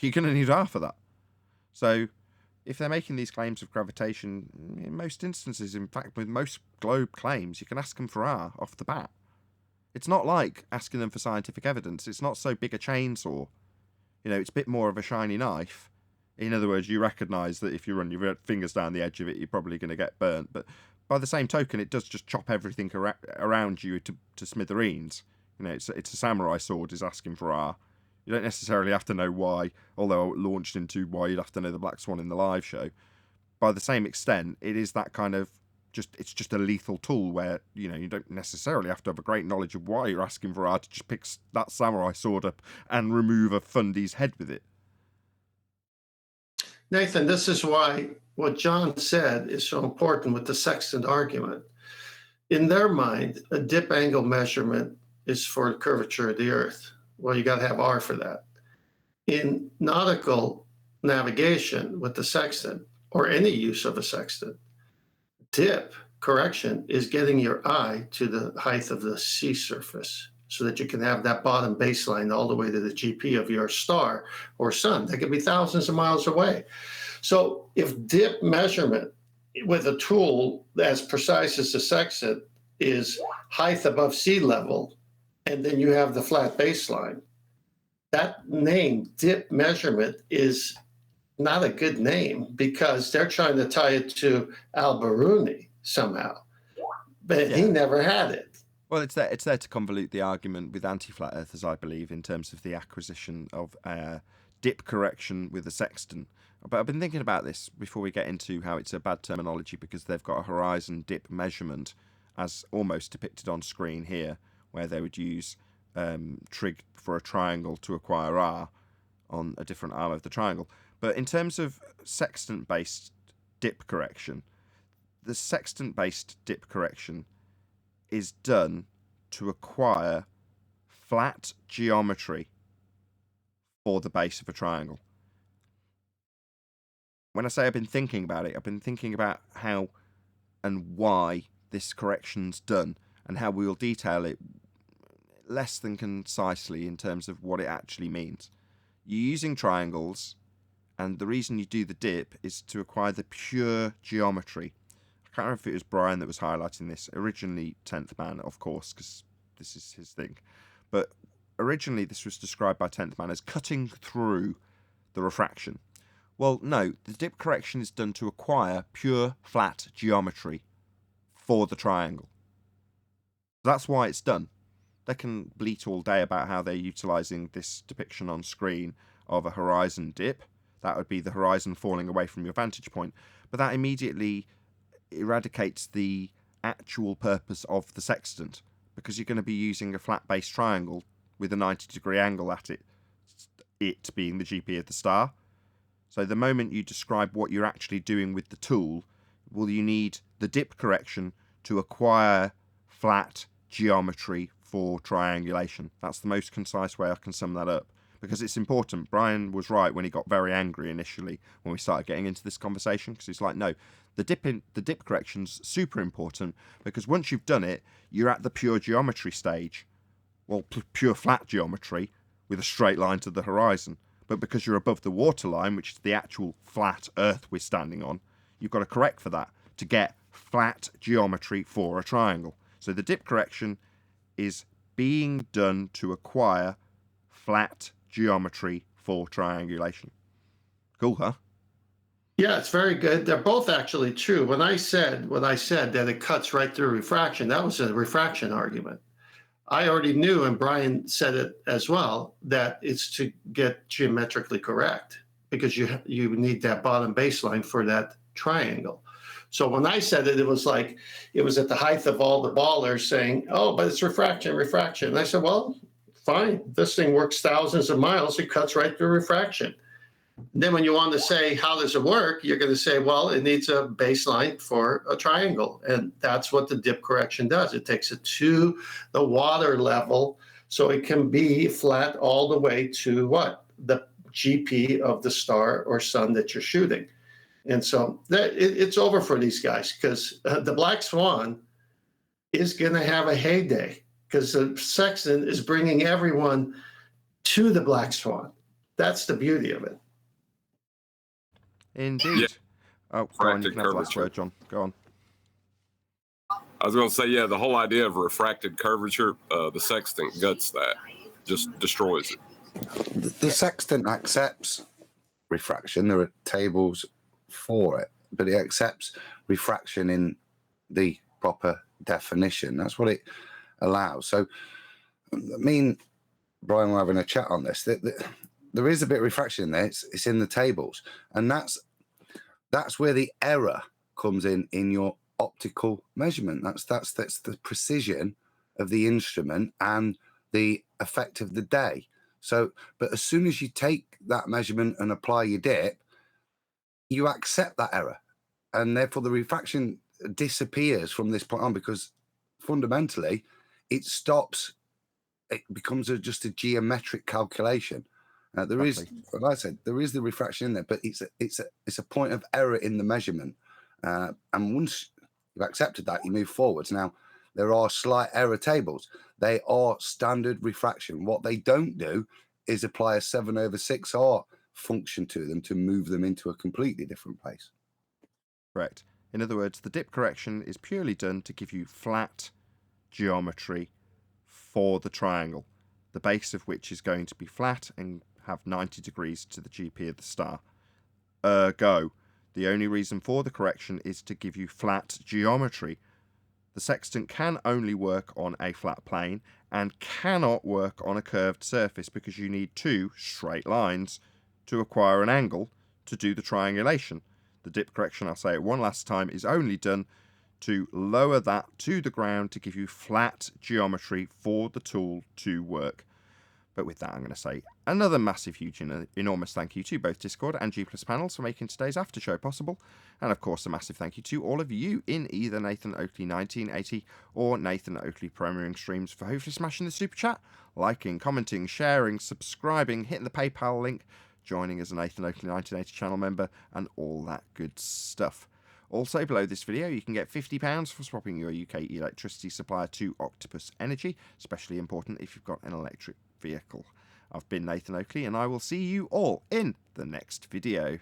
you're going to need R for that. So, if they're making these claims of gravitation, in most instances, in fact, with most globe claims, you can ask them for R off the bat. It's not like asking them for scientific evidence. It's not so big a chainsaw. You know, it's a bit more of a shiny knife. In other words, you recognise that if you run your fingers down the edge of it, you're probably going to get burnt. But by the same token, it does just chop everything around you to smithereens. You know, it's a samurai sword is asking for R. You don't necessarily have to know why, although it launched into why you'd have to know the Black Swan in the live show. By the same extent, it is that kind of it's just a lethal tool where, you know, you don't necessarily have to have a great knowledge of why you're asking for R to just pick that samurai sword up and remove a fundy's head with it. Nathan, this is why what John said is so important with the sextant argument. In their mind, a dip angle measurement is for the curvature of the Earth. Well, you got to have R for that. In nautical navigation with the sextant, or any use of a sextant, dip correction is getting your eye to the height of the sea surface so that you can have that bottom baseline all the way to the GP of your star or sun. That could be thousands of miles away. So if dip measurement with a tool as precise as the sextant is height above sea level, and then you have the flat baseline, that name, dip measurement, is not a good name because they're trying to tie it to Al-Biruni somehow. But he never had it. Well, it's there to convolute the argument with anti-flat earthers, I believe, in terms of the acquisition of dip correction with a sextant. But I've been thinking about this before we get into how it's a bad terminology, because they've got a horizon dip measurement as almost depicted on screen here, where they would use trig for a triangle to acquire R on a different arm of the triangle. But in terms of sextant-based dip correction, the sextant-based dip correction is done to acquire flat geometry for the base of a triangle. When I say I've been thinking about it, I've been thinking about how and why this correction's done, and how we will detail it less than concisely in terms of what it actually means. You're using triangles, and the reason you do the dip is to acquire the pure geometry. I can't remember if it was Brian that was highlighting this. Originally 10th Man, of course, because this is his thing. But originally this was described by 10th Man as cutting through the refraction. Well, no, the dip correction is done to acquire pure flat geometry for the triangle. That's why it's done. They can bleat all day about how they're utilising this depiction on screen of a horizon dip. That would be the horizon falling away from your vantage point. But that immediately eradicates the actual purpose of the sextant, because you're going to be using a flat base triangle with a 90-degree angle at it being the GP of the star. So the moment you describe what you're actually doing with the tool, well, you need the dip correction to acquire flat geometry for triangulation. That's the most concise way I can sum that up, because it's important. Brian was right when he got very angry initially when we started getting into this conversation, because he's like, no, the dip correction's super important, because once you've done it, you're at the pure geometry stage. Well, pure flat geometry with a straight line to the horizon. But because you're above the waterline, which is the actual flat earth we're standing on, you've got to correct for that to get flat geometry for a triangle. So the dip correction is being done to acquire flat geometry for triangulation. Cool, huh? Yeah, it's very good. They're both actually true. When I said that it cuts right through refraction, that was a refraction argument. I already knew, and Brian said it as well, that it's to get geometrically correct, because you need that bottom baseline for that triangle. So when I said it, it was like it was at the height of all the ballers saying, "Oh, but it's refraction." And I said, "Well, fine. This thing works thousands of miles. It cuts right through refraction." Then when you want to say, how does it work? You're going to say, well, it needs a baseline for a triangle. And that's what the dip correction does. It takes it to the water level so it can be flat all the way to what? The GP of the star or sun that you're shooting. And so it's over for these guys, because the Black Swan is going to have a heyday, because the sextant is bringing everyone to the Black Swan. That's the beauty of it. Indeed. Yeah. Oh, go on, you can have the last word, John. Go on. I was going to say, yeah, the whole idea of refracted curvature, the sextant guts that, just destroys it. The sextant accepts refraction. There are tables for it, but it accepts refraction in the proper definition. That's what it allows. So, me and Brian were having a chat on this. There is a bit of refraction in there. It's in the tables, and that's where the error comes in your optical measurement. That's the precision of the instrument and the effect of the day. So, but as soon as you take that measurement and apply your dip, you accept that error, and therefore the refraction disappears from this point on, because fundamentally it stops. It becomes just a geometric calculation. There is, like I said, there is the refraction in there, but it's a point of error in the measurement. And once you've accepted that, you move forwards. Now, there are slight error tables. They are standard refraction. What they don't do is apply a 7/6R function to them to move them into a completely different place. Correct. In other words, the dip correction is purely done to give you flat geometry for the triangle, the base of which is going to be flat and have 90 degrees to the GP of the star. Ergo, the only reason for the correction is to give you flat geometry. The sextant can only work on a flat plane and cannot work on a curved surface, because you need two straight lines to acquire an angle to do the triangulation. The dip correction, I'll say it one last time, is only done to lower that to the ground to give you flat geometry for the tool to work. But with that, I'm going to say another massive, huge, enormous thank you to both Discord and G+ panels for making today's after show possible. And of course, a massive thank you to all of you in either Nathan Oakley 1980 or Nathan Oakley premiering streams for hopefully smashing the super chat, liking, commenting, sharing, subscribing, hitting the PayPal link, joining as a Nathan Oakley 1980 channel member, and all that good stuff. Also, below this video, you can get £50 for swapping your UK electricity supplier to Octopus Energy, especially important if you've got an electric vehicle. I've been Nathan Oakley, and I will see you all in the next video.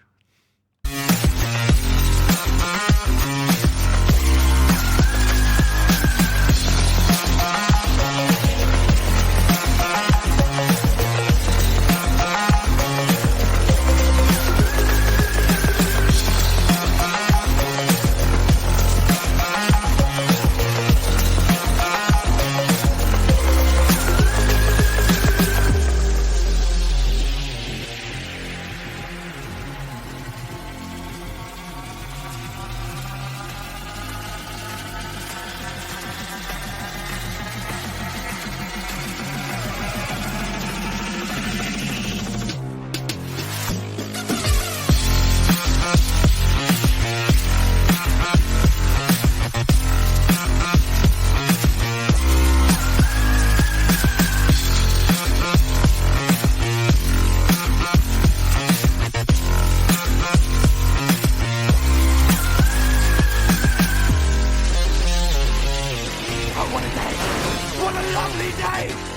lovely day.